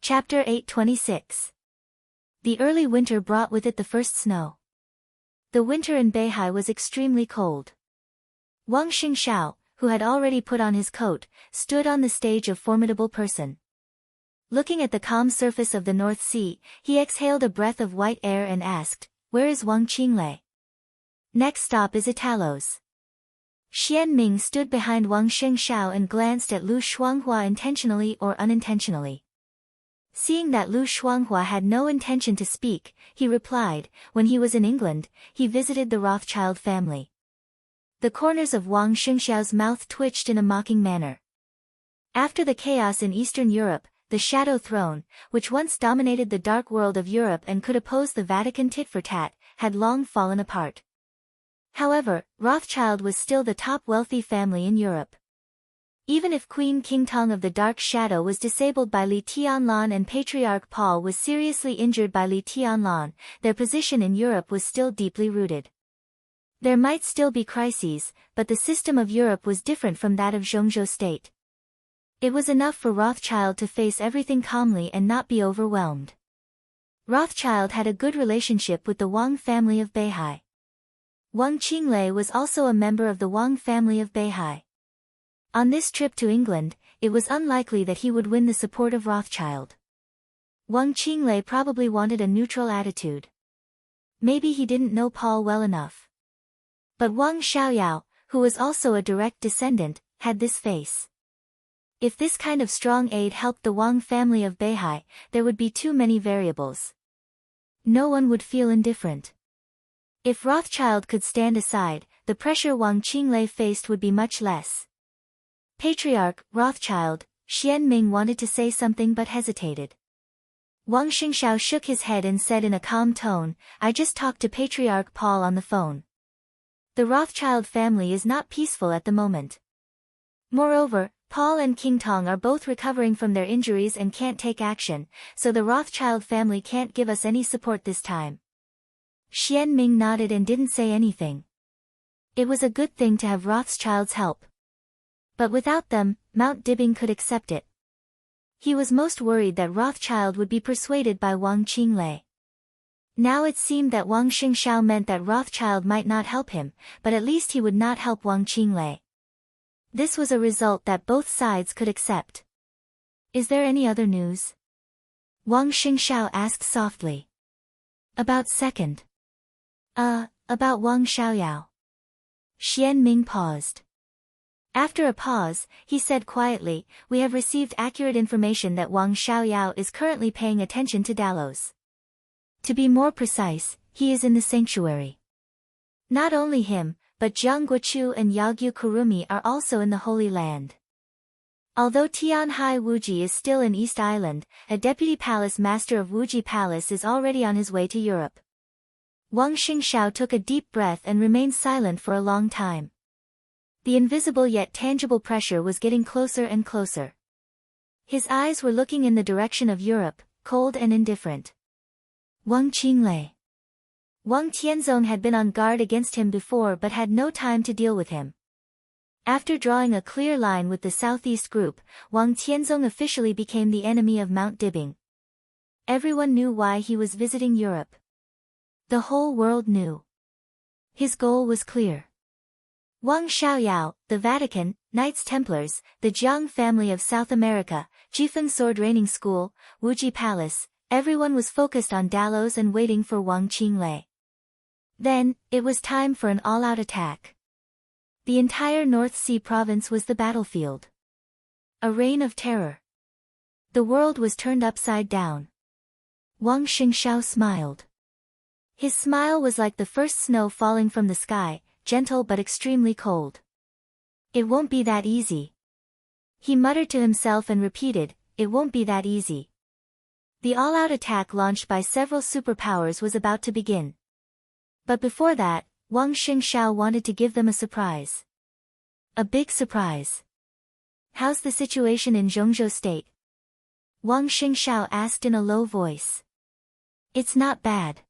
Chapter 826. The early winter brought with it the first snow. The winter in Beihai was extremely cold. Wang Xingxiao, who had already put on his coat, stood on the stage of formidable person. Looking at the calm surface of the North Sea, he exhaled a breath of white air and asked, "Where is Wang Qinglei? Next stop is Italos." Xian Ming stood behind Wang Xingxiao and glanced at Lu Shuanghua intentionally or unintentionally. Seeing that Lu Shuanghua had no intention to speak, he replied, "When he was in England, he visited the Rothschild family." The corners of Wang Xingxiao's mouth twitched in a mocking manner. After the chaos in Eastern Europe, the Shadow Throne, which once dominated the dark world of Europe and could oppose the Vatican tit-for-tat, had long fallen apart. However, Rothschild was still the top wealthy family in Europe. Even if Queen Qingtong of the Dark Shadow was disabled by Li Tianlan and Patriarch Paul was seriously injured by Li Tianlan, their position in Europe was still deeply rooted. There might still be crises, but the system of Europe was different from that of Zhongzhou state. It was enough for Rothschild to face everything calmly and not be overwhelmed. Rothschild had a good relationship with the Wang family of Beihai. Wang Qinglei was also a member of the Wang family of Beihai. On this trip to England, it was unlikely that he would win the support of Rothschild. Wang Qinglei probably wanted a neutral attitude. Maybe he didn't know Paul well enough. But Wang Xiaoyao, who was also a direct descendant, had this face. If this kind of strong aid helped the Wang family of Beihai, there would be too many variables. No one would feel indifferent. If Rothschild could stand aside, the pressure Wang Qinglei faced would be much less. Patriarch, Rothschild, Xian Ming wanted to say something but hesitated. Wang Xingxiao shook his head and said in a calm tone, "I just talked to Patriarch Paul on the phone. The Rothschild family is not peaceful at the moment. Moreover, Paul and Qingtong are both recovering from their injuries and can't take action, so the Rothschild family can't give us any support this time." Xian Ming nodded and didn't say anything. It was a good thing to have Rothschild's help. But without them, Mount Dibbing could accept it. He was most worried that Rothschild would be persuaded by Wang Qinglei. Now it seemed that Wang Xingxiao meant that Rothschild might not help him, but at least he would not help Wang Qinglei. This was a result that both sides could accept. "Is there any other news?" Wang Xingxiao asked softly. "About second. About Wang Xiaoyao." Xian Ming paused. After a pause, he said quietly, "We have received accurate information that Wang Xiaoyao is currently paying attention to Dalos. To be more precise, he is in the sanctuary. Not only him, but Jiang Guochu and Yagyu Kurumi are also in the Holy Land." Although Tianhai Wuji is still in East Island, a deputy palace master of Wuji Palace is already on his way to Europe. Wang Xingxiao took a deep breath and remained silent for a long time. The invisible yet tangible pressure was getting closer and closer. His eyes were looking in the direction of Europe, cold and indifferent. Wang Qinglei. Wang Tianzong had been on guard against him before but had no time to deal with him. After drawing a clear line with the Southeast group, Wang Tianzong officially became the enemy of Mount Dibbing. Everyone knew why he was visiting Europe. The whole world knew. His goal was clear. Wang Xiaoyao, the Vatican, Knights Templars, the Jiang family of South America, Jifeng Sword Training School, Wuji Palace, everyone was focused on Dalos and waiting for Wang Qinglei. Then, it was time for an all-out attack. The entire North Sea province was the battlefield. A reign of terror. The world was turned upside down. Wang Xingxiao smiled. His smile was like the first snow falling from the sky, gentle but extremely cold. "It won't be that easy." He muttered to himself and repeated, "It won't be that easy." The all-out attack launched by several superpowers was about to begin. But before that, Wang Xingxiao wanted to give them a surprise. A big surprise. "How's the situation in Zhongzhou state?" Wang Xingxiao asked in a low voice. "It's not bad."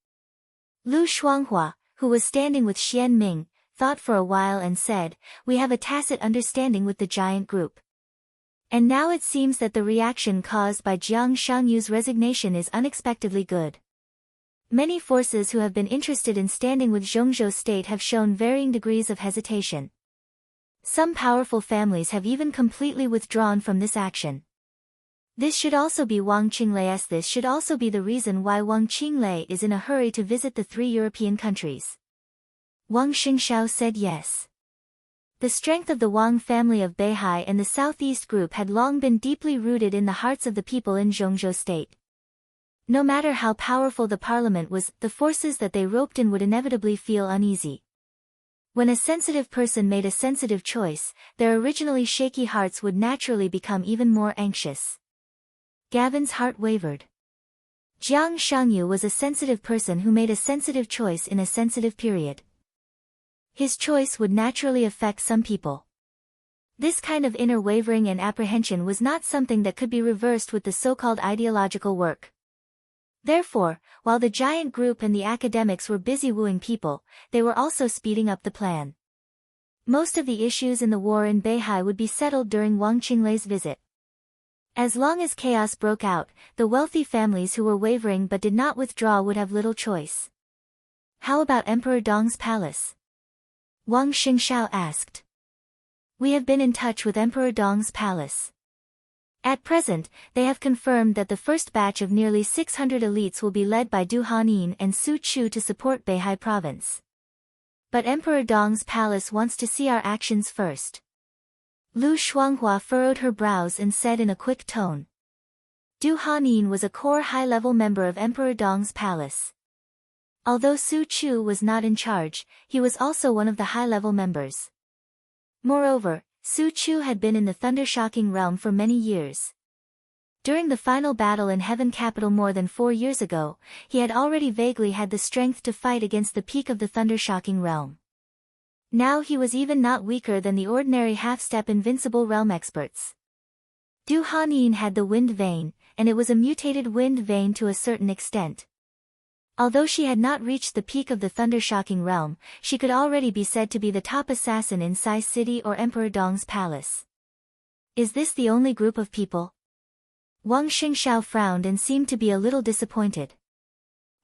Lu Shuanghua, who was standing with Xian Ming, thought for a while and said, "We have a tacit understanding with the giant group. And now it seems that the reaction caused by Jiang Shangyu's resignation is unexpectedly good. Many forces who have been interested in standing with Zhongzhou state have shown varying degrees of hesitation. Some powerful families have even completely withdrawn from this action. This should also be This should also be the reason why Wang Qinglei is in a hurry to visit the 3 European countries. Wang Xingshao said yes. The strength of the Wang family of Beihai and the Southeast Group had long been deeply rooted in the hearts of the people in Zhongzhou state. No matter how powerful the parliament was, the forces that they roped in would inevitably feel uneasy. When a sensitive person made a sensitive choice, their originally shaky hearts would naturally become even more anxious. Gavin's heart wavered. Jiang Shangyu was a sensitive person who made a sensitive choice in a sensitive period. His choice would naturally affect some people. This kind of inner wavering and apprehension was not something that could be reversed with the so-called ideological work. Therefore, while the giant group and the academics were busy wooing people, they were also speeding up the plan. Most of the issues in the war in Beihai would be settled during Wang Qinglei's visit. As long as chaos broke out, the wealthy families who were wavering but did not withdraw would have little choice. How about Emperor Dong's palace? Wang Xingshao asked. We have been in touch with Emperor Dong's palace. At present, they have confirmed that the first batch of nearly 600 elites will be led by Du Hanin and Su Chu to support Beihai province. But Emperor Dong's palace wants to see our actions first. Lu Shuanghua furrowed her brows and said in a quick tone. Du Hanin was a core high-level member of Emperor Dong's palace. Although Su Chu was not in charge, he was also one of the high-level members. Moreover, Su Chu had been in the thunder-shocking realm for many years. During the final battle in Heaven Capital more than 4 years ago, he had already vaguely had the strength to fight against the peak of the thunder-shocking realm. Now he was even not weaker than the ordinary half-step invincible realm experts. Du Hanin had the wind vein, and it was a mutated wind vein to a certain extent. Although she had not reached the peak of the thunder-shocking realm, she could already be said to be the top assassin in Sai City or Emperor Dong's palace. Is this the only group of people? Wang Xingshao frowned and seemed to be a little disappointed.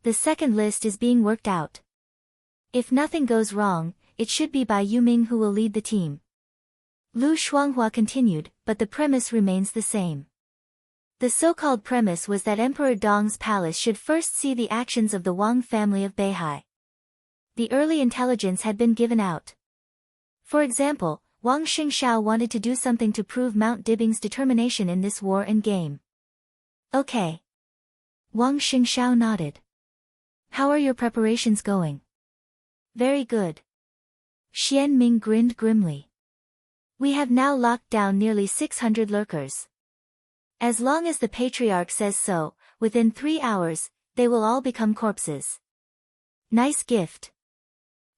The second list is being worked out. If nothing goes wrong, it should be by Yuming who will lead the team. Lu Shuanghua continued, but the premise remains the same. The so-called premise was that Emperor Dong's palace should first see the actions of the Wang family of Beihai. The early intelligence had been given out. For example, Wang Xingshao wanted to do something to prove Mount Dibing's determination in this war and game. Okay. Wang Xingshao nodded. How are your preparations going? Very good. Xian Ming grinned grimly. We have now locked down nearly 600 lurkers. As long as the patriarch says so, within 3 hours, they will all become corpses. Nice gift.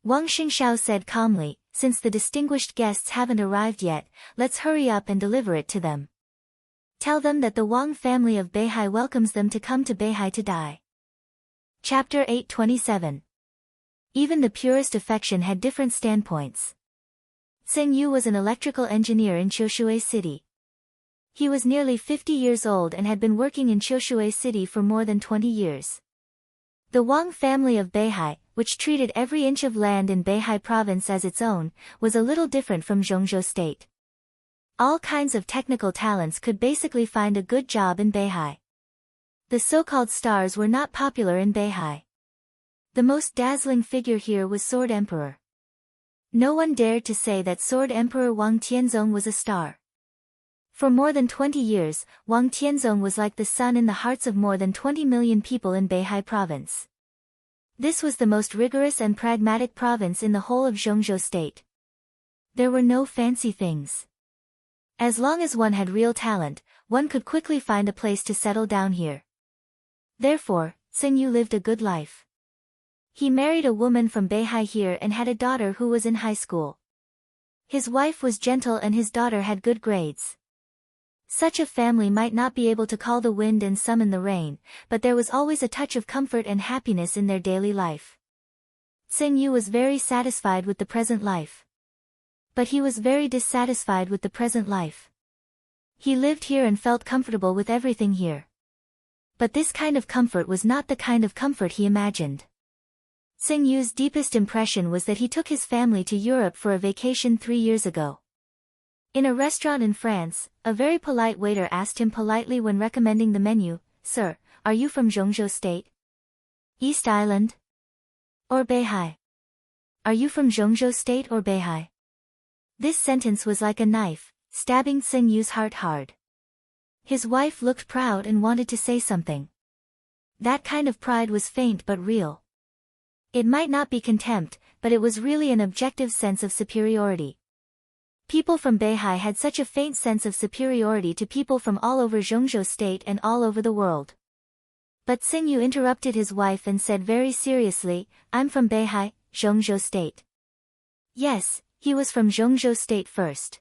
Wang Xingshao said calmly, since the distinguished guests haven't arrived yet, let's hurry up and deliver it to them. Tell them that the Wang family of Beihai welcomes them to come to Beihai to die. Chapter 827. Even the purest affection had different standpoints. Tseng Yu was an electrical engineer in Qiushui City. He was nearly 50 years old and had been working in Qiushui City for more than 20 years. The Wang family of Beihai, which treated every inch of land in Beihai province as its own, was a little different from Zhongzhou state. All kinds of technical talents could basically find a good job in Beihai. The so-called stars were not popular in Beihai. The most dazzling figure here was Sword Emperor. No one dared to say that Sword Emperor Wang Tianzong was a star. For more than 20 years, Wang Tianzong was like the sun in the hearts of more than 20 million people in Beihai province. This was the most rigorous and pragmatic province in the whole of Zhongzhou state. There were no fancy things. As long as one had real talent, one could quickly find a place to settle down here. Therefore, Tseng Yu lived a good life. He married a woman from Beihai here and had a daughter who was in high school. His wife was gentle and his daughter had good grades. Such a family might not be able to call the wind and summon the rain, but there was always a touch of comfort and happiness in their daily life. Tseng Yu was very satisfied with the present life. But he was very dissatisfied with the present life. He lived here and felt comfortable with everything here. But this kind of comfort was not the kind of comfort he imagined. Xing Yu's deepest impression was that he took his family to Europe for a vacation 3 years ago. In a restaurant in France, a very polite waiter asked him politely when recommending the menu, "Sir, are you from Zhongzhou State? East Island? Or Beihai? Are you from Zhongzhou State or Beihai?" This sentence was like a knife, stabbing Xing Yu's heart hard. His wife looked proud and wanted to say something. That kind of pride was faint but real. It might not be contempt, but it was really an objective sense of superiority. People from Beihai had such a faint sense of superiority to people from all over Zhongzhou State and all over the world. But Xing Yu interrupted his wife and said very seriously, "I'm from Beihai, Zhongzhou State." Yes, he was from Zhongzhou State first.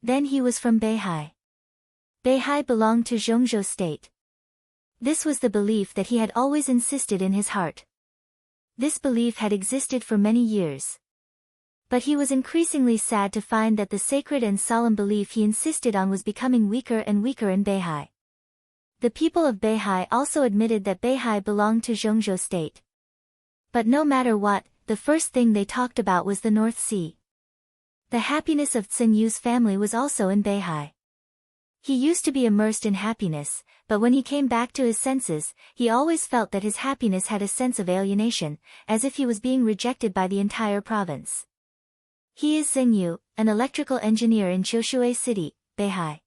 Then he was from Beihai. Beihai belonged to Zhongzhou State. This was the belief that he had always insisted in his heart. This belief had existed for many years. But he was increasingly sad to find that the sacred and solemn belief he insisted on was becoming weaker and weaker in Beihai. The people of Beihai also admitted that Beihai belonged to Zhongzhou State. But no matter what, the first thing they talked about was the North Sea. The happiness of Xing Yu's family was also in Beihai. He used to be immersed in happiness, but when he came back to his senses, he always felt that his happiness had a sense of alienation, as if he was being rejected by the entire province. He is Xing Yu, an electrical engineer in Qiushui City, Beihai.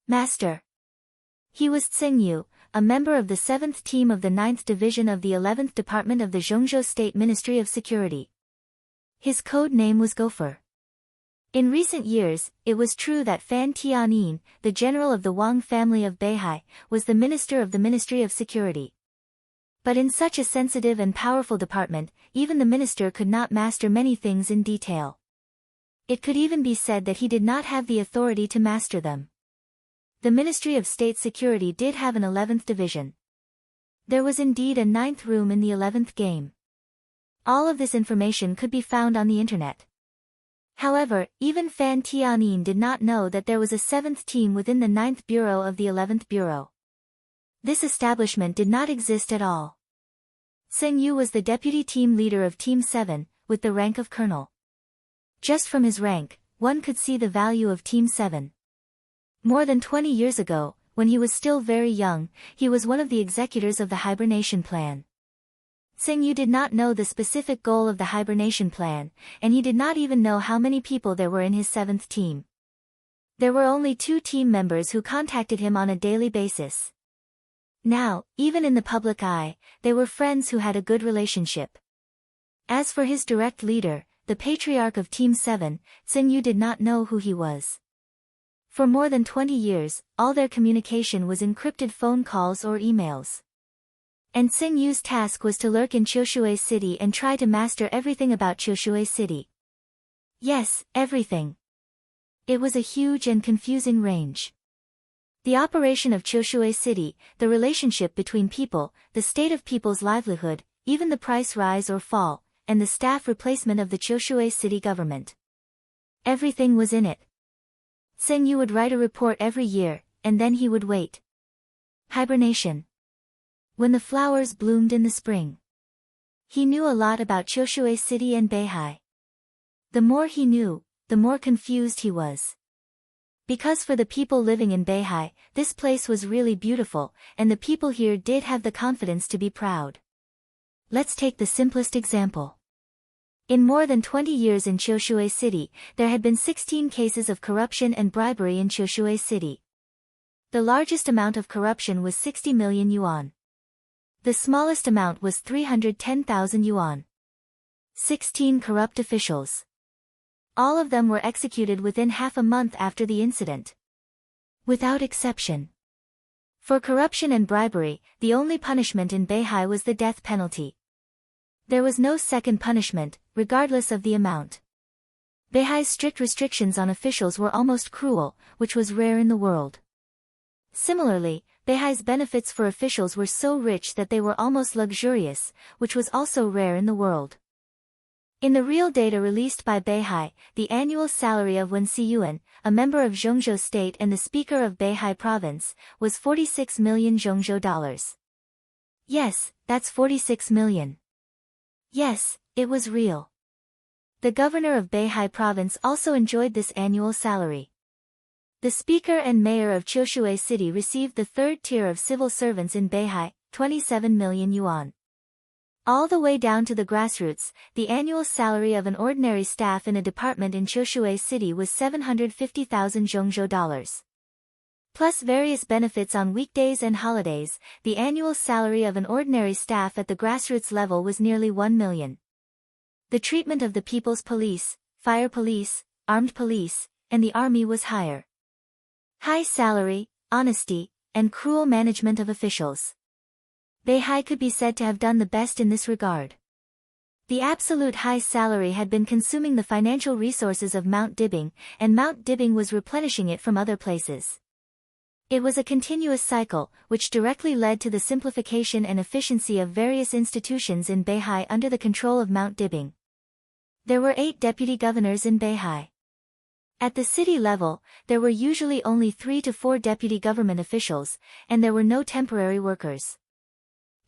Master. He was Xing Yu, a member of the 7th team of the 9th Division of the 11th Department of the Zhongzhou State Ministry of Security. His code name was Gopher. In recent years, it was true that Fan Tianyin, the general of the Wang family of Beihai, was the minister of the Ministry of Security. But in such a sensitive and powerful department, even the minister could not master many things in detail. It could even be said that he did not have the authority to master them. The Ministry of State Security did have an 11th division. There was indeed a 9th room in the 11th game. All of this information could be found on the internet. However, even Fan Tianyin did not know that there was a 7th team within the 9th Bureau of the 11th Bureau. This establishment did not exist at all. Xing Yu was the deputy team leader of Team 7, with the rank of colonel. Just from his rank, one could see the value of Team 7. More than 20 years ago, when he was still very young, he was one of the executors of the hibernation plan. Xing Yu did not know the specific goal of the hibernation plan, and he did not even know how many people there were in his 7th team. There were only 2 team members who contacted him on a daily basis. Now, even in the public eye, they were friends who had a good relationship. As for his direct leader, the patriarch of Team 7, Xing Yu did not know who he was. For more than 20 years, all their communication was encrypted phone calls or emails. And Xing Yu's task was to lurk in Qiushui City and try to master everything about Qiushui City. Yes, everything. It was a huge and confusing range. The operation of Qiushui City, the relationship between people, the state of people's livelihood, even the price rise or fall, and the staff replacement of the Qiushui City government. Everything was in it. Xing Yu would write a report every year, and then he would wait. Hibernation. When the flowers bloomed in the spring. He knew a lot about Qiushui City and Beihai. The more he knew, the more confused he was. Because for the people living in Beihai, this place was really beautiful, and the people here did have the confidence to be proud. Let's take the simplest example. In more than 20 years in Qiushui City, there had been 16 cases of corruption and bribery in Qiushui City. The largest amount of corruption was 60 million yuan. The smallest amount was 310,000 yuan. 16 corrupt officials. All of them were executed within half a month after the incident. Without exception. For corruption and bribery, the only punishment in Beihai was the death penalty. There was no second punishment, regardless of the amount. Beihai's strict restrictions on officials were almost cruel, which was rare in the world. Similarly, Beihai's benefits for officials were so rich that they were almost luxurious, which was also rare in the world. In the real data released by Beihai, the annual salary of Wen Xiyuan, a member of Zhongzhou State and the Speaker of Beihai Province, was 46 million Zhongzhou dollars. Yes, that's 46 million. Yes, it was real. The governor of Beihai Province also enjoyed this annual salary. The speaker and mayor of Qiushui City received the third tier of civil servants in Beihai, 27 million yuan. All the way down to the grassroots, the annual salary of an ordinary staff in a department in Qiushui City was 750,000 Zhongzhou dollars. Plus various benefits on weekdays and holidays, the annual salary of an ordinary staff at the grassroots level was nearly 1 million. The treatment of the people's police, fire police, armed police, and the army was higher. High salary, honesty, and cruel management of officials. Beihai could be said to have done the best in this regard. The absolute high salary had been consuming the financial resources of Mount Dibing, and Mount Dibing was replenishing it from other places. It was a continuous cycle, which directly led to the simplification and efficiency of various institutions in Beihai under the control of Mount Dibing. There were 8 deputy governors in Beihai. At the city level, there were usually only 3 to 4 deputy government officials, and there were no temporary workers.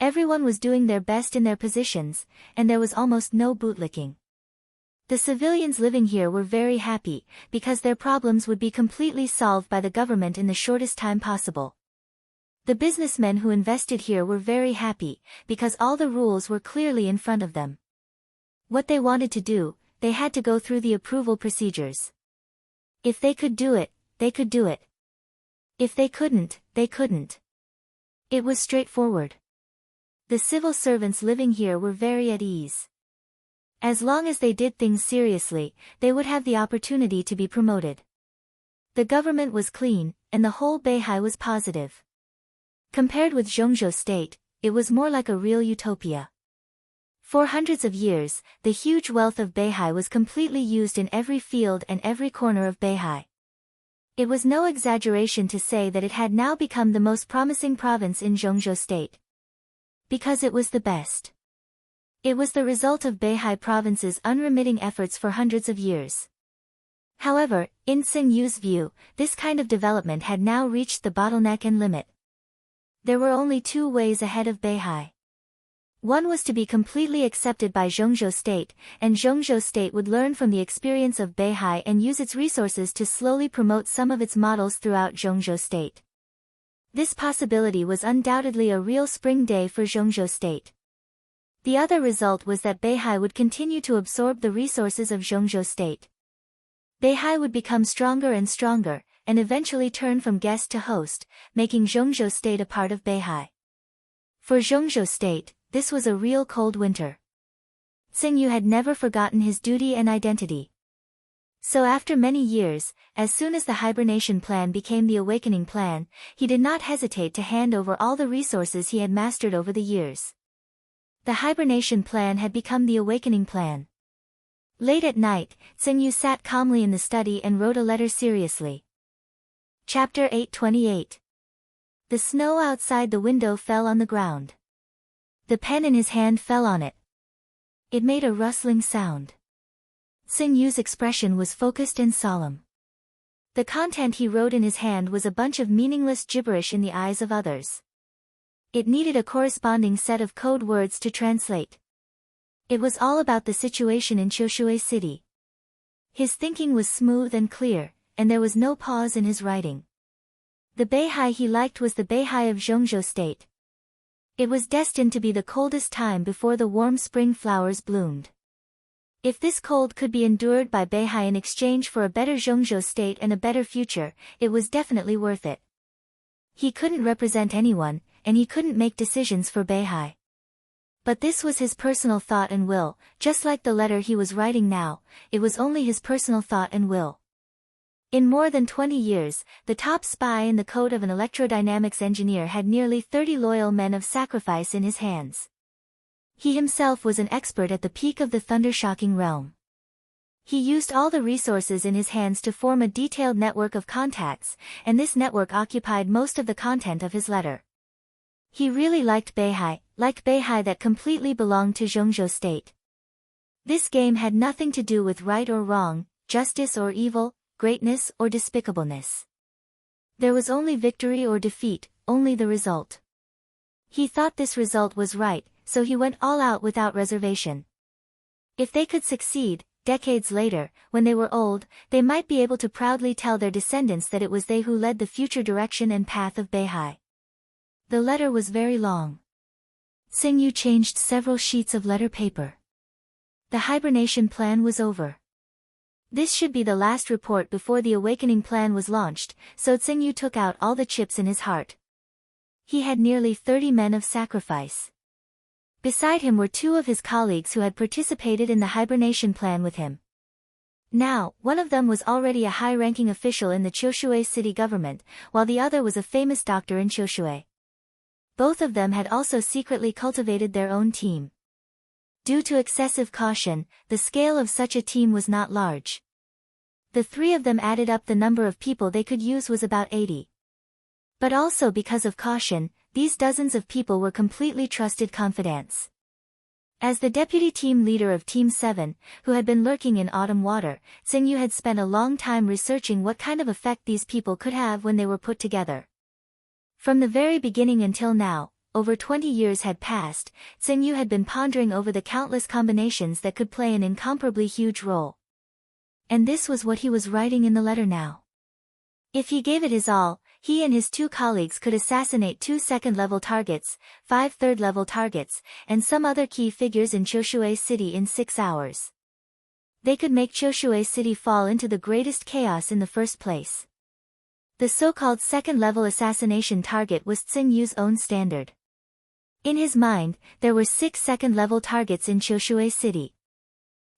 Everyone was doing their best in their positions, and there was almost no bootlicking. The civilians living here were very happy, because their problems would be completely solved by the government in the shortest time possible. The businessmen who invested here were very happy, because all the rules were clearly in front of them. What they wanted to do, they had to go through the approval procedures. If they could do it, they could do it. If they couldn't, they couldn't. It was straightforward. The civil servants living here were very at ease. As long as they did things seriously, they would have the opportunity to be promoted. The government was clean, and the whole Beihai was positive. Compared with Zhongzhou State, it was more like a real utopia. For hundreds of years, the huge wealth of Beihai was completely used in every field and every corner of Beihai. It was no exaggeration to say that it had now become the most promising province in Zhongzhou State. Because it was the best. It was the result of Beihai Province's unremitting efforts for hundreds of years. However, in Tsing Yu's view, this kind of development had now reached the bottleneck and limit. There were only 2 ways ahead of Beihai. One was to be completely accepted by Zhongzhou State, and Zhongzhou State would learn from the experience of Beihai and use its resources to slowly promote some of its models throughout Zhongzhou State. This possibility was undoubtedly a real spring day for Zhongzhou State. The other result was that Beihai would continue to absorb the resources of Zhongzhou State. Beihai would become stronger and stronger, and eventually turn from guest to host, making Zhongzhou State a part of Beihai. For Zhongzhou State, this was a real cold winter. Tsing Yu had never forgotten his duty and identity. So after many years, as soon as the hibernation plan became the awakening plan, he did not hesitate to hand over all the resources he had mastered over the years. The hibernation plan had become the awakening plan. Late at night, Tsing Yu sat calmly in the study and wrote a letter seriously. Chapter 828. The snow outside the window fell on the ground. The pen in his hand fell on it. It made a rustling sound. Tsing Yu's expression was focused and solemn. The content he wrote in his hand was a bunch of meaningless gibberish in the eyes of others. It needed a corresponding set of code words to translate. It was all about the situation in Qiushui City. His thinking was smooth and clear, and there was no pause in his writing. The Beihai he liked was the Beihai of Zhongzhou State. It was destined to be the coldest time before the warm spring flowers bloomed. If this cold could be endured by Beihai in exchange for a better Zhongzhou State and a better future, it was definitely worth it. He couldn't represent anyone, and he couldn't make decisions for Beihai. But this was his personal thought and will, just like the letter he was writing now, it was only his personal thought and will. In more than 20 years, the top spy in the code of an electrodynamics engineer had nearly 30 loyal men of sacrifice in his hands. He himself was an expert at the peak of the thunder-shocking realm. He used all the resources in his hands to form a detailed network of contacts, and this network occupied most of the content of his letter. He really liked Beihai that completely belonged to Zhongzhou State. This game had nothing to do with right or wrong, justice or evil, greatness or despicableness. There was only victory or defeat, only the result. He thought this result was right, so he went all out without reservation. If they could succeed, decades later, when they were old, they might be able to proudly tell their descendants that it was they who led the future direction and path of Beihai. The letter was very long. Xingyu changed several sheets of letter paper. The hibernation plan was over. This should be the last report before the awakening plan was launched, so Xingyu took out all the chips in his heart. He had nearly 30 men of sacrifice. Beside him were 2 of his colleagues who had participated in the hibernation plan with him. Now, one of them was already a high-ranking official in the Qiushui city government, while the other was a famous doctor in Qiushui. Both of them had also secretly cultivated their own team. Due to excessive caution, the scale of such a team was not large. The 3 of them added up the number of people they could use was about 80. But also because of caution, these dozens of people were completely trusted confidants. As the deputy team leader of Team 7, who had been lurking in autumn water, Xingyu had spent a long time researching what kind of effect these people could have when they were put together. From the very beginning until now, over 20 years had passed, Xingyu had been pondering over the countless combinations that could play an incomparably huge role. And this was what he was writing in the letter now. If he gave it his all, he and his 2 colleagues could assassinate 2 second-level targets, 5 third-level targets, and some other key figures in Qiushui City in 6 hours. They could make Qiushui City fall into the greatest chaos in the first place. The so-called second-level assassination target was Xingyu's own standard. In his mind, there were 6 second-level targets in Qiushui City.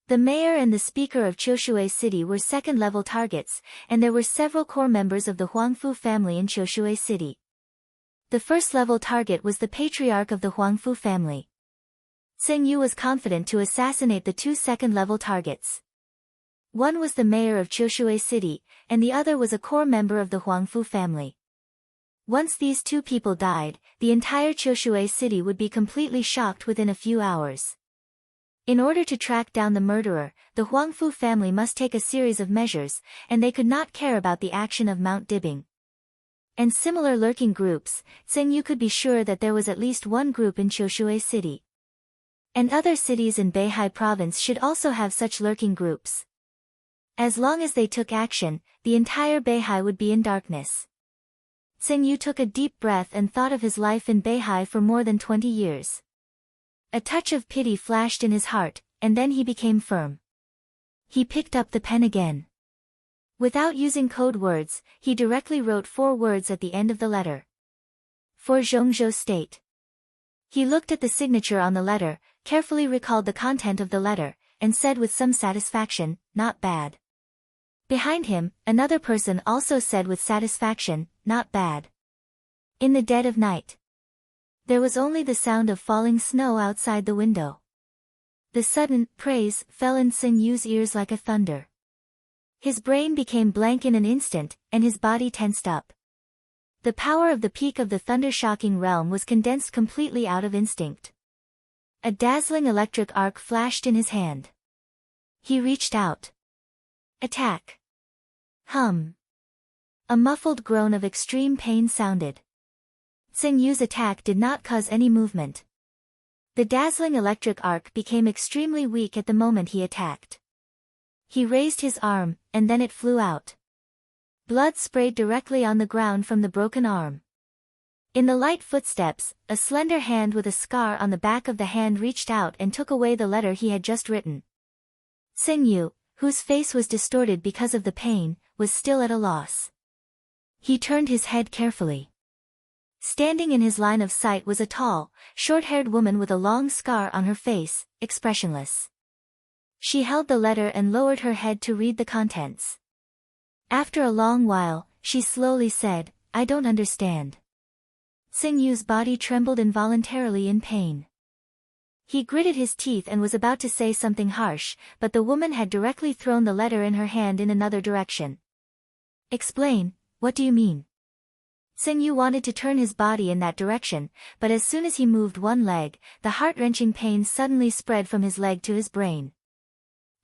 The mayor and the speaker of Qiushui City were second-level targets, and there were several core members of the Huangfu family in Qiushui City. The first-level target was the patriarch of the Huangfu family. Xingyu was confident to assassinate the 2 second-level targets. One was the mayor of Qiushui City, and the other was a core member of the Huangfu family. Once these 2 people died, the entire Qiushui City would be completely shocked within a few hours. In order to track down the murderer, the Huangfu family must take a series of measures, and they could not care about the action of Mount Dibbing. And similar lurking groups, Xingyu could be sure that there was at least one group in Qiushui City. And other cities in Beihai province should also have such lurking groups. As long as they took action, the entire Beihai would be in darkness. Xingyu took a deep breath and thought of his life in Beihai for more than 20 years. A touch of pity flashed in his heart, and then he became firm. He picked up the pen again. Without using code words, he directly wrote 4 words at the end of the letter. For Zhongzhou State. He looked at the signature on the letter, carefully recalled the content of the letter, and said with some satisfaction, "Not bad." Behind him, another person also said with satisfaction, "Not bad." In the dead of night. There was only the sound of falling snow outside the window. The sudden praise fell in Xingyu's ears like a thunder. His brain became blank in an instant, and his body tensed up. The power of the peak of the thunder-shocking realm was condensed completely out of instinct. A dazzling electric arc flashed in his hand. He reached out. Attack. Hum. A muffled groan of extreme pain sounded. Xingyu's attack did not cause any movement. The dazzling electric arc became extremely weak at the moment he attacked. He raised his arm, and then it flew out. Blood sprayed directly on the ground from the broken arm. In the light footsteps, a slender hand with a scar on the back of the hand reached out and took away the letter he had just written. Xingyu, whose face was distorted because of the pain, was still at a loss. He turned his head carefully. Standing in his line of sight was a tall, short-haired woman with a long scar on her face, expressionless. She held the letter and lowered her head to read the contents. After a long while, she slowly said, "I don't understand." Xingyu's body trembled involuntarily in pain. He gritted his teeth and was about to say something harsh, but the woman had directly thrown the letter in her hand in another direction. "Explain, what do you mean?" Xingyu wanted to turn his body in that direction, but as soon as he moved one leg, the heart-wrenching pain suddenly spread from his leg to his brain.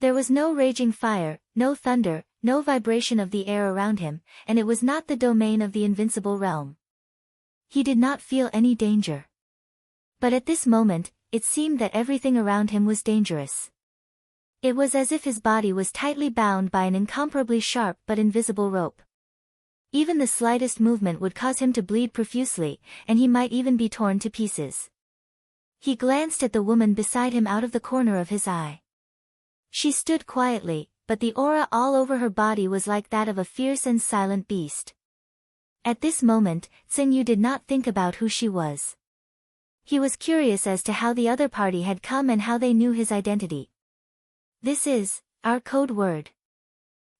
There was no raging fire, no thunder, no vibration of the air around him, and it was not the domain of the invincible realm. He did not feel any danger. But at this moment, it seemed that everything around him was dangerous. It was as if his body was tightly bound by an incomparably sharp but invisible rope. Even the slightest movement would cause him to bleed profusely, and he might even be torn to pieces. He glanced at the woman beside him out of the corner of his eye. She stood quietly, but the aura all over her body was like that of a fierce and silent beast. At this moment, Xingyu did not think about who she was. He was curious as to how the other party had come and how they knew his identity. "This is our code word."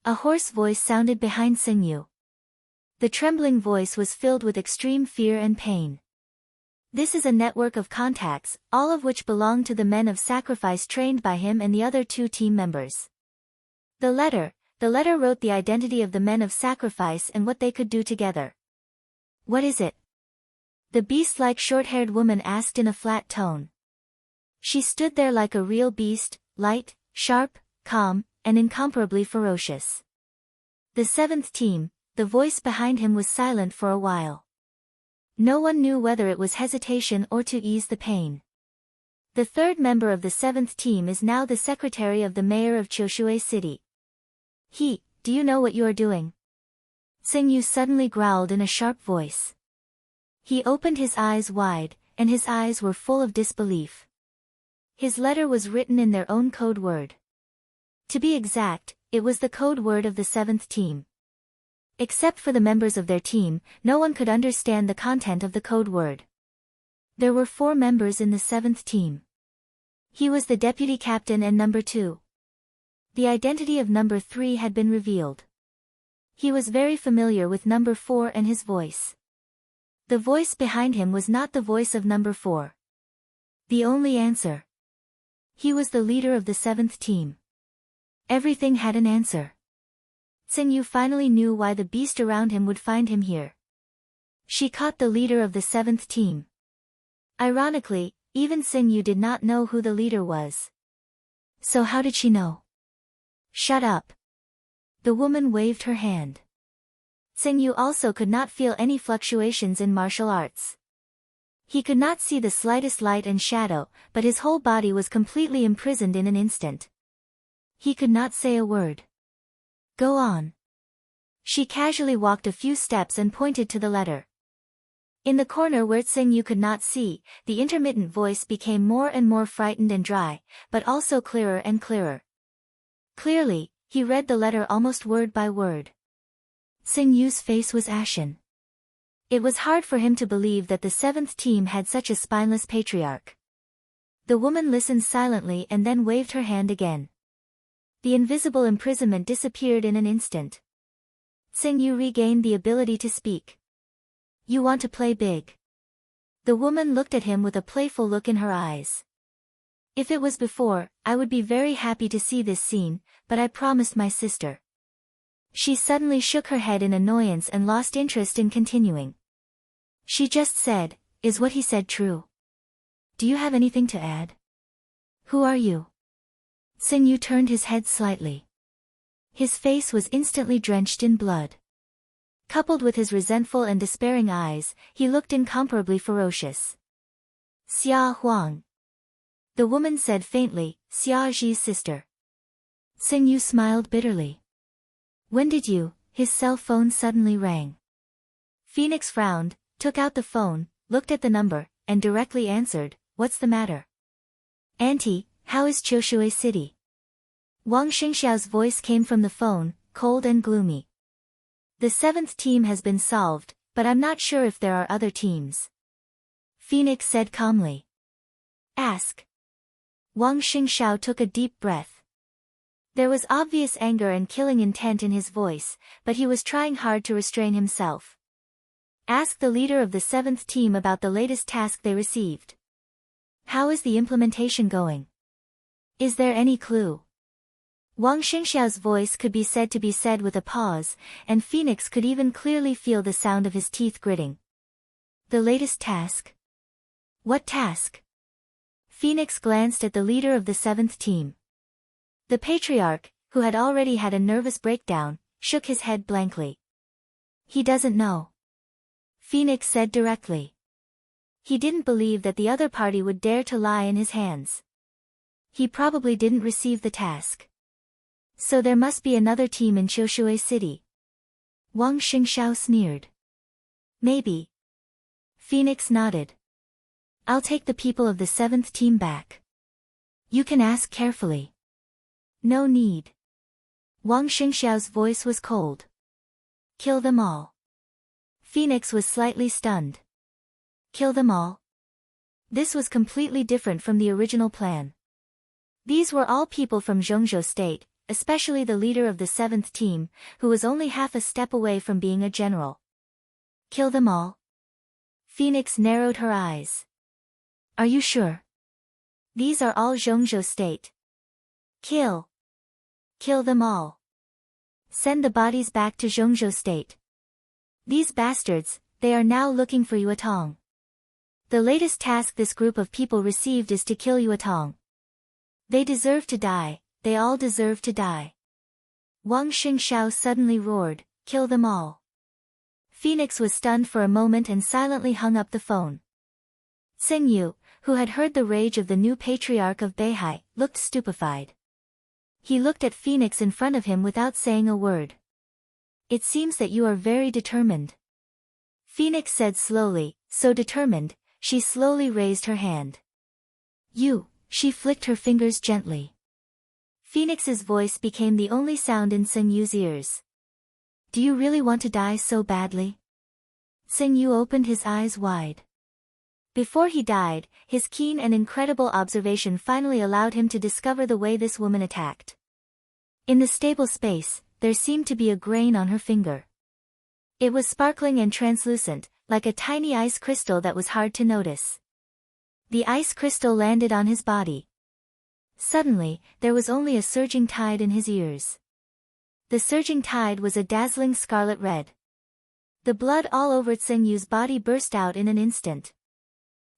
A hoarse voice sounded behind Xingyu. The trembling voice was filled with extreme fear and pain. "This is a network of contacts, all of which belong to the men of sacrifice trained by him and the other 2 team members. The letter wrote the identity of the men of sacrifice and what they could do together." "What is it?" the beast-like short-haired woman asked in a flat tone. She stood there like a real beast, light, sharp, calm, and incomparably ferocious. The 7th team, the voice behind him was silent for a while. No one knew whether it was hesitation or to ease the pain. "The 3rd member of the 7th team is now the secretary of the mayor of Qiushui City. Do you know what you are doing?" Xingyu suddenly growled in a sharp voice. He opened his eyes wide, and his eyes were full of disbelief. His letter was written in their own code word. To be exact, it was the code word of the 7th team. Except for the members of their team, no one could understand the content of the code word. There were 4 members in the 7th team. He was the deputy captain and number 2. The identity of number 3 had been revealed. He was very familiar with number 4 and his voice. The voice behind him was not the voice of number 4. The only answer. He was the leader of the 7th team. Everything had an answer. Xingyu finally knew why the beast around him would find him here. She caught the leader of the 7th team. Ironically, even Xingyu did not know who the leader was. So how did she know? "Shut up." The woman waved her hand. Xingyu also could not feel any fluctuations in martial arts. He could not see the slightest light and shadow, but his whole body was completely imprisoned in an instant. He could not say a word. "Go on." She casually walked a few steps and pointed to the letter. In the corner where Xingyu could not see, the intermittent voice became more and more frightened and dry, but also clearer and clearer. Clearly, he read the letter almost word by word. Xingyu's face was ashen. It was hard for him to believe that the 7th team had such a spineless patriarch. The woman listened silently and then waved her hand again. The invisible imprisonment disappeared in an instant. Xingyu regained the ability to speak. "You want to play big?" The woman looked at him with a playful look in her eyes. "If it was before, I would be very happy to see this scene, but I promised my sister." She suddenly shook her head in annoyance and lost interest in continuing. She just said, "Is what he said true? Do you have anything to add? Who are you?" Xingyu turned his head slightly. His face was instantly drenched in blood. Coupled with his resentful and despairing eyes, he looked incomparably ferocious. "Xia Huang." The woman said faintly, "Xia Zhi's sister." Xingyu smiled bitterly. "When did you?" His cell phone suddenly rang. Phoenix frowned, took out the phone, looked at the number, and directly answered, "What's the matter?" "Auntie, how is Qiushui City?" Wang Xingxiao's voice came from the phone, cold and gloomy. "The 7th team has been solved, but I'm not sure if there are other teams." Phoenix said calmly. "Ask." Wang Xingxiao took a deep breath. There was obvious anger and killing intent in his voice, but he was trying hard to restrain himself. "Ask the leader of the 7th team about the latest task they received. How is the implementation going? Is there any clue?" Wang Xingxiao's voice could be said to be said with a pause, and Phoenix could even clearly feel the sound of his teeth gritting. "The latest task? What task?" Phoenix glanced at the leader of the 7th team. The patriarch, who had already had a nervous breakdown, shook his head blankly. He doesn't know. Phoenix said directly. He didn't believe that the other party would dare to lie in his hands. He probably didn't receive the task. So there must be another team in Qiushui City. Wang Xingxiao sneered. Maybe. Phoenix nodded. I'll take the people of the 7th team back. You can ask carefully. No need. Wang Xingxiao's voice was cold. Kill them all. Phoenix was slightly stunned. Kill them all? This was completely different from the original plan. These were all people from Zhongzhou State, especially the leader of the 7th team, who was only half a step away from being a general. Kill them all? Phoenix narrowed her eyes. Are you sure? These are all Zhongzhou State. Kill. Kill them all. Send the bodies back to Zhongzhou State. These bastards, they are now looking for Yuetong. The latest task this group of people received is to kill Yuetong. They deserve to die, they all deserve to die. Wang Xingxiao suddenly roared, kill them all. Phoenix was stunned for a moment and silently hung up the phone. Tsing Yu, who had heard the rage of the new patriarch of Beihai, looked stupefied. He looked at Phoenix in front of him without saying a word. It seems that you are very determined. Phoenix said slowly, so determined, she slowly raised her hand. She flicked her fingers gently. Phoenix's voice became the only sound in Tsing Yu's ears. Do you really want to die so badly? Tsing Yu opened his eyes wide. Before he died, his keen and incredible observation finally allowed him to discover the way this woman attacked. In the stable space, there seemed to be a grain on her finger. It was sparkling and translucent, like a tiny ice crystal that was hard to notice. The ice crystal landed on his body. Suddenly, there was only a surging tide in his ears. The surging tide was a dazzling scarlet red. The blood all over Tsing Yu's body burst out in an instant.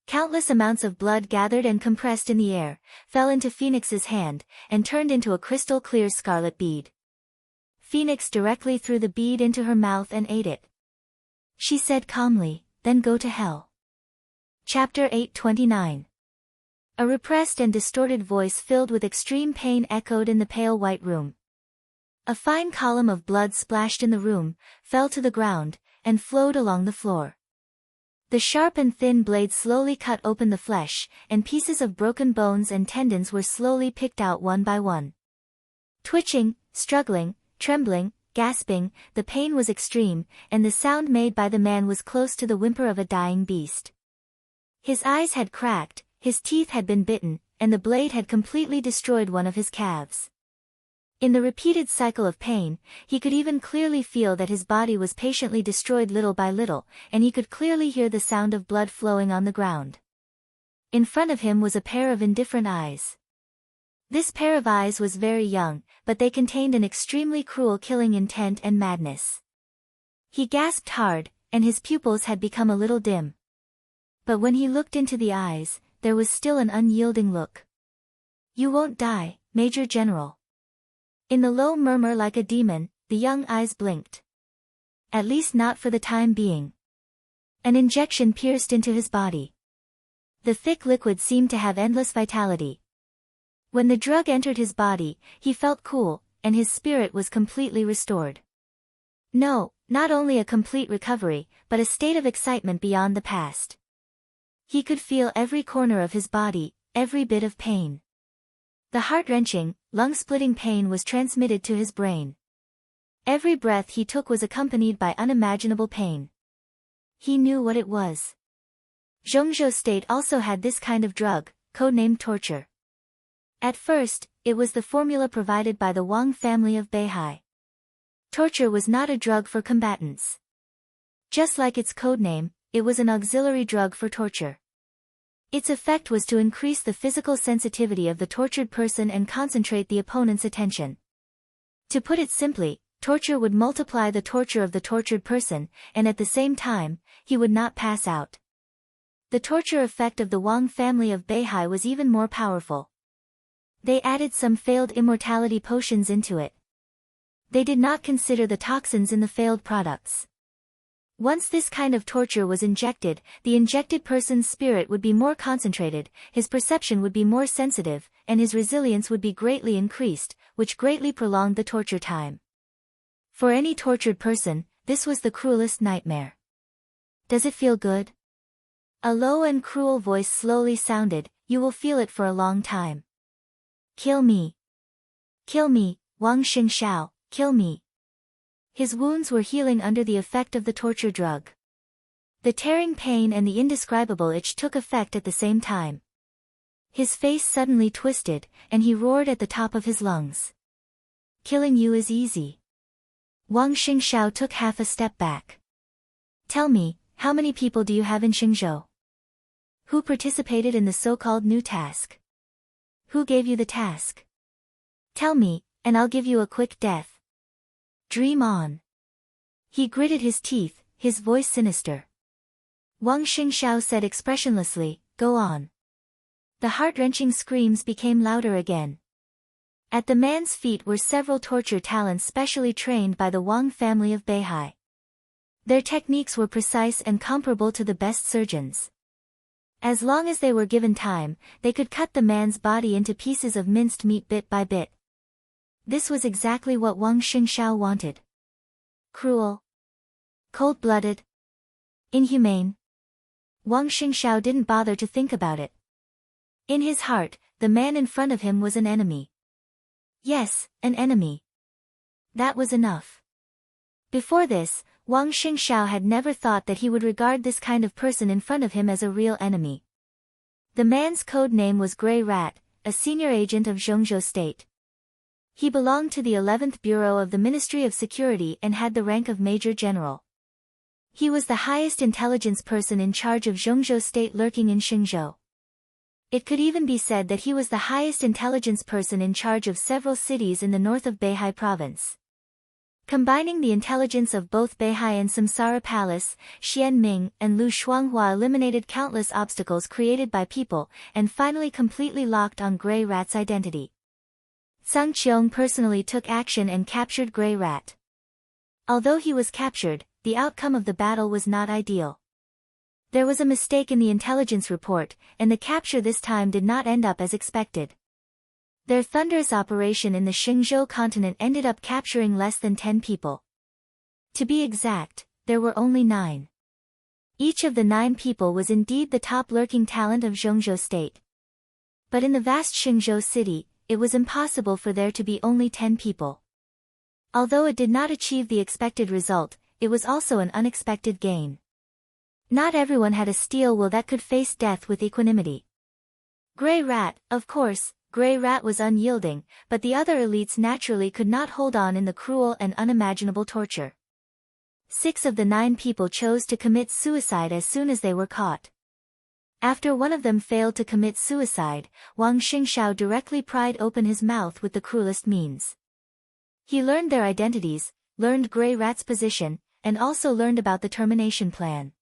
Countless amounts of blood gathered and compressed in the air, fell into Phoenix's hand, and turned into a crystal-clear scarlet bead. Phoenix directly threw the bead into her mouth and ate it. She said calmly, then go to hell. Chapter 829. A repressed and distorted voice filled with extreme pain echoed in the pale white room. A fine column of blood splashed in the room, fell to the ground, and flowed along the floor. The sharp and thin blade slowly cut open the flesh, and pieces of broken bones and tendons were slowly picked out one by one. Twitching, struggling, trembling, gasping, the pain was extreme, and the sound made by the man was close to the whimper of a dying beast. His eyes had cracked, his teeth had been bitten, and the blade had completely destroyed one of his calves. In the repeated cycle of pain, he could even clearly feel that his body was patiently destroyed little by little, and he could clearly hear the sound of blood flowing on the ground. In front of him was a pair of indifferent eyes. This pair of eyes was very young, but they contained an extremely cruel killing intent and madness. He gasped hard, and his pupils had become a little dim. But when he looked into the eyes, there was still an unyielding look. You won't die, Major General. In the low murmur like a demon, the young eyes blinked. At least not for the time being. An injection pierced into his body. The thick liquid seemed to have endless vitality. When the drug entered his body, he felt cool, and his spirit was completely restored. No, not only a complete recovery, but a state of excitement beyond the past. He could feel every corner of his body, every bit of pain. The heart-wrenching, lung-splitting pain was transmitted to his brain. Every breath he took was accompanied by unimaginable pain. He knew what it was. Zhongzhou State also had this kind of drug, codenamed torture. At first, it was the formula provided by the Wang family of Beihai. Torture was not a drug for combatants. Just like its codename, it was an auxiliary drug for torture. Its effect was to increase the physical sensitivity of the tortured person and concentrate the opponent's attention. To put it simply, torture would multiply the torture of the tortured person, and at the same time, he would not pass out. The torture effect of the Wang family of Beihai was even more powerful. They added some failed immortality potions into it. They did not consider the toxins in the failed products. Once this kind of torture was injected, the injected person's spirit would be more concentrated, his perception would be more sensitive, and his resilience would be greatly increased, which greatly prolonged the torture time. For any tortured person, this was the cruelest nightmare. Does it feel good? A low and cruel voice slowly sounded, you will feel it for a long time. Kill me. Kill me, Wang Xingxiao, kill me. His wounds were healing under the effect of the torture drug. The tearing pain and the indescribable itch took effect at the same time. His face suddenly twisted, and he roared at the top of his lungs. Killing you is easy. Wang Xingxiao took half a step back. Tell me, how many people do you have in Xingzhou? Who participated in the so-called new task? Who gave you the task? Tell me, and I'll give you a quick death. Dream on. He gritted his teeth, his voice sinister. Wang Xingxiao said expressionlessly, go on. The heart-wrenching screams became louder again. At the man's feet were several torture talents specially trained by the Wang family of Beihai. Their techniques were precise and comparable to the best surgeons. As long as they were given time, they could cut the man's body into pieces of minced meat bit by bit. This was exactly what Wang Xingxiao wanted. Cruel. Cold-blooded. Inhumane. Wang Xingxiao didn't bother to think about it. In his heart, the man in front of him was an enemy. Yes, an enemy. That was enough. Before this, Wang Xingxiao had never thought that he would regard this kind of person in front of him as a real enemy. The man's code name was Grey Rat, a senior agent of Zhengzhou State. He belonged to the 11th Bureau of the Ministry of Security and had the rank of Major General. He was the highest intelligence person in charge of Zhengzhou State lurking in Xingzhou. It could even be said that he was the highest intelligence person in charge of several cities in the north of Beihai province. Combining the intelligence of both Beihai and Samsara Palace, Xianming and Lu Shuanghua eliminated countless obstacles created by people, and finally completely locked on Grey Rat's identity. Zhang Qiong personally took action and captured Grey Rat. Although he was captured, the outcome of the battle was not ideal. There was a mistake in the intelligence report, and the capture this time did not end up as expected. Their thunderous operation in the Xingzhou continent ended up capturing less than 10 people. To be exact, there were only 9. Each of the 9 people was indeed the top lurking talent of Zhengzhou State. But in the vast Xingzhou city, it was impossible for there to be only 10 people. Although it did not achieve the expected result, it was also an unexpected gain. Not everyone had a steel will that could face death with equanimity. Grey Rat, of course, Grey Rat was unyielding, but the other elites naturally could not hold on in the cruel and unimaginable torture. 6 of the 9 people chose to commit suicide as soon as they were caught. After one of them failed to commit suicide, Wang Xingxiao directly pried open his mouth with the cruelest means. He learned their identities, learned Grey Rat's position, and also learned about the termination plan.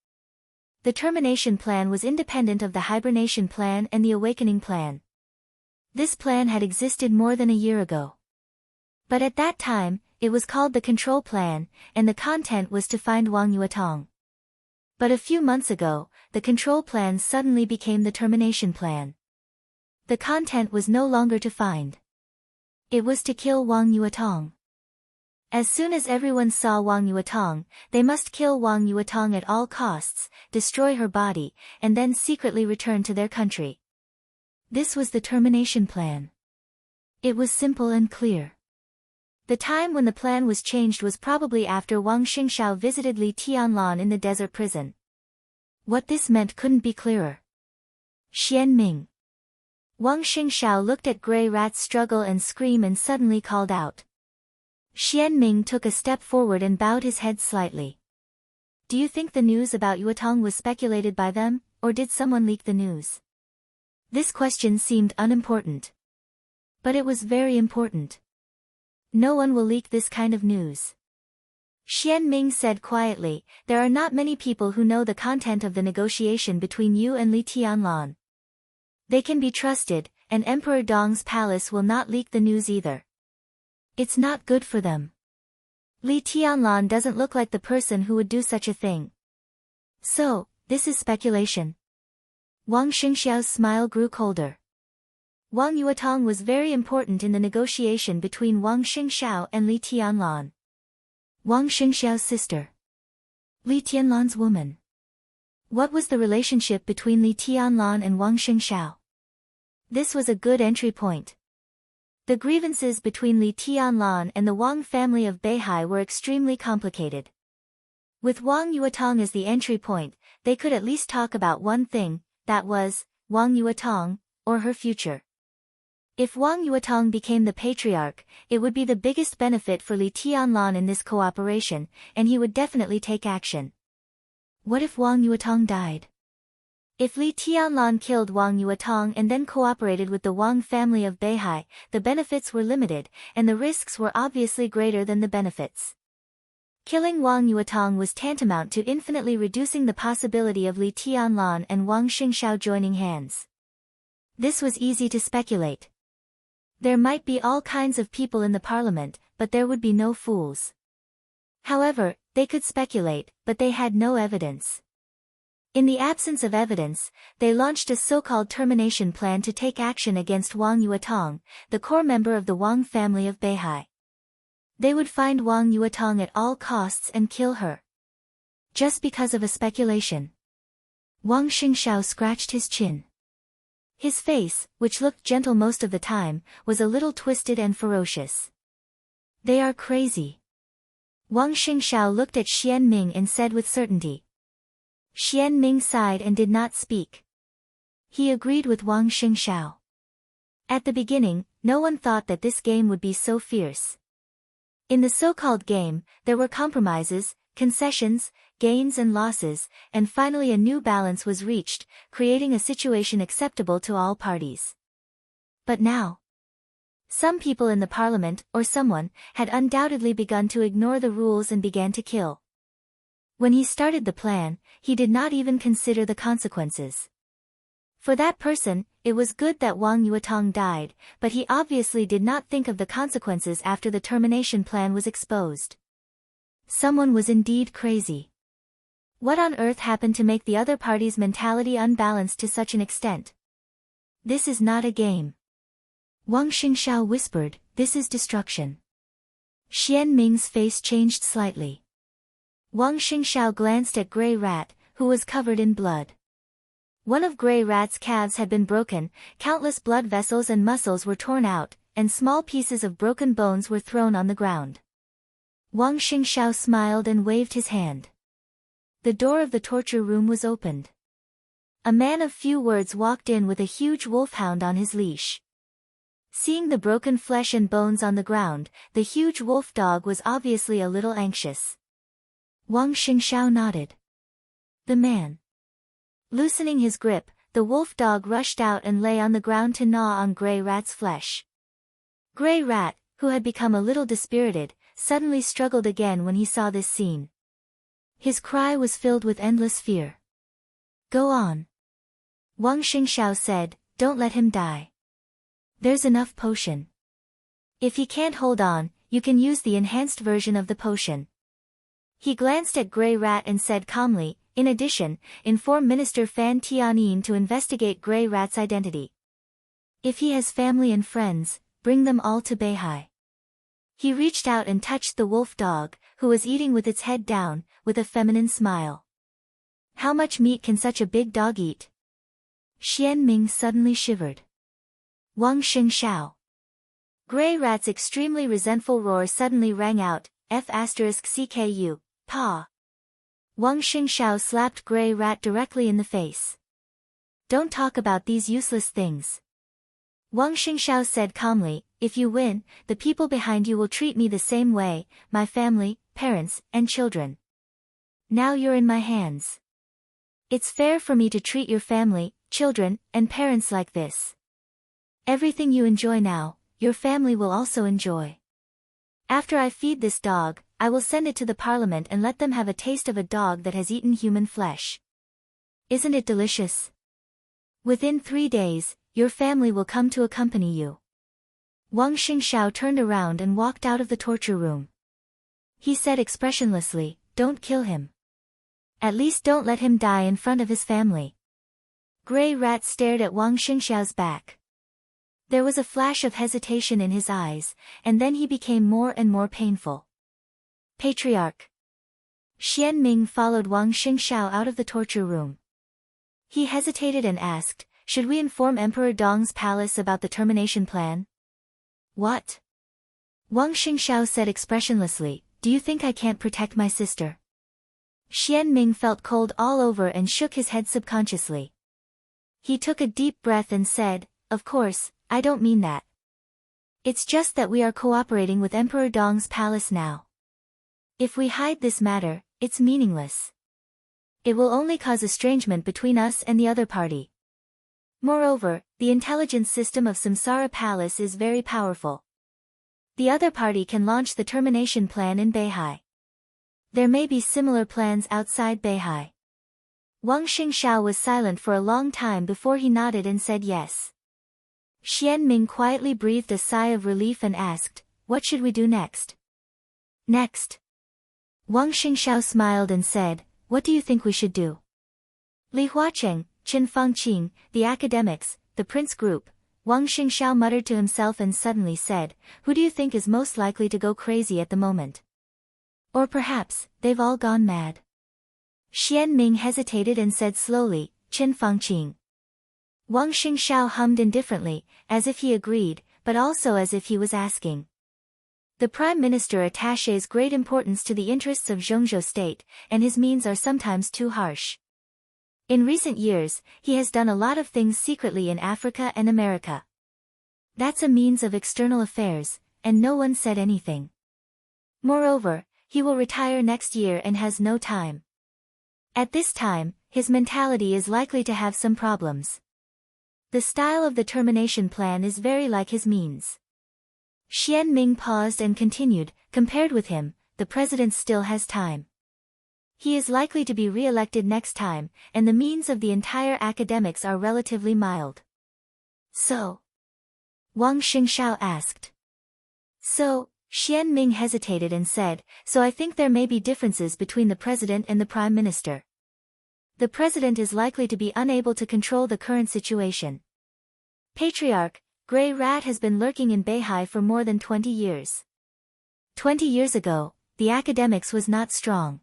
The termination plan was independent of the hibernation plan and the awakening plan. This plan had existed more than a year ago. But at that time, it was called the control plan, and the content was to find Wang Yuetong. But a few months ago, the control plan suddenly became the termination plan. The content was no longer to find. It was to kill Wang Yuetong. As soon as everyone saw Wang Yuetong, they must kill Wang Yuetong at all costs, destroy her body, and then secretly return to their country. This was the termination plan. It was simple and clear. The time when the plan was changed was probably after Wang Xingxiao visited Li Tianlan in the desert prison. What this meant couldn't be clearer. Xianming. Wang Xingxiao looked at Grey Rat's struggle and scream and suddenly called out. Xianming took a step forward and bowed his head slightly. Do you think the news about Yuetong was speculated by them, or did someone leak the news? This question seemed unimportant. But it was very important. No one will leak this kind of news. Xianming said quietly, there are not many people who know the content of the negotiation between you and Li Tianlan. They can be trusted, and Emperor Dong's palace will not leak the news either. It's not good for them. Li Tianlan doesn't look like the person who would do such a thing. So, this is speculation. Wang Xingxiao's smile grew colder. Wang Yuetong was very important in the negotiation between Wang Xingxiao and Li Tianlan. Wang Xingxiao's sister. Li Tianlan's woman. What was the relationship between Li Tianlan and Wang Xingxiao? This was a good entry point. The grievances between Li Tianlan and the Wang family of Beihai were extremely complicated. With Wang Yuetong as the entry point, they could at least talk about one thing, that was, Wang Yuetong, or her future. If Wang Yuetong became the patriarch, it would be the biggest benefit for Li Tianlan in this cooperation, and he would definitely take action. What if Wang Yuetong died? If Li Tianlan killed Wang Yuetong and then cooperated with the Wang family of Beihai, the benefits were limited, and the risks were obviously greater than the benefits. Killing Wang Yuetong was tantamount to infinitely reducing the possibility of Li Tianlan and Wang Xingxiao joining hands. This was easy to speculate. There might be all kinds of people in the parliament, but there would be no fools. However, they could speculate, but they had no evidence. In the absence of evidence, they launched a so-called termination plan to take action against Wang Yuetong, the core member of the Wang family of Beihai. They would find Wang Yuetong at all costs and kill her. Just because of a speculation. Wang Xingxiao scratched his chin. His face, which looked gentle most of the time, was a little twisted and ferocious. They are crazy. Wang Xingxiao looked at Xian Ming and said with certainty. Xian Ming sighed and did not speak. He agreed with Wang Xingxiao. At the beginning, no one thought that this game would be so fierce. In the so-called game, there were compromises, concessions, gains and losses, and finally a new balance was reached, creating a situation acceptable to all parties. But now, some people in the parliament, or someone, had undoubtedly begun to ignore the rules and began to kill. When he started the plan, he did not even consider the consequences. For that person, it was good that Wang Yuetong died, but he obviously did not think of the consequences after the termination plan was exposed. Someone was indeed crazy. What on earth happened to make the other party's mentality unbalanced to such an extent? This is not a game. Wang Xingxiao whispered, this is destruction. Xian Ming's face changed slightly. Wang Xingxiao glanced at Grey Rat, who was covered in blood. One of Grey Rat's calves had been broken, countless blood vessels and muscles were torn out, and small pieces of broken bones were thrown on the ground. Wang Xingxiao smiled and waved his hand. The door of the torture room was opened. A man of few words walked in with a huge wolfhound on his leash. Seeing the broken flesh and bones on the ground, the huge wolf dog was obviously a little anxious. Wang Xingxiao nodded. The man. Loosening his grip, the wolf dog rushed out and lay on the ground to gnaw on Grey Rat's flesh. Grey Rat, who had become a little dispirited, suddenly struggled again when he saw this scene. His cry was filled with endless fear. Go on. Wang Xingxiao said, don't let him die. There's enough potion. If he can't hold on, you can use the enhanced version of the potion. He glanced at Grey Rat and said calmly, in addition, inform Minister Fan Tianyin to investigate Grey Rat's identity. If he has family and friends, bring them all to Beihai. He reached out and touched the wolf dog, who was eating with its head down, with a feminine smile. How much meat can such a big dog eat? Xian Ming suddenly shivered. Wang Xingxiao. Grey Rat's extremely resentful roar suddenly rang out, F***CKU, Pa. Wang Xingxiao slapped Grey Rat directly in the face. Don't talk about these useless things. Wang Xingxiao said calmly, if you win, the people behind you will treat me the same way, my family, parents, and children. Now you're in my hands. It's fair for me to treat your family, children, and parents like this. Everything you enjoy now, your family will also enjoy. After I feed this dog, I will send it to the parliament and let them have a taste of a dog that has eaten human flesh. Isn't it delicious? Within 3 days, your family will come to accompany you. Wang Xingxiao turned around and walked out of the torture room. He said expressionlessly, "Don't kill him. At least don't let him die in front of his family." Gray Rat stared at Wang Xingxiao's back. There was a flash of hesitation in his eyes, and then he became more and more painful. Patriarch. Xian Ming followed Wang Xingxiao out of the torture room. He hesitated and asked, "Should we inform Emperor Dong's palace about the termination plan?" "What?" Wang Xingxiao said expressionlessly, "Do you think I can't protect my sister?" Xian Ming felt cold all over and shook his head subconsciously. He took a deep breath and said, "Of course, I don't mean that. It's just that we are cooperating with Emperor Dong's palace now. If we hide this matter, it's meaningless. It will only cause estrangement between us and the other party. Moreover, the intelligence system of Samsara Palace is very powerful. The other party can launch the termination plan in Beihai. There may be similar plans outside Beihai." Wang Xingxiao was silent for a long time before he nodded and said yes. Xian Ming quietly breathed a sigh of relief and asked, "What should we do next?" "Next?" Wang Xingxiao smiled and said, "What do you think we should do?" Li Huacheng, Qin Fangqing, the academics, the Prince Group, Wang Xingxiao muttered to himself and suddenly said, "Who do you think is most likely to go crazy at the moment? Or perhaps, they've all gone mad." Xian Ming hesitated and said slowly, "Qin Fangqing." Wang Xingxiao hummed indifferently, as if he agreed, but also as if he was asking. The Prime Minister attaches great importance to the interests of Zhongzhou state, and his means are sometimes too harsh. In recent years, he has done a lot of things secretly in Africa and America. That's a means of external affairs, and no one said anything. Moreover, he will retire next year and has no time. At this time, his mentality is likely to have some problems. The style of the termination plan is very like his means. Xian Ming paused and continued, "Compared with him, the president still has time. He is likely to be re-elected next time, and the means of the entire academics are relatively mild." "So?" Wang Xingxiao asked. "So," Xian Ming hesitated and said, "So I think there may be differences between the president and the prime minister. The president is likely to be unable to control the current situation. Patriarch, Gray Rat has been lurking in Beihai for more than 20 years. 20 years ago, the academics was not strong.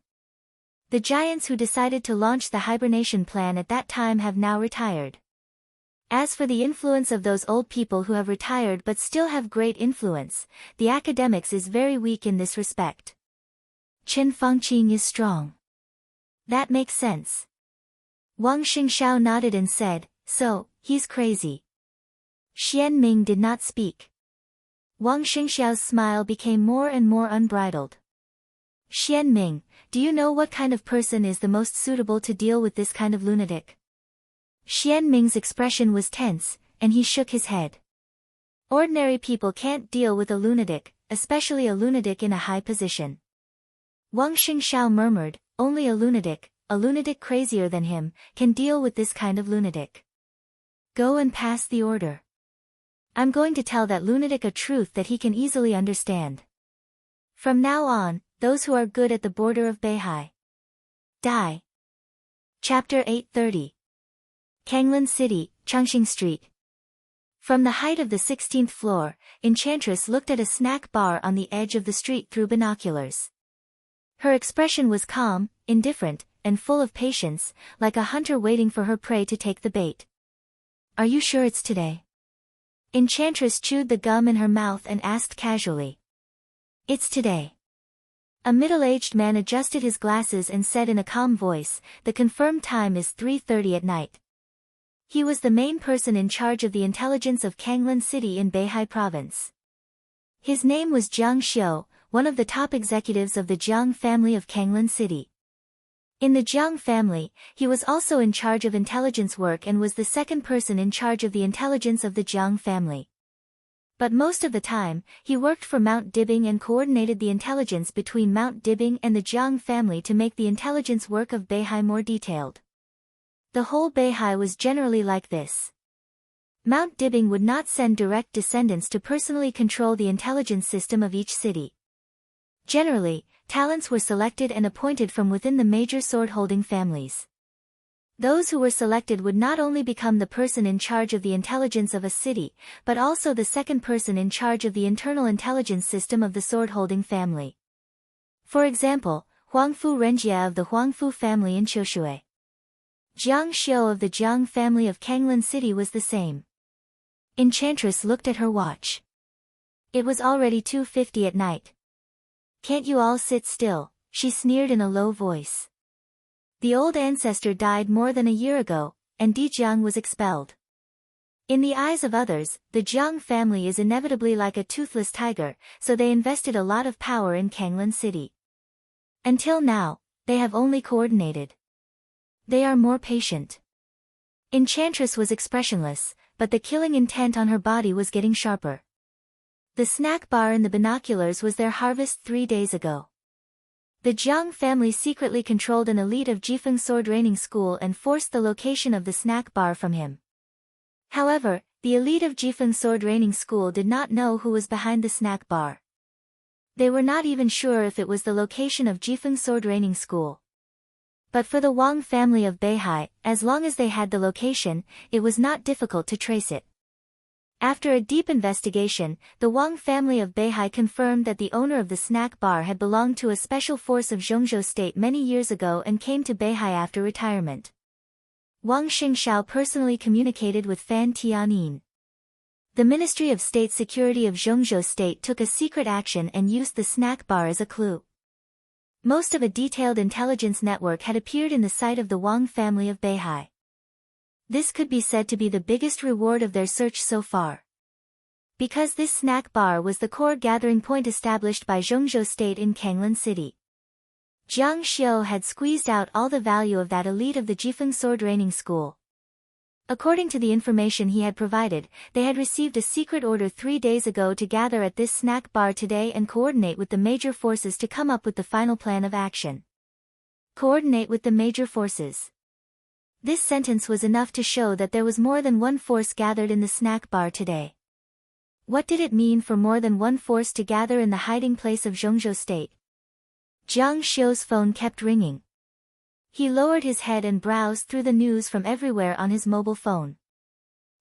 The giants who decided to launch the hibernation plan at that time have now retired. As for the influence of those old people who have retired but still have great influence, the academics is very weak in this respect. Qin Fangqing is strong. That makes sense." Wang Xingxiao nodded and said, "So, he's crazy." Xian Ming did not speak. Wang Xingxiao's smile became more and more unbridled. "Xian Ming, do you know what kind of person is the most suitable to deal with this kind of lunatic?" Xian Ming's expression was tense, and he shook his head. "Ordinary people can't deal with a lunatic, especially a lunatic in a high position." Wang Xingxiao murmured, "Only a lunatic crazier than him, can deal with this kind of lunatic. Go and pass the order. I'm going to tell that lunatic a truth that he can easily understand. From now on, those who are good at the border of Beihai die." Chapter 830. Kanglin City, Changxing Street. From the height of the 16th floor, Enchantress looked at a snack bar on the edge of the street through binoculars. Her expression was calm, indifferent, and full of patience, like a hunter waiting for her prey to take the bait. "Are you sure it's today?" Enchantress chewed the gum in her mouth and asked casually. "It's today." A middle-aged man adjusted his glasses and said in a calm voice, "The confirmed time is 3:30 at night." He was the main person in charge of the intelligence of Kanglin City in Beihai Province. His name was Jiang Xiu, one of the top executives of the Jiang family of Kanglin City. In the Jiang family, he was also in charge of intelligence work and was the second person in charge of the intelligence of the Jiang family. But most of the time, he worked for Mount Dibing and coordinated the intelligence between Mount Dibing and the Jiang family to make the intelligence work of Beihai more detailed. The whole Beihai was generally like this. Mount Dibbing would not send direct descendants to personally control the intelligence system of each city. Generally, talents were selected and appointed from within the major sword-holding families. Those who were selected would not only become the person in charge of the intelligence of a city, but also the second person in charge of the internal intelligence system of the sword-holding family. For example, Huangfu Renjie of the Huangfu family in Qiushui. Jiang Xiu of the Jiang family of Kanglan City was the same. Enchantress looked at her watch. It was already 2:50 at night. "Can't you all sit still?" she sneered in a low voice. The old ancestor died more than a year ago, and Di Jiang was expelled. In the eyes of others, the Jiang family is inevitably like a toothless tiger, so they invested a lot of power in Kanglan City. Until now, they have only coordinated. They are more patient. Enchantress was expressionless, but the killing intent on her body was getting sharper. The snack bar in the binoculars was their harvest 3 days ago. The Jiang family secretly controlled an elite of Jifeng sword training school and forced the location of the snack bar from him. However, the elite of Jifeng sword training school did not know who was behind the snack bar. They were not even sure if it was the location of Jifeng sword training school. But for the Wang family of Beihai, as long as they had the location, it was not difficult to trace it. After a deep investigation, the Wang family of Beihai confirmed that the owner of the snack bar had belonged to a special force of Zhongzhou state many years ago and came to Beihai after retirement. Wang Xingxiao personally communicated with Fan Tianyin. The Ministry of State Security of Zhongzhou state took a secret action and used the snack bar as a clue. Most of a detailed intelligence network had appeared in the sight of the Wang family of Beihai. This could be said to be the biggest reward of their search so far. Because this snack bar was the core gathering point established by Zhongzhou State in Kanglan City. Jiang Xiu had squeezed out all the value of that elite of the Jifeng sword training school. According to the information he had provided, they had received a secret order 3 days ago to gather at this snack bar today and coordinate with the major forces to come up with the final plan of action. Coordinate with the major forces. This sentence was enough to show that there was more than one force gathered in the snack bar today. What did it mean for more than one force to gather in the hiding place of Zhongzhou State? Jiang Xiu's phone kept ringing. He lowered his head and browsed through the news from everywhere on his mobile phone.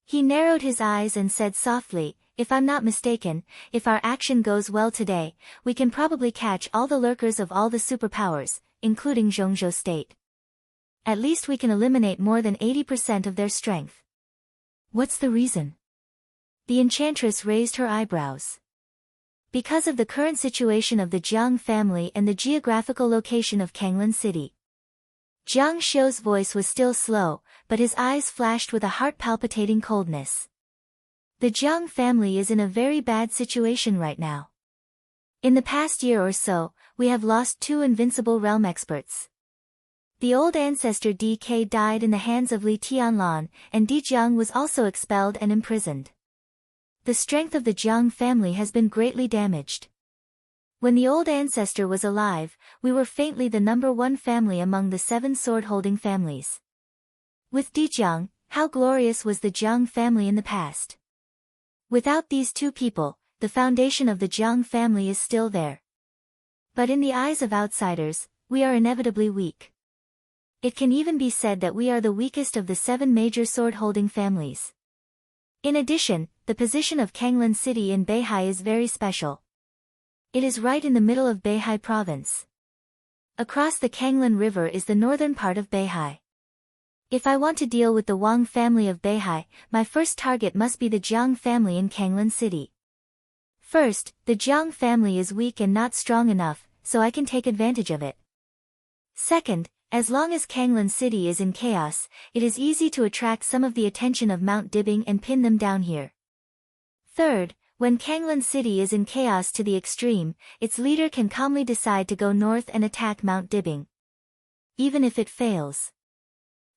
He narrowed his eyes and said softly, "If I'm not mistaken, if our action goes well today, we can probably catch all the lurkers of all the superpowers, including Zhongzhou State. At least we can eliminate more than 80% of their strength." "What's the reason?" The enchantress raised her eyebrows. Because of the current situation of the Jiang family and the geographical location of Kanglan City. Jiang Xiu's voice was still slow, but his eyes flashed with a heart-palpitating coldness. The Jiang family is in a very bad situation right now. In the past year or so, we have lost 2 invincible realm experts. The old ancestor DK died in the hands of Li Tianlan, and Di Jiang was also expelled and imprisoned. The strength of the Jiang family has been greatly damaged. When the old ancestor was alive, we were faintly the #1 family among the 7 sword-holding families. With Di Jiang, how glorious was the Jiang family in the past. Without these 2 people, the foundation of the Jiang family is still there. But in the eyes of outsiders, we are inevitably weak. It can even be said that we are the weakest of the 7 major sword-holding families. In addition, the position of Kanglan City in Beihai is very special. It is right in the middle of Beihai province. Across the Kanglan River is the northern part of Beihai. If I want to deal with the Wang family of Beihai, my first target must be the Jiang family in Kanglan City. First, the Jiang family is weak and not strong enough, so I can take advantage of it. Second, as long as Kanglan City is in chaos, it is easy to attract some of the attention of Mount Dibbing and pin them down here. Third, when Kanglan City is in chaos to the extreme, its leader can calmly decide to go north and attack Mount Dibbing. Even if it fails.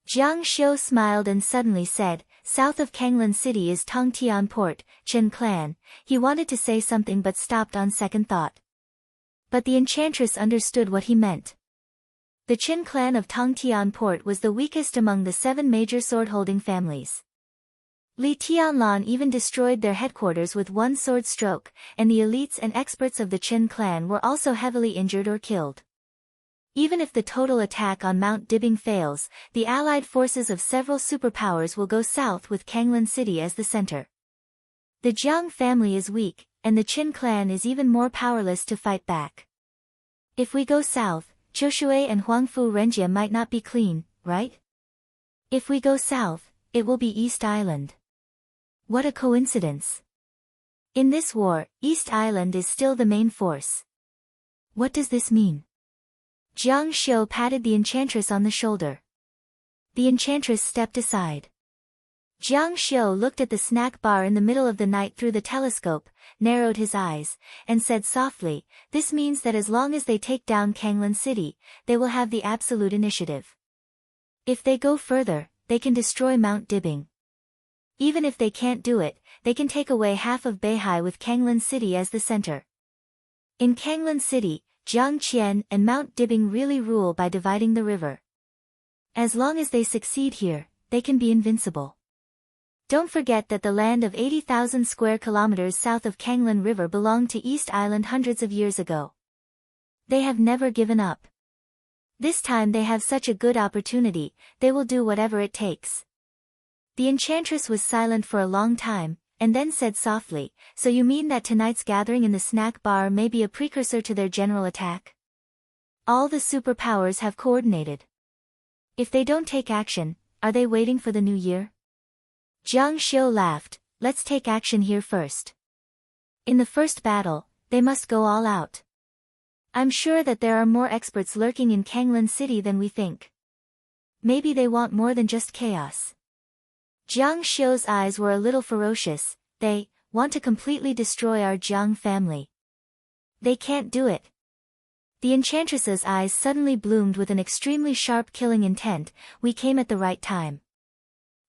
Jiang Xiu smiled and suddenly said, "South of Kanglan City is Tongtian Port, Chen Clan." He wanted to say something but stopped on second thought. But the enchantress understood what he meant. The Qin clan of Tongtian Port was the weakest among the 7 major sword-holding families. Li Tianlan even destroyed their headquarters with one sword stroke, and the elites and experts of the Chen clan were also heavily injured or killed. Even if the total attack on Mount Dibing fails, the allied forces of several superpowers will go south with Kanglan City as the center. The Jiang family is weak, and the Qin clan is even more powerless to fight back. If we go south, Choshui and Huangfu Renjia might not be clean, right? If we go south, it will be East Island. What a coincidence. In this war, East Island is still the main force. What does this mean? Jiang Xiu patted the enchantress on the shoulder. The enchantress stepped aside. Jiang Xiu looked at the snack bar in the middle of the night through the telescope, narrowed his eyes, and said softly, "This means that as long as they take down Kanglan City, they will have the absolute initiative. If they go further, they can destroy Mount Dibing. Even if they can't do it, they can take away half of Beihai with Kanglan City as the center. In Kanglan City, Jiangqian and Mount Dibing really rule by dividing the river. As long as they succeed here, they can be invincible. Don't forget that the land of 80,000 square kilometers south of Kanglan River belonged to East Island hundreds of years ago. They have never given up. This time they have such a good opportunity, they will do whatever it takes." The enchantress was silent for a long time, and then said softly, "So you mean that tonight's gathering in the snack bar may be a precursor to their general attack? All the superpowers have coordinated. If they don't take action, are they waiting for the new year?" Jiang Xiu laughed, "Let's take action here first. In the first battle, they must go all out. I'm sure that there are more experts lurking in Kanglan City than we think. Maybe they want more than just chaos." Jiang Xiu's eyes were a little ferocious. "They want to completely destroy our Jiang family. They can't do it." The enchantress's eyes suddenly bloomed with an extremely sharp killing intent. "We came at the right time.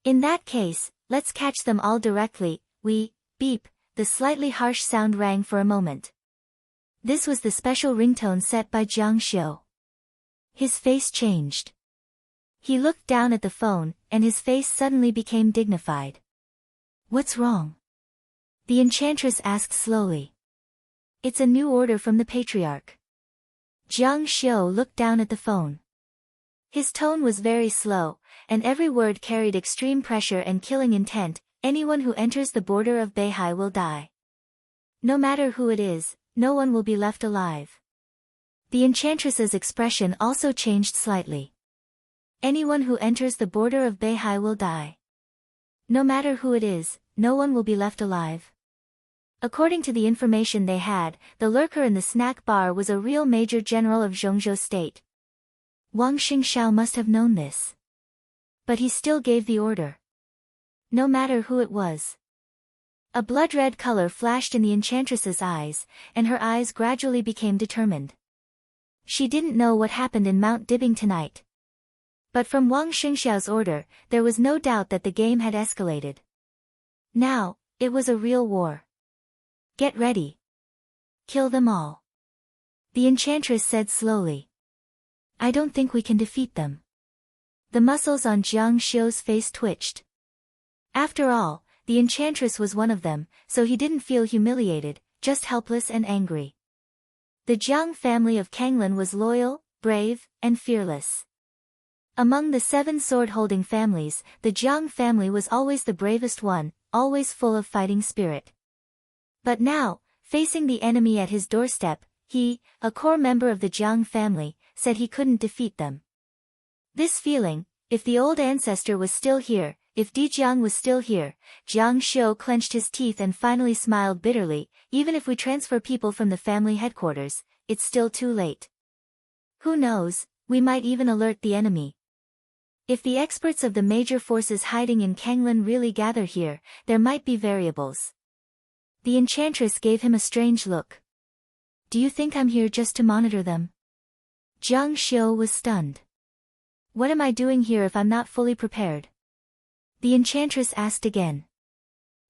In that case, let's catch them all directly." Beep, the slightly harsh sound rang for a moment. This was the special ringtone set by Jiang Xiu. His face changed. He looked down at the phone, and his face suddenly became dignified. "What's wrong?" the enchantress asked slowly. "It's a new order from the patriarch." Jiang Xiu looked down at the phone. His tone was very slow, and every word carried extreme pressure and killing intent. "Anyone who enters the border of Beihai will die. No matter who it is, no one will be left alive." The enchantress's expression also changed slightly. "Anyone who enters the border of Beihai will die. No matter who it is, no one will be left alive." According to the information they had, the lurker in the snack bar was a real major general of Zhongzhou state. Wang Xingxiao must have known this. But he still gave the order. No matter who it was. A blood-red color flashed in the enchantress's eyes, and her eyes gradually became determined. She didn't know what happened in Mount Dibing tonight. But from Wang Xingxiao's order, there was no doubt that the game had escalated. Now, it was a real war. "Get ready. Kill them all," the enchantress said slowly. "I don't think we can defeat them." The muscles on Jiang Xiu's face twitched. After all, the enchantress was one of them, so he didn't feel humiliated, just helpless and angry. The Jiang family of Kanglan was loyal, brave, and fearless. Among the 7 sword-holding families, the Jiang family was always the bravest one, always full of fighting spirit. But now, facing the enemy at his doorstep, he, a core member of the Jiang family, said he couldn't defeat them. This feeling, if the old ancestor was still here, if Di Jiang was still here, Jiang Xiu clenched his teeth and finally smiled bitterly. "Even if we transfer people from the family headquarters, it's still too late. Who knows, we might even alert the enemy. If the experts of the major forces hiding in Kanglan really gather here, there might be variables." The enchantress gave him a strange look. "Do you think I'm here just to monitor them?" Jiang Xiu was stunned. "What am I doing here if I'm not fully prepared?" the enchantress asked again.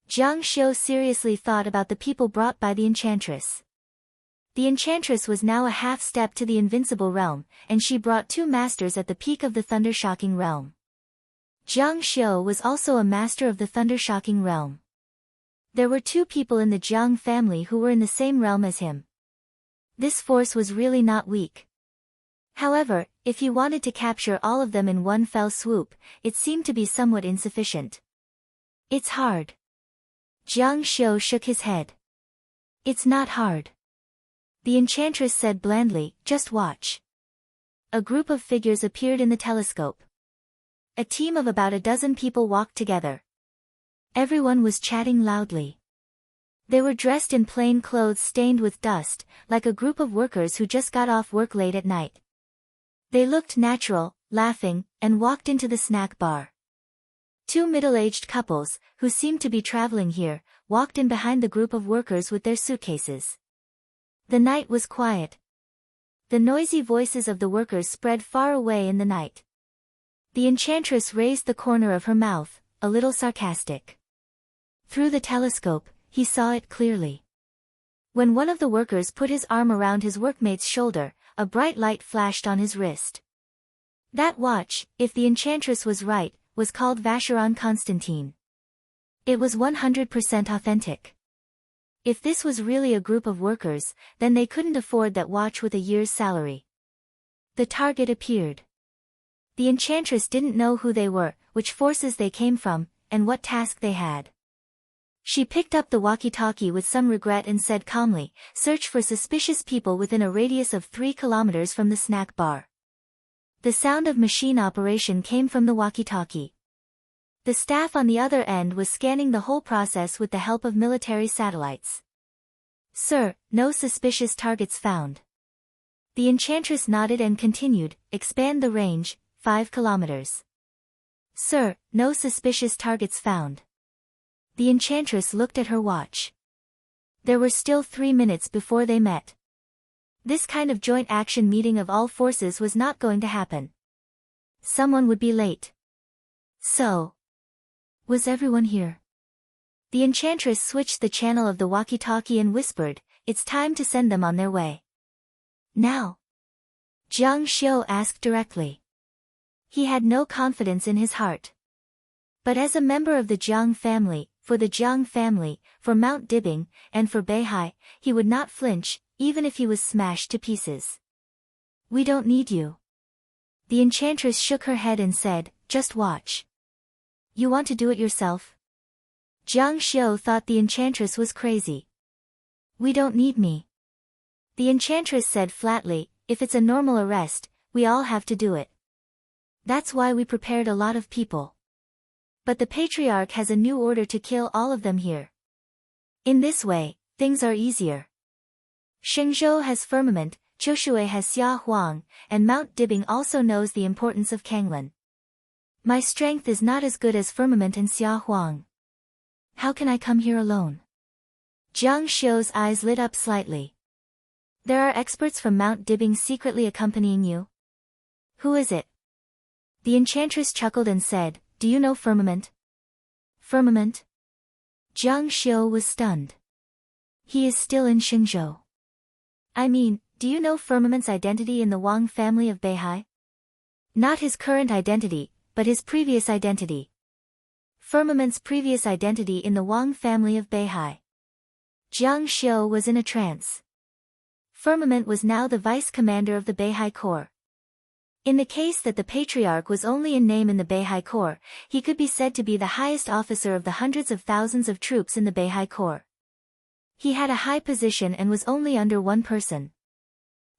Jiang Xiu seriously thought about the people brought by the enchantress. The enchantress was now a half-step to the invincible realm, and she brought 2 masters at the peak of the thunder-shocking realm. Jiang Xiu was also a master of the thunder-shocking realm. There were 2 people in the Jiang family who were in the same realm as him. This force was really not weak. However, if he wanted to capture all of them in one fell swoop, it seemed to be somewhat insufficient. It's hard. Jiang Xiu shook his head. It's not hard. The enchantress said blandly, just watch. A group of figures appeared in the telescope. A team of about a dozen people walked together. Everyone was chatting loudly. They were dressed in plain clothes stained with dust, like a group of workers who just got off work late at night. They looked natural, laughing, and walked into the snack bar. 2 middle-aged couples, who seemed to be traveling here, walked in behind the group of workers with their suitcases. The night was quiet. The noisy voices of the workers spread far away in the night. The enchantress raised the corner of her mouth, a little sarcastic. Through the telescope, he saw it clearly. When one of the workers put his arm around his workmate's shoulder, a bright light flashed on his wrist. That watch, if the enchantress was right, was called Vacheron Constantine. It was 100% authentic. If this was really a group of workers, then they couldn't afford that watch with a year's salary. The target appeared. The enchantress didn't know who they were, which forces they came from, and what task they had. She picked up the walkie-talkie with some regret and said calmly, "Search for suspicious people within a radius of 3 kilometers from the snack bar." The sound of machine operation came from the walkie-talkie. The staff on the other end was scanning the whole process with the help of military satellites. "Sir, no suspicious targets found." The enchantress nodded and continued, "Expand the range, 5 kilometers. "Sir, no suspicious targets found." The enchantress looked at her watch. There were still 3 minutes before they met. This kind of joint action meeting of all forces was not going to happen. Someone would be late. So, was everyone here? The enchantress switched the channel of the walkie-talkie and whispered, "It's time to send them on their way." "Now?" Jiang Xiu asked directly. He had no confidence in his heart. But as a member of the Jiang family, for the Jiang family, for Mount Dibing, and for Beihai, he would not flinch, even if he was smashed to pieces. "We don't need you." The enchantress shook her head and said, "Just watch." "You want to do it yourself?" Jiang Xiu thought the enchantress was crazy. "We don't need me." The enchantress said flatly, "If it's a normal arrest, we all have to do it. That's why we prepared a lot of people. But the patriarch has a new order to kill all of them here. In this way, things are easier. Shenzhou has Firmament, Choshui has Xia Huang, and Mount Dibing also knows the importance of Kanglan. My strength is not as good as Firmament and Xia Huang. How can I come here alone?" Jiang Xiu's eyes lit up slightly. "There are experts from Mount Dibing secretly accompanying you?" "Who is it?" The enchantress chuckled and said, "Do you know Firmament?" "Firmament?" Jiang Xiu was stunned. "He is still in Shenzhou." "I mean, do you know Firmament's identity in the Wang family of Beihai?" "Not his current identity, but his previous identity." "Firmament's previous identity in the Wang family of Beihai." Jiang Xiu was in a trance. Firmament was now the vice commander of the Beihai Corps. In the case that the patriarch was only in name in the Beihai Corps, he could be said to be the highest officer of the hundreds of thousands of troops in the Beihai Corps. He had a high position and was only under one person.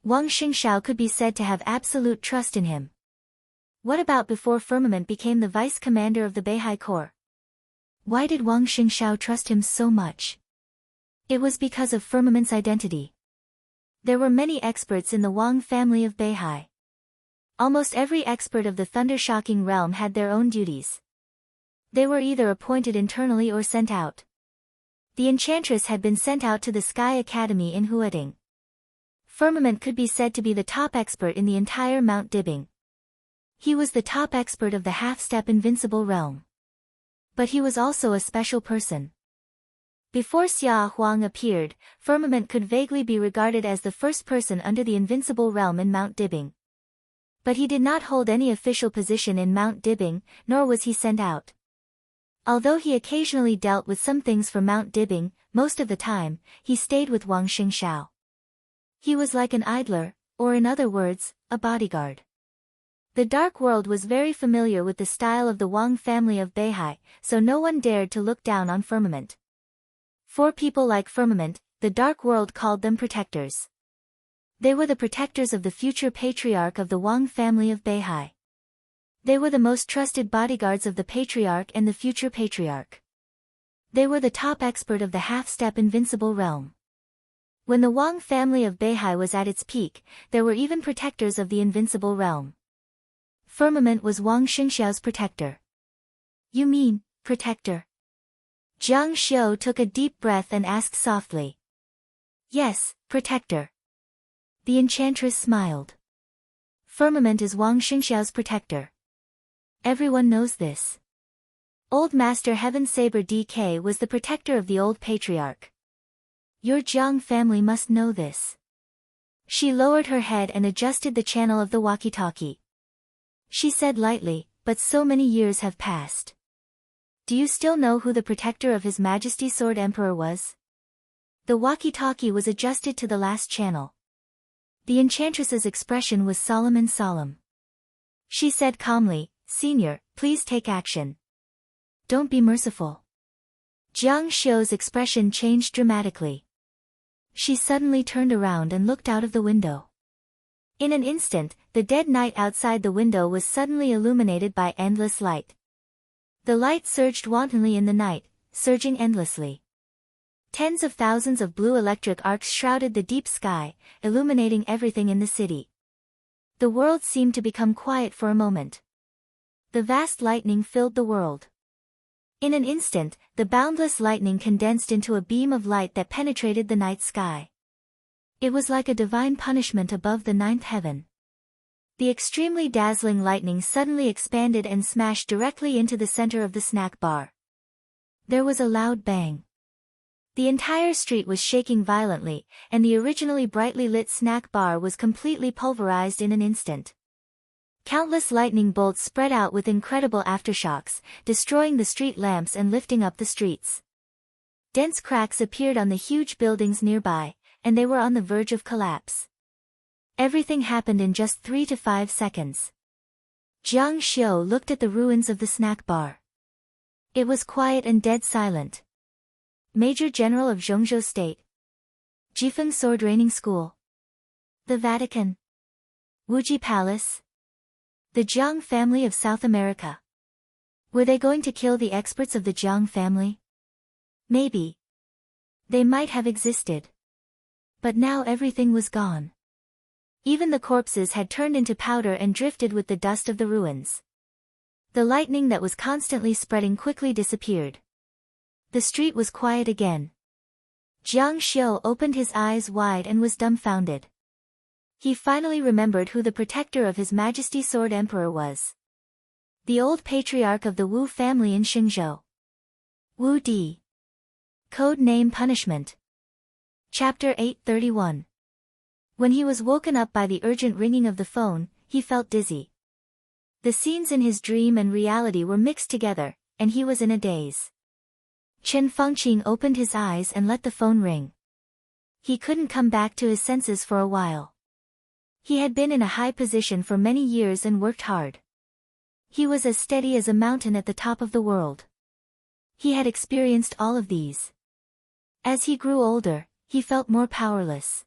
Wang Xingshao could be said to have absolute trust in him. What about before Firmament became the vice commander of the Beihai Corps? Why did Wang Xingshao trust him so much? It was because of Firmament's identity. There were many experts in the Wang family of Beihai. Almost every expert of the thunder-shocking realm had their own duties. They were either appointed internally or sent out. The enchantress had been sent out to the Sky Academy in Huading. Firmament could be said to be the top expert in the entire Mount Dibing. He was the top expert of the half-step invincible realm. But he was also a special person. Before Xia Huang appeared, Firmament could vaguely be regarded as the first person under the invincible realm in Mount Dibing. But he did not hold any official position in Mount Dibbing, nor was he sent out. Although he occasionally dealt with some things for Mount Dibbing, most of the time, he stayed with Wang Xingxiao. He was like an idler, or in other words, a bodyguard. The Dark World was very familiar with the style of the Wang family of Beihai, so no one dared to look down on Firmament. For people like Firmament, the Dark World called them protectors. They were the protectors of the future patriarch of the Wang family of Beihai. They were the most trusted bodyguards of the patriarch and the future patriarch. They were the top expert of the half-step invincible realm. When the Wang family of Beihai was at its peak, there were even protectors of the invincible realm. Firmament was Wang Xingxiao's protector. You mean, protector? Jiang Xiu took a deep breath and asked softly. Yes, protector. The enchantress smiled. Firmament is Wang Xingxiao's protector. Everyone knows this. Old Master Heaven Saber DK was the protector of the old patriarch. Your Jiang family must know this. She lowered her head and adjusted the channel of the walkie-talkie. She said lightly, but so many years have passed. Do you still know who the protector of His Majesty Sword Emperor was? The walkie-talkie was adjusted to the last channel. The enchantress's expression was solemn and solemn. She said calmly, Senior, please take action. Don't be merciful. Jiang Xiu's expression changed dramatically. She suddenly turned around and looked out of the window. In an instant, the dead night outside the window was suddenly illuminated by endless light. The light surged wantonly in the night, surging endlessly. Tens of thousands of blue electric arcs shrouded the deep sky, illuminating everything in the city. The world seemed to become quiet for a moment. The vast lightning filled the world. In an instant, the boundless lightning condensed into a beam of light that penetrated the night sky. It was like a divine punishment above the ninth heaven. The extremely dazzling lightning suddenly expanded and smashed directly into the center of the snack bar. There was a loud bang. The entire street was shaking violently, and the originally brightly lit snack bar was completely pulverized in an instant. Countless lightning bolts spread out with incredible aftershocks, destroying the street lamps and lifting up the streets. Dense cracks appeared on the huge buildings nearby, and they were on the verge of collapse. Everything happened in just 3 to 5 seconds. Jiang Xiu looked at the ruins of the snack bar. It was quiet and dead silent. Major General of Zhongzhou State. Jifeng Sword Training School. The Vatican. Wuji Palace. The Jiang family of South America. Were they going to kill the experts of the Jiang family? Maybe. They might have existed. But now everything was gone. Even the corpses had turned into powder and drifted with the dust of the ruins. The lightning that was constantly spreading quickly disappeared. The street was quiet again. Jiang Xiu opened his eyes wide and was dumbfounded. He finally remembered who the protector of His Majesty Sword Emperor was. The old patriarch of the Wu family in Xingzhou. Wu Di. Code Name Punishment. Chapter 831. When he was woken up by the urgent ringing of the phone, he felt dizzy. The scenes in his dream and reality were mixed together, and he was in a daze. Chen Fengqing opened his eyes and let the phone ring. He couldn't come back to his senses for a while. He had been in a high position for many years and worked hard. He was as steady as a mountain at the top of the world. He had experienced all of these. As he grew older, he felt more powerless.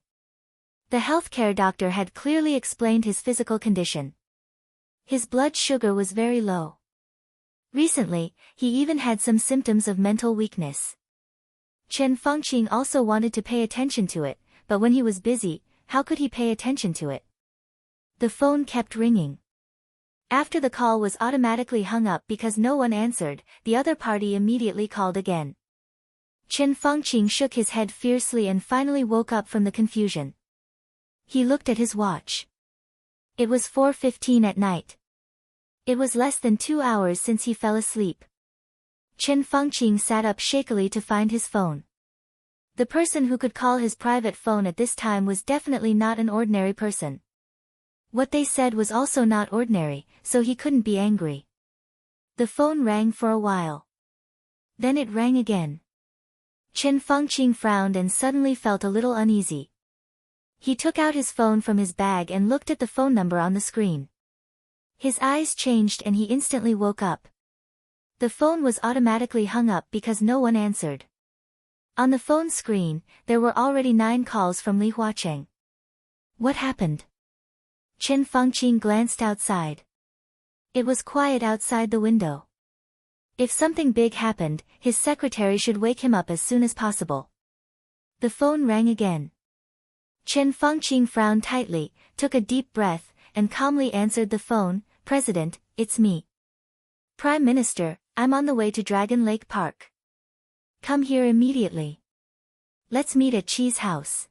The healthcare doctor had clearly explained his physical condition. His blood sugar was very low. Recently, he even had some symptoms of mental weakness. Chen Fengqing also wanted to pay attention to it, but when he was busy, how could he pay attention to it? The phone kept ringing. After the call was automatically hung up because no one answered, the other party immediately called again. Chen Fengqing shook his head fiercely and finally woke up from the confusion. He looked at his watch. It was 4:15 at night. It was less than 2 hours since he fell asleep. Chen Fengqing sat up shakily to find his phone. The person who could call his private phone at this time was definitely not an ordinary person. What they said was also not ordinary, so he couldn't be angry. The phone rang for a while. Then it rang again. Chen Fangqing frowned and suddenly felt a little uneasy. He took out his phone from his bag and looked at the phone number on the screen. His eyes changed and he instantly woke up. The phone was automatically hung up because no one answered. On the phone screen, there were already 9 calls from Li Huacheng. What happened? Chen Fangqing glanced outside. It was quiet outside the window. If something big happened, his secretary should wake him up as soon as possible. The phone rang again. Chen Fangqing frowned tightly, took a deep breath, and calmly answered the phone. President, it's me. Prime Minister, I'm on the way to Dragon Lake Park. Come here immediately. Let's meet at Qi's house.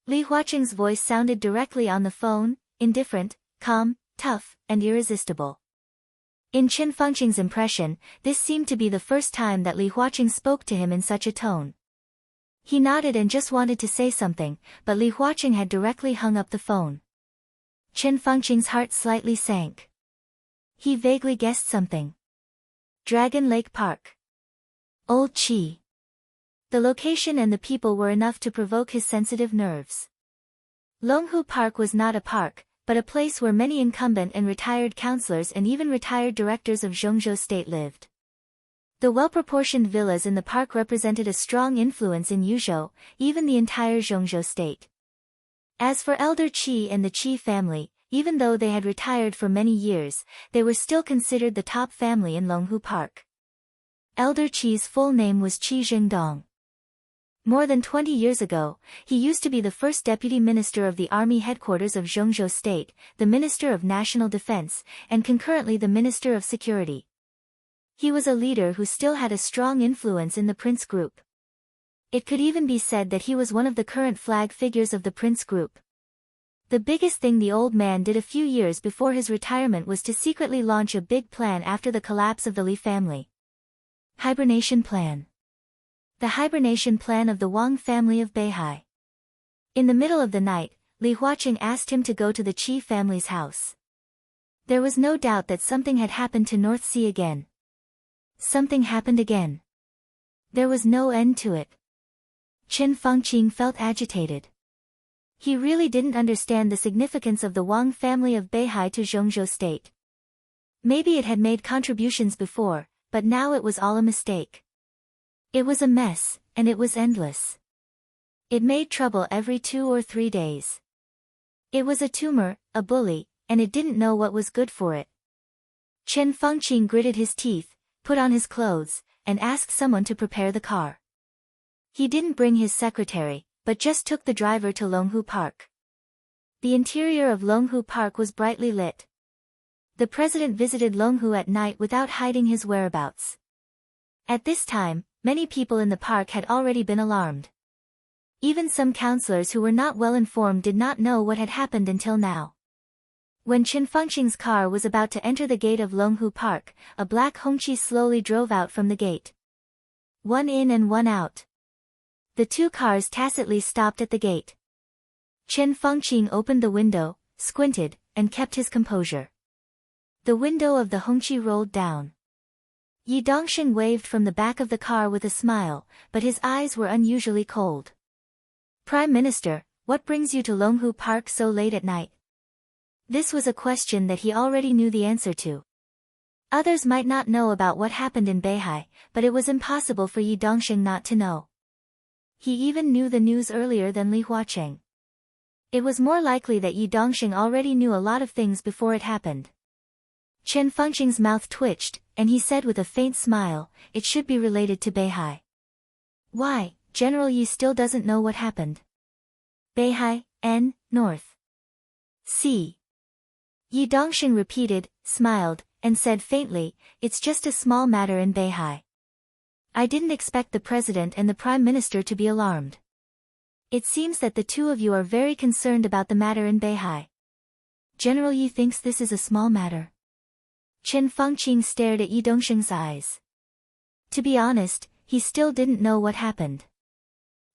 Li Huacheng's voice sounded directly on the phone, indifferent, calm, tough, and irresistible. In Chen Fangqing's impression, this seemed to be the first time that Li Huacheng spoke to him in such a tone. He nodded and just wanted to say something, but Li Huacheng had directly hung up the phone. Chen Fangqing's heart slightly sank. He vaguely guessed something. Dragon Lake Park. Old Qi. The location and the people were enough to provoke his sensitive nerves. Longhu Park was not a park, but a place where many incumbent and retired councillors and even retired directors of Zhongzhou State lived. The well-proportioned villas in the park represented a strong influence in Yuzhou, even the entire Zhongzhou State. As for Elder Qi and the Qi family, even though they had retired for many years, they were still considered the top family in Longhu Park. Elder Qi's full name was Qi Zhengdong. More than 20 years ago, he used to be the first deputy minister of the army headquarters of Zhongzhou State, the Minister of National Defense, and concurrently the Minister of Security. He was a leader who still had a strong influence in the Prince Group. It could even be said that he was one of the current flag figures of the Prince Group. The biggest thing the old man did a few years before his retirement was to secretly launch a big plan after the collapse of the Li family. Hibernation Plan. The hibernation plan of the Wang family of Beihai. In the middle of the night, Li Huacheng asked him to go to the Qi family's house. There was no doubt that something had happened to North Sea again. Something happened again. There was no end to it. Chen Fangqing felt agitated. He really didn't understand the significance of the Wang family of Beihai to Zhongzhou State. Maybe it had made contributions before, but now it was all a mistake. It was a mess, and it was endless. It made trouble every 2 or 3 days. It was a tumor, a bully, and it didn't know what was good for it. Chen Fangqing gritted his teeth, put on his clothes, and asked someone to prepare the car. He didn't bring his secretary, but just took the driver to Longhu Park. The interior of Longhu Park was brightly lit. The president visited Longhu at night without hiding his whereabouts. At this time, many people in the park had already been alarmed. Even some councillors who were not well informed did not know what had happened until now. When Chen Fangqing's car was about to enter the gate of Longhu Park, a black Hongqi slowly drove out from the gate. One in and one out. The 2 cars tacitly stopped at the gate. Chen Fangqing opened the window, squinted, and kept his composure. The window of the Hongqi rolled down. Yi Dongsheng waved from the back of the car with a smile, but his eyes were unusually cold. Prime Minister, what brings you to Longhu Park so late at night? This was a question that he already knew the answer to. Others might not know about what happened in Beihai, but it was impossible for Yi Dongsheng not to know. He even knew the news earlier than Li Huacheng. It was more likely that Yi Dongsheng already knew a lot of things before it happened. Chen Fangqing's mouth twitched, and he said with a faint smile, it should be related to Beihai. Why, General Yi still doesn't know what happened. Beihai, N, North Sea. Yi Dongsheng repeated, smiled, and said faintly, it's just a small matter in Beihai. I didn't expect the president and the prime minister to be alarmed. It seems that the 2 of you are very concerned about the matter in Beihai. General Yi thinks this is a small matter. Chen Fangqing stared at Yi Dongsheng's eyes. To be honest, he still didn't know what happened.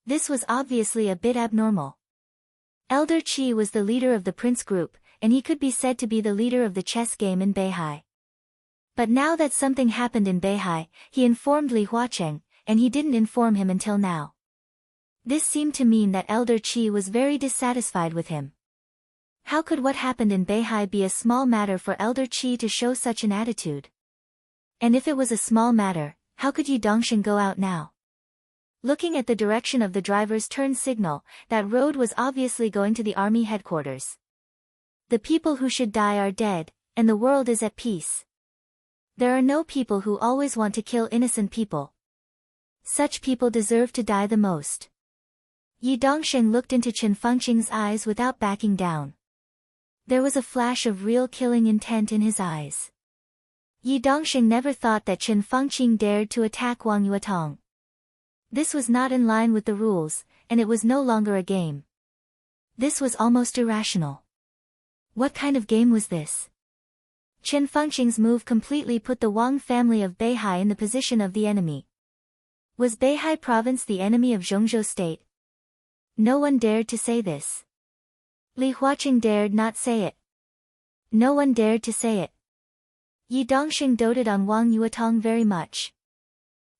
This was obviously a bit abnormal. Elder Qi was the leader of the Prince Group, and he could be said to be the leader of the chess game in Beihai. But now that something happened in Beihai, he informed Li Huacheng, and he didn't inform him until now. This seemed to mean that Elder Qi was very dissatisfied with him. How could what happened in Beihai be a small matter for Elder Qi to show such an attitude? And if it was a small matter, how could Yi Dongsheng go out now? Looking at the direction of the driver's turn signal, that road was obviously going to the army headquarters. The people who should die are dead, and the world is at peace. There are no people who always want to kill innocent people. Such people deserve to die the most. Yi Dongsheng looked into Chen Fengqing's eyes without backing down. There was a flash of real killing intent in his eyes. Yi Dongsheng never thought that Chen Fengqing dared to attack Wang Yuetong. This was not in line with the rules, and it was no longer a game. This was almost irrational. What kind of game was this? Chen Fengqing's move completely put the Wang family of Beihai in the position of the enemy. Was Beihai province the enemy of Zhongzhou state? No one dared to say this. Li Huacheng dared not say it. No one dared to say it. Yi Dongsheng doted on Wang Yuetong very much.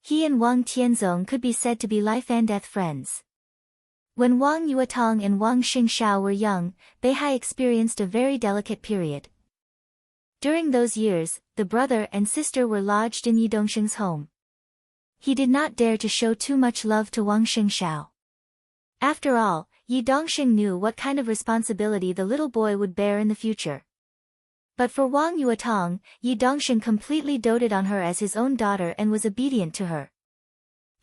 He and Wang Tianzong could be said to be life and death friends. When Wang Yuetong and Wang Xingshao were young, Beihai experienced a very delicate period. During those years, the brother and sister were lodged in Yi Dongsheng's home. He did not dare to show too much love to Wang Xingshao. After all, Yi Dongsheng knew what kind of responsibility the little boy would bear in the future. But for Wang Yuetong, Yi Dongsheng completely doted on her as his own daughter and was obedient to her.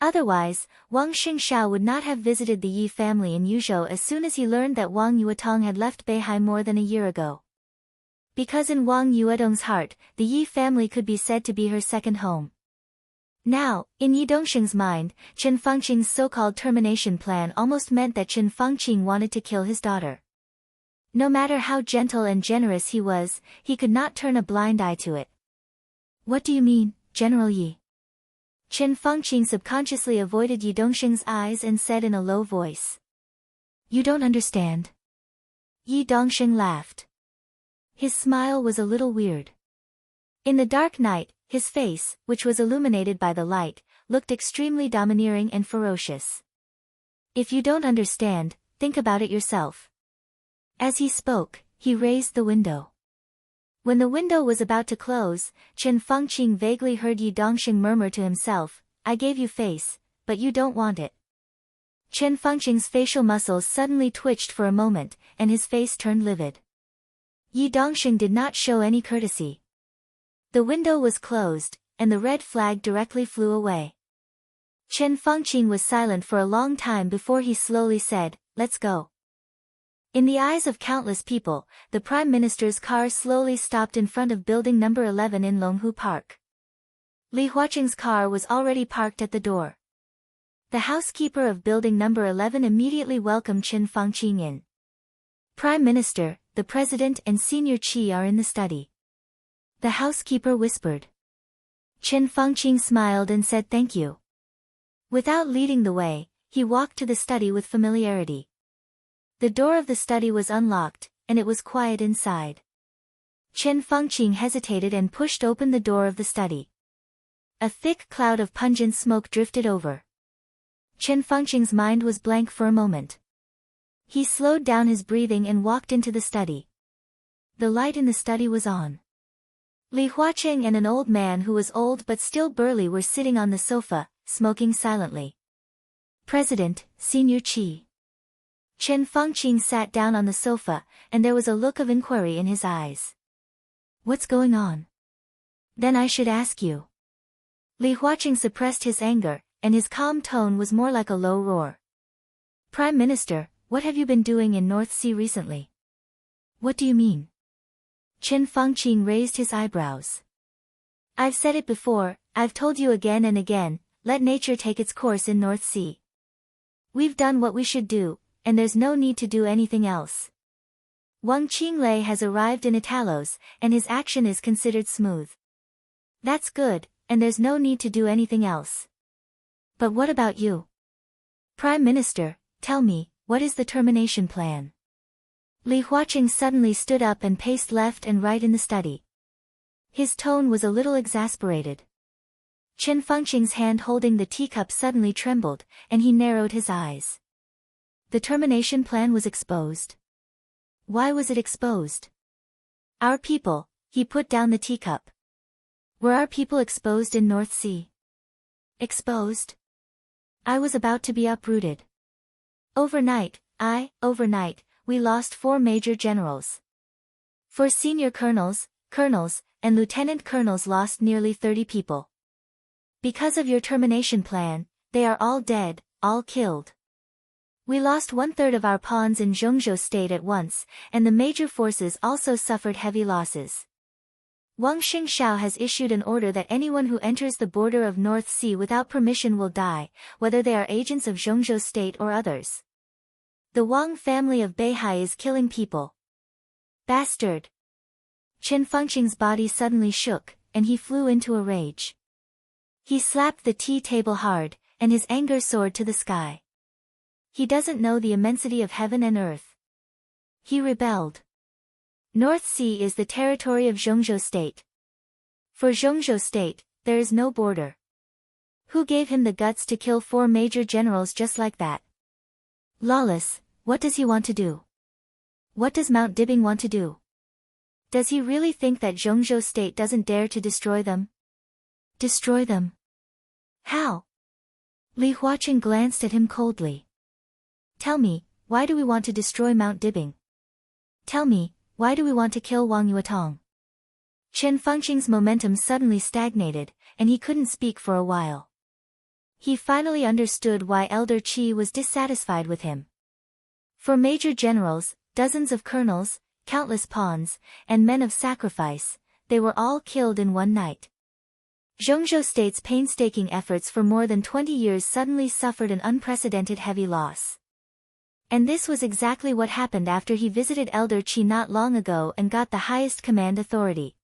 Otherwise, Wang Xingshao would not have visited the Yi family in Yuzhou as soon as he learned that Wang Yuetong had left Beihai more than a year ago. Because in Wang Yuetong's heart, the Yi family could be said to be her second home. Now, in Yi Dongsheng's mind, Chen Fengqing's so-called termination plan almost meant that Chen Fengqing wanted to kill his daughter. No matter how gentle and generous he was, he could not turn a blind eye to it. What do you mean, General Yi? Chen Fengqing subconsciously avoided Yi Dongsheng's eyes and said in a low voice. You don't understand. Yi Dongsheng laughed. His smile was a little weird. In the dark night, his face, which was illuminated by the light, looked extremely domineering and ferocious. If you don't understand, think about it yourself. As he spoke, he raised the window. When the window was about to close, Chen Fengqing vaguely heard Yi Dongsheng murmur to himself, I gave you face, but you don't want it. Chen Fengqing's facial muscles suddenly twitched for a moment, and his face turned livid. Yi Dongsheng did not show any courtesy. The window was closed, and the red flag directly flew away. Chen Fengqing was silent for a long time before he slowly said, Let's go. In the eyes of countless people, the Prime Minister's car slowly stopped in front of building number 11 in Longhu Park. Li Huacheng's car was already parked at the door. The housekeeper of building number 11 immediately welcomed Chen Fengqing in. Prime Minister, the President and Senior Qi are in the study. The housekeeper whispered. Chen Fengqing smiled and said thank you. Without leading the way, he walked to the study with familiarity. The door of the study was unlocked, and it was quiet inside. Chen Fengqing hesitated and pushed open the door of the study. A thick cloud of pungent smoke drifted over. Chen Fengqing's mind was blank for a moment. He slowed down his breathing and walked into the study. The light in the study was on. Li Huacheng and an old man who was old but still burly were sitting on the sofa, smoking silently. President, Senior Qi. Chen Fengqing sat down on the sofa, and there was a look of inquiry in his eyes. What's going on? Then I should ask you. Li Huacheng suppressed his anger, and his calm tone was more like a low roar. Prime Minister, what have you been doing in North Sea recently? What do you mean? Chen Fengqing raised his eyebrows. I've said it before, I've told you again and again, let nature take its course in North Sea. We've done what we should do, and there's no need to do anything else. Wang Qinglei has arrived in Italos, and his action is considered smooth. That's good, and there's no need to do anything else. But what about you? Prime Minister, tell me, what is the termination plan? Li Huaqing suddenly stood up and paced left and right in the study. His tone was a little exasperated. Chen Fengqing's hand holding the teacup suddenly trembled, and he narrowed his eyes. The termination plan was exposed. Why was it exposed? Our people, he put down the teacup. Were our people exposed in North Sea? Exposed? I was about to be uprooted. Overnight, we lost 4 major generals. 4 senior colonels, and lieutenant colonels lost nearly 30 people. Because of your termination plan, they are all dead, all killed. We lost 1/3 of our pawns in Zhengzhou state at once, and the major forces also suffered heavy losses. Wang Xingxiao has issued an order that anyone who enters the border of North Sea without permission will die, whether they are agents of Zhengzhou state or others. The Wang family of Beihai is killing people. Bastard! Chen Fengqing's body suddenly shook, and he flew into a rage. He slapped the tea table hard, and his anger soared to the sky. He doesn't know the immensity of heaven and earth. He rebelled. North Sea is the territory of Zhengzhou state. For Zhengzhou state, there is no border. Who gave him the guts to kill 4 major generals just like that? Lawless, what does he want to do? What does Mount Dibing want to do? Does he really think that Zhengzhou state doesn't dare to destroy them? Destroy them? How? Li Huaqing glanced at him coldly. Tell me, why do we want to destroy Mount Dibing? Tell me, why do we want to kill Wang Yuetong? Chen Fengqing's momentum suddenly stagnated, and he couldn't speak for a while. He finally understood why Elder Qi was dissatisfied with him. For major generals, dozens of colonels, countless pawns, and men of sacrifice, they were all killed in one night. Zhengzhou state's painstaking efforts for more than 20 years suddenly suffered an unprecedented heavy loss. And this was exactly what happened after he visited Elder Qi not long ago and got the highest command authority.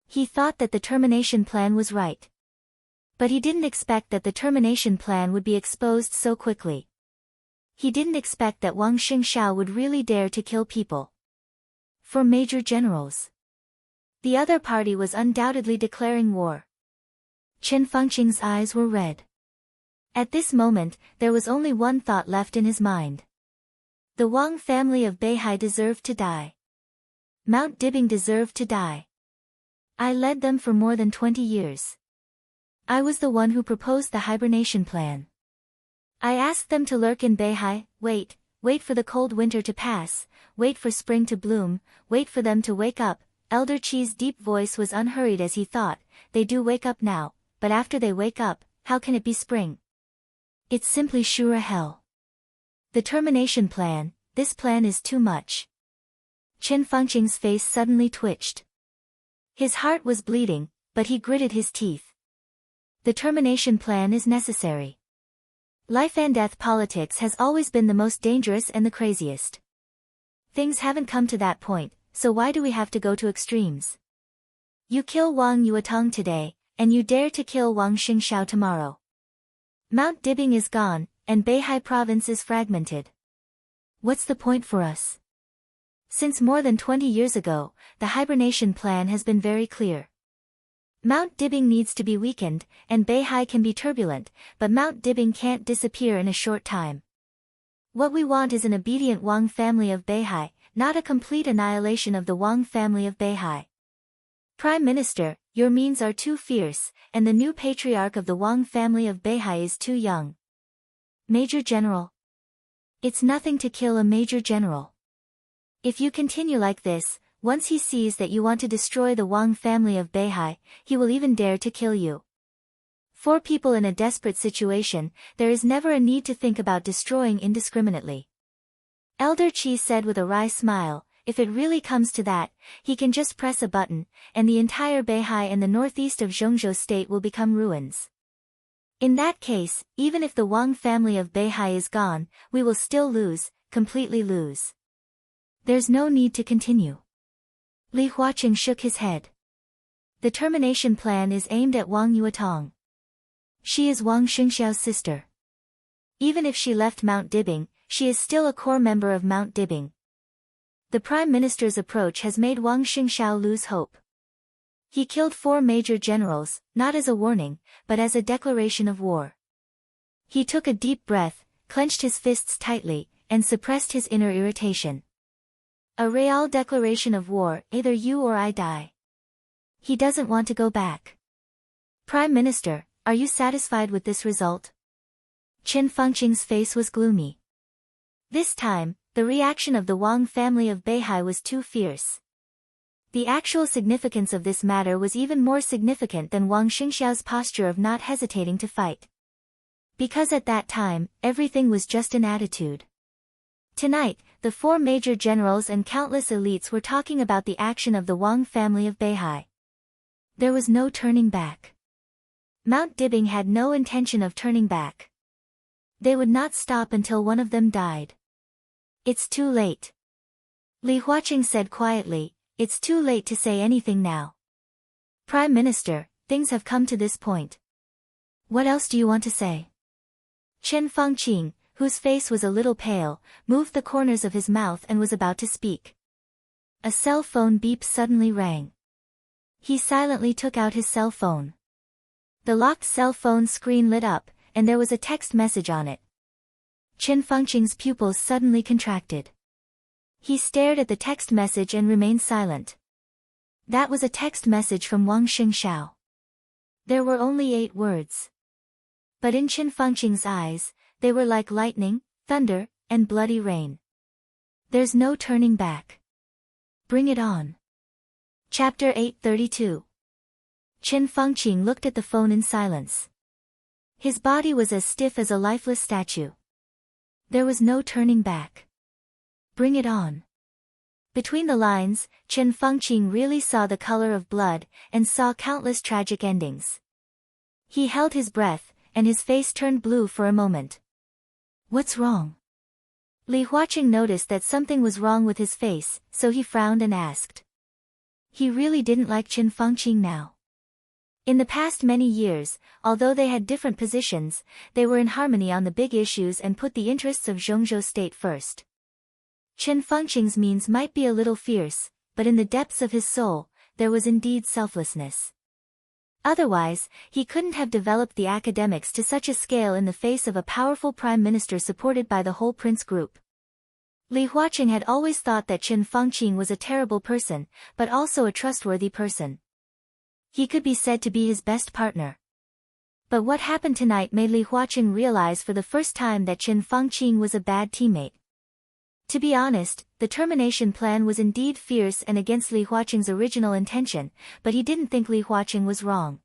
He thought that the termination plan was right. But he didn't expect that the termination plan would be exposed so quickly. He didn't expect that Wang Xingxiao would really dare to kill people. For major generals. The other party was undoubtedly declaring war. Chen Fengqing's eyes were red. At this moment, there was only one thought left in his mind. The Wang family of Beihai deserved to die. Mount Dibing deserved to die. I led them for more than 20 years. I was the one who proposed the hibernation plan. I asked them to lurk in Beihai, wait for the cold winter to pass, wait for spring to bloom, wait for them to wake up. Elder Qi's deep voice was unhurried as he thought, they do wake up now, but after they wake up, how can it be spring? It's simply sure hell. The termination plan, this plan is too much. Chen Fengqing's face suddenly twitched. His heart was bleeding, but he gritted his teeth. The termination plan is necessary. Life and death politics has always been the most dangerous and the craziest. Things haven't come to that point, so why do we have to go to extremes? You kill Wang Yuetong today, and you dare to kill Wang Xingxiao tomorrow. Mount Dibing is gone, and Beihai province is fragmented. What's the point for us? Since more than 20 years ago, the hibernation plan has been very clear. Mount Dibing needs to be weakened, and Beihai can be turbulent, but Mount Dibing can't disappear in a short time. What we want is an obedient Wang family of Beihai, not a complete annihilation of the Wang family of Beihai. Prime Minister, your means are too fierce, and the new patriarch of the Wang family of Beihai is too young. Major General. It's nothing to kill a Major General. If you continue like this, once he sees that you want to destroy the Wang family of Beihai, he will even dare to kill you. For people in a desperate situation, there is never a need to think about destroying indiscriminately. Elder Qi said with a wry smile, if it really comes to that, he can just press a button, and the entire Beihai and the northeast of Zhengzhou state will become ruins. In that case, even if the Wang family of Beihai is gone, we will still lose, completely lose. There's no need to continue. Li Huaqing shook his head. The termination plan is aimed at Wang Yuetong. She is Wang Xingxiao's sister. Even if she left Mount Dibing, she is still a core member of Mount Dibing. The Prime Minister's approach has made Wang Xingxiao lose hope. He killed 4 major generals, not as a warning, but as a declaration of war. He took a deep breath, clenched his fists tightly, and suppressed his inner irritation. A real declaration of war, either you or I die. He doesn't want to go back. Prime Minister, are you satisfied with this result? Qin Fengqing's face was gloomy. This time, the reaction of the Wang family of Beihai was too fierce. The actual significance of this matter was even more significant than Wang Xingxiao's posture of not hesitating to fight. Because at that time, everything was just an attitude. Tonight, the 4 major generals and countless elites were talking about the action of the Wang family of Beihai. There was no turning back. Mount Dibing had no intention of turning back. They would not stop until one of them died. It's too late. Li Huaqing said quietly, it's too late to say anything now. Prime Minister, things have come to this point. What else do you want to say? Qin Fengqing, whose face was a little pale, moved the corners of his mouth and was about to speak. A cell phone beep suddenly rang. He silently took out his cell phone. The locked cell phone screen lit up, and there was a text message on it. Qin Fengqing's pupils suddenly contracted. He stared at the text message and remained silent. That was a text message from Wang Xingxiao. There were only 8 words. But in Qin Fengqing's eyes, they were like lightning, thunder, and bloody rain. There's no turning back. Bring it on. Chapter 832. Qin Fengqing looked at the phone in silence. His body was as stiff as a lifeless statue. There was no turning back. Bring it on. Between the lines, Qin Fengqing really saw the color of blood, and saw countless tragic endings. He held his breath, and his face turned blue for a moment. What's wrong? Li Huaqing noticed that something was wrong with his face, so he frowned and asked. He really didn't like Qin Fengqing now. In the past many years, although they had different positions, they were in harmony on the big issues and put the interests of Zhongzhou state first. Qin Fengqing's means might be a little fierce, but in the depths of his soul, there was indeed selflessness. Otherwise, he couldn't have developed the academics to such a scale in the face of a powerful prime minister supported by the whole prince group. Li Huaqing had always thought that Qin Fengqing was a terrible person, but also a trustworthy person. He could be said to be his best partner. But what happened tonight made Li Huaqing realize for the first time that Qin Fengqing was a bad teammate. To be honest, the termination plan was indeed fierce and against Li Huaqing's original intention, but he didn't think Li Huaqing was wrong.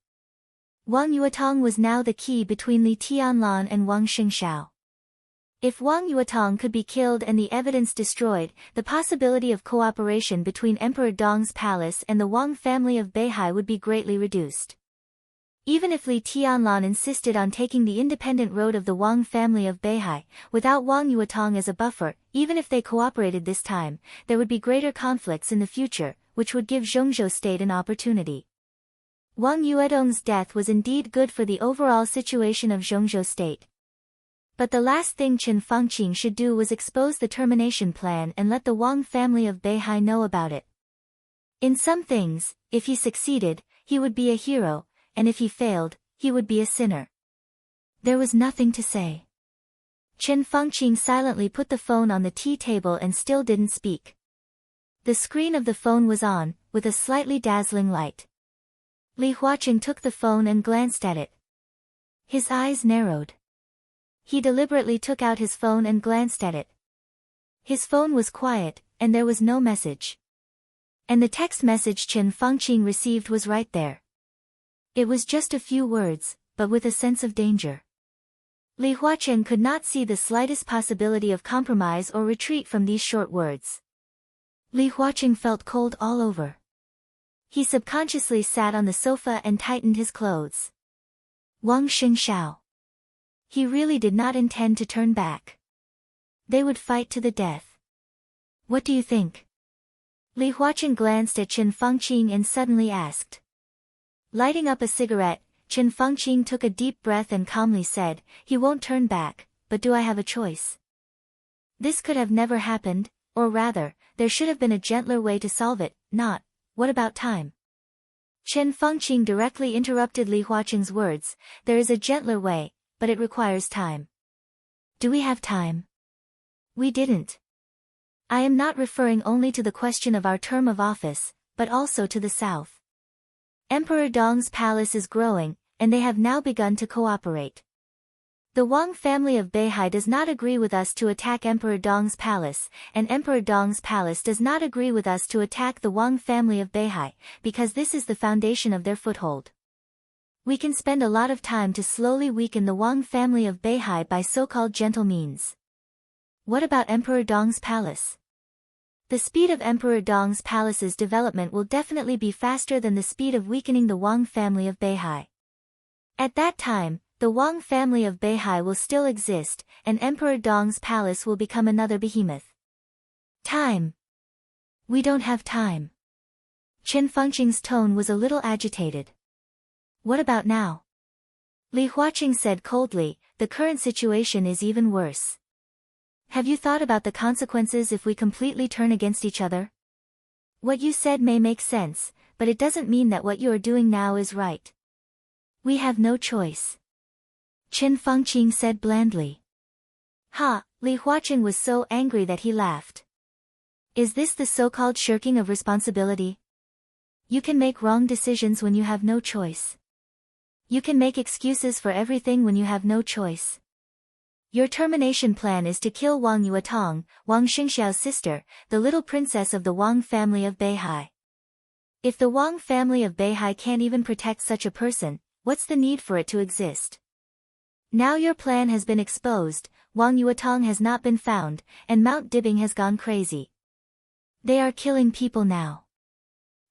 Wang Yuetong was now the key between Li Tianlan and Wang Xingxiao. If Wang Yuetong could be killed and the evidence destroyed, the possibility of cooperation between Emperor Dong's palace and the Wang family of Beihai would be greatly reduced. Even if Li Tianlan insisted on taking the independent road of the Wang family of Beihai, without Wang Yuetong as a buffer, even if they cooperated this time, there would be greater conflicts in the future, which would give Zhongzhou state an opportunity. Wang Yuetong's death was indeed good for the overall situation of Zhongzhou state. But the last thing Qin Fengqing should do was expose the termination plan and let the Wang family of Beihai know about it. In some things, if he succeeded, he would be a hero, and if he failed, he would be a sinner. There was nothing to say. Qin Fengqing silently put the phone on the tea table and still didn't speak. The screen of the phone was on, with a slightly dazzling light. Li Huaqing took the phone and glanced at it. His eyes narrowed. He deliberately took out his phone and glanced at it. His phone was quiet, and there was no message. And the text message Qin Fengqing received was right there. It was just a few words, but with a sense of danger. Li Huaqing could not see the slightest possibility of compromise or retreat from these short words. Li Huaqing felt cold all over. He subconsciously sat on the sofa and tightened his clothes. Wang Xingxiao. He really did not intend to turn back. They would fight to the death. What do you think? Li Huaqing glanced at Qin Fengqing and suddenly asked. Lighting up a cigarette, Qin Fengqing took a deep breath and calmly said, he won't turn back, but do I have a choice? This could have never happened, Or rather, there should have been a gentler way to solve it, not, what about time? Chen Fengqing directly interrupted Li Huaqing's words, there is a gentler way, but it requires time. Do we have time? We didn't. I am not referring only to the question of our term of office, but also to the south. Emperor Dong's palace is growing, and they have now begun to cooperate. The Wang family of Beihai does not agree with us to attack Emperor Dong's palace, and Emperor Dong's palace does not agree with us to attack the Wang family of Beihai, because this is the foundation of their foothold. We can spend a lot of time to slowly weaken the Wang family of Beihai by so-called gentle means. What about Emperor Dong's palace? The speed of Emperor Dong's palace's development will definitely be faster than the speed of weakening the Wang family of Beihai. At that time, the Wang family of Beihai will still exist, and Emperor Dong's palace will become another behemoth. Time. We don't have time. Chen Fengqing's tone was a little agitated. What about now? Li Huaqing said coldly, the current situation is even worse. Have you thought about the consequences if we completely turn against each other? What you said may make sense, but it doesn't mean that what you are doing now is right. We have no choice. Chen Fengqing said blandly. Ha, Li Huaqing was so angry that he laughed. Is this the so-called shirking of responsibility? You can make wrong decisions when you have no choice. You can make excuses for everything when you have no choice. Your termination plan is to kill Wang Yuetong, Wang Xingxiao's sister, the little princess of the Wang family of Beihai. If the Wang family of Beihai can't even protect such a person, what's the need for it to exist? Now your plan has been exposed, Wang Yuetong has not been found, and Mount Dibing has gone crazy. They are killing people now.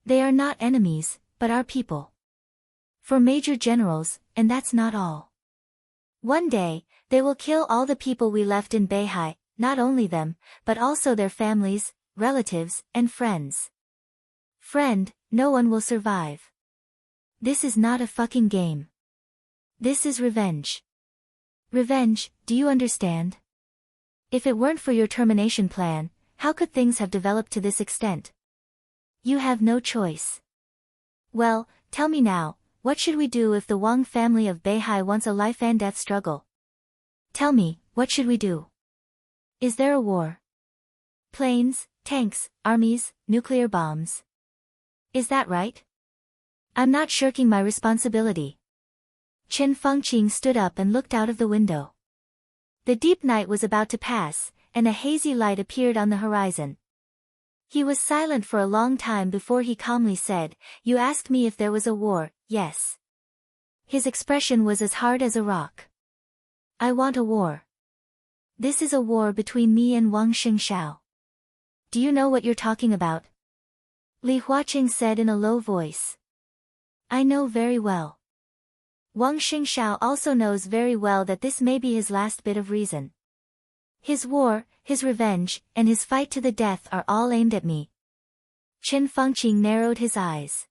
They are not enemies, but our people. For major generals, and that's not all. One day, they will kill all the people we left in Beihai, not only them, but also their families, relatives, and friends. Friend, no one will survive. This is not a fucking game. This is revenge. Revenge, do you understand? If it weren't for your termination plan, how could things have developed to this extent? You have no choice. Well, tell me now, what should we do if the Wang family of Beihai wants a life-and-death struggle? Tell me, what should we do? Is there a war? Planes, tanks, armies, nuclear bombs. Is that right? I'm not shirking my responsibility. Chen Fengqing stood up and looked out of the window. The deep night was about to pass, and a hazy light appeared on the horizon. He was silent for a long time before he calmly said, "You asked me if there was a war, yes." His expression was as hard as a rock. I want a war. This is a war between me and Wang Xingxiao. Do you know what you're talking about? Li Huaqing said in a low voice. I know very well. Wang Xingxiao also knows very well that this may be his last bit of reason. His war, his revenge, and his fight to the death are all aimed at me. Chen Fengqing narrowed his eyes.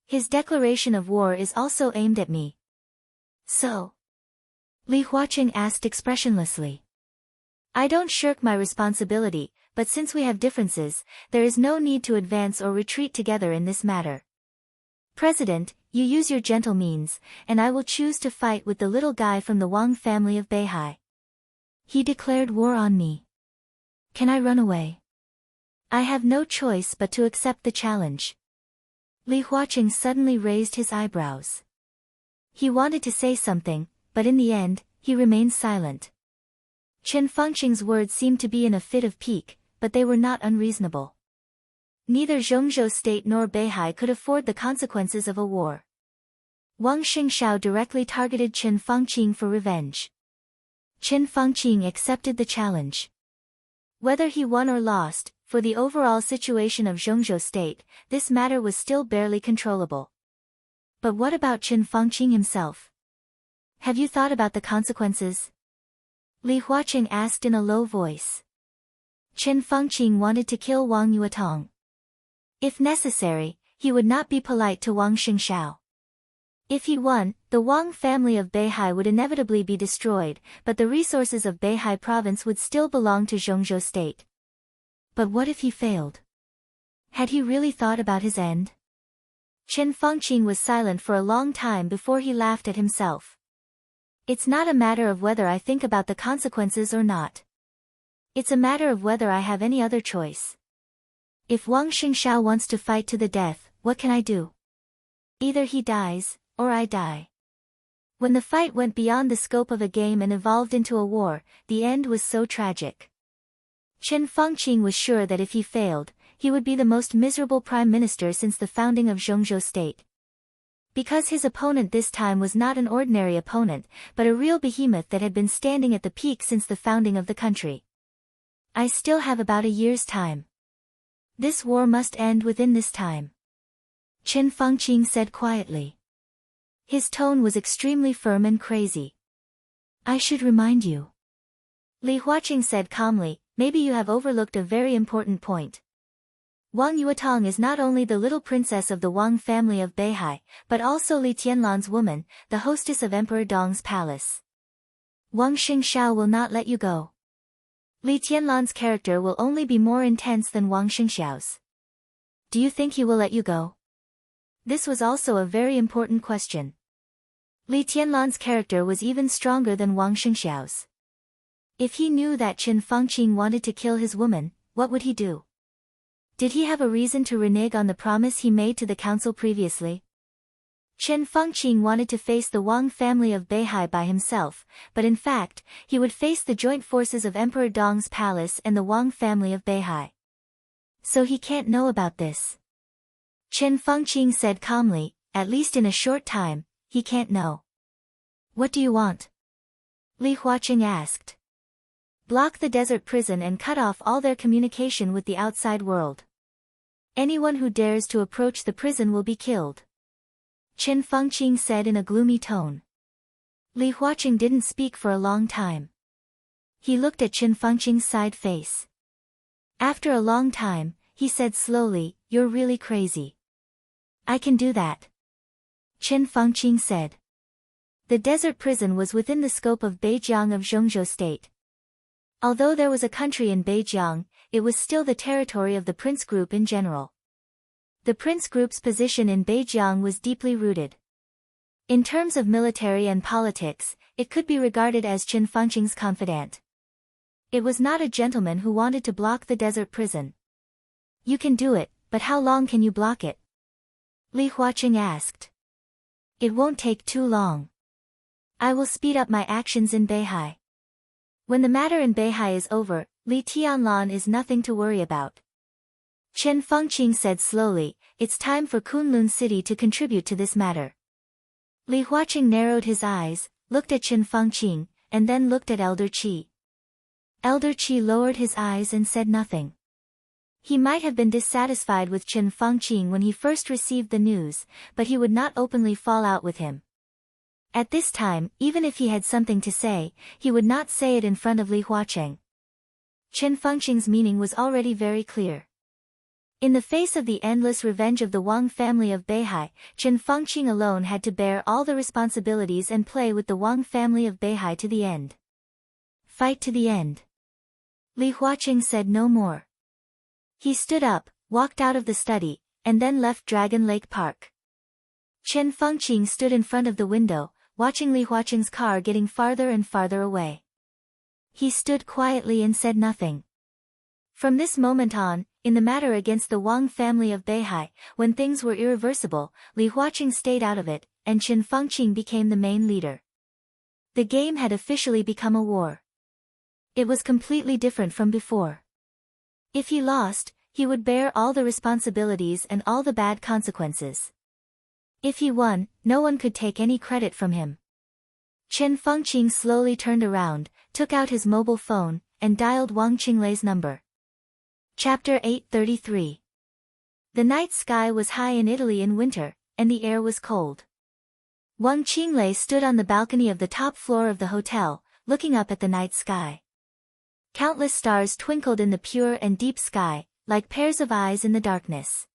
His declaration of war is also aimed at me. So? Li Huaqing asked expressionlessly. I don't shirk my responsibility, but since we have differences, there is no need to advance or retreat together in this matter. President, you use your gentle means, and I will choose to fight with the little guy from the Wang family of Beihai. He declared war on me. Can I run away? I have no choice but to accept the challenge. Li Huaqing suddenly raised his eyebrows. He wanted to say something, but in the end, he remained silent. Chen Fengqing's words seemed to be in a fit of pique, but they were not unreasonable. Neither Zhongzhou state nor Beihai could afford the consequences of a war. Wang Xingxiao directly targeted Chen Fengqing for revenge. Chen Fengqing accepted the challenge. Whether he won or lost, for the overall situation of Zhongzhou state, this matter was still barely controllable. But what about Chen Fengqing himself? Have you thought about the consequences? Li Huaqing asked in a low voice. Chen Fengqing wanted to kill Wang Yuetong. If necessary, he would not be polite to Wang Xingxiao. If he won, the Wang family of Beihai would inevitably be destroyed, but the resources of Beihai province would still belong to Zhongzhou state. But what if he failed? Had he really thought about his end? Chen Fengqing was silent for a long time before he laughed at himself. It's not a matter of whether I think about the consequences or not. It's a matter of whether I have any other choice. If Wang Xingxiao wants to fight to the death, what can I do? Either he dies, or I die. When the fight went beyond the scope of a game and evolved into a war, the end was so tragic. Chen Fengqing was sure that if he failed, he would be the most miserable prime minister since the founding of Zhongzhou state. Because his opponent this time was not an ordinary opponent, but a real behemoth that had been standing at the peak since the founding of the country. I still have about a year's time. This war must end within this time. Chen Fengqing said quietly. His tone was extremely firm and crazy. I should remind you. Li Huaqing said calmly, maybe you have overlooked a very important point. Wang Yuetong is not only the little princess of the Wang family of Beihai, but also Li Tianlan's woman, the hostess of Emperor Dong's palace. Wang Xingxiao will not let you go. Li Tianlan's character will only be more intense than Wang Xingxiao's. Do you think he will let you go? This was also a very important question. Li Tianlan's character was even stronger than Wang Xingxiao's. If he knew that Chen Fengqing wanted to kill his woman, what would he do? Did he have a reason to renege on the promise he made to the council previously? Chen Fengqing wanted to face the Wang family of Beihai by himself, but in fact, he would face the joint forces of Emperor Dong's palace and the Wang family of Beihai. So he can't know about this. Chen Fengqing said calmly, at least in a short time, he can't know. What do you want? Li Huaqing asked. Block the desert prison and cut off all their communication with the outside world. Anyone who dares to approach the prison will be killed. Chen Fengqing said in a gloomy tone. Li Huaqing didn't speak for a long time. He looked at Chen Fengqing's side face. After a long time, he said slowly, you're really crazy. I can do that. Chen Fengqing said. The desert prison was within the scope of Beijiang of Zhongzhou state. Although there was a country in Beijiang, it was still the territory of the Prince Group in general. The Prince Group's position in Beijiang was deeply rooted. In terms of military and politics, it could be regarded as Chen Fengqing's confidant. It was not a gentleman who wanted to block the desert prison. You can do it, but how long can you block it? Li Huaqing asked. It won't take too long. I will speed up my actions in Beihai. When the matter in Beihai is over, Li Tianlan is nothing to worry about. Chen Fengqing said slowly, it's time for Kunlun City to contribute to this matter. Li Huaqing narrowed his eyes, looked at Chen Fengqing, and then looked at Elder Qi. Elder Qi lowered his eyes and said nothing. He might have been dissatisfied with Chen Fengqing when he first received the news, but he would not openly fall out with him. At this time, even if he had something to say, he would not say it in front of Li Huaqing. Chen Fengqing's meaning was already very clear. In the face of the endless revenge of the Wang family of Beihai, Chen Fengqing alone had to bear all the responsibilities and play with the Wang family of Beihai to the end. Fight to the end. Li Huaqing said no more. He stood up, walked out of the study, and then left Dragon Lake Park. Chen Fengqing stood in front of the window, watching Li Huaqing's car getting farther and farther away. He stood quietly and said nothing. From this moment on, in the matter against the Wang family of Beihai, when things were irreversible, Li Huaqing stayed out of it, and Chen Fengqing became the main leader. The game had officially become a war. It was completely different from before. If he lost, he would bear all the responsibilities and all the bad consequences. If he won, no one could take any credit from him. Chen Fengqing slowly turned around, took out his mobile phone, and dialed Wang Qinglei's number. Chapter 833. The night sky was high in Italy in winter, and the air was cold. Wang Qinglei stood on the balcony of the top floor of the hotel, looking up at the night sky. Countless stars twinkled in the pure and deep sky, like pairs of eyes in the darkness.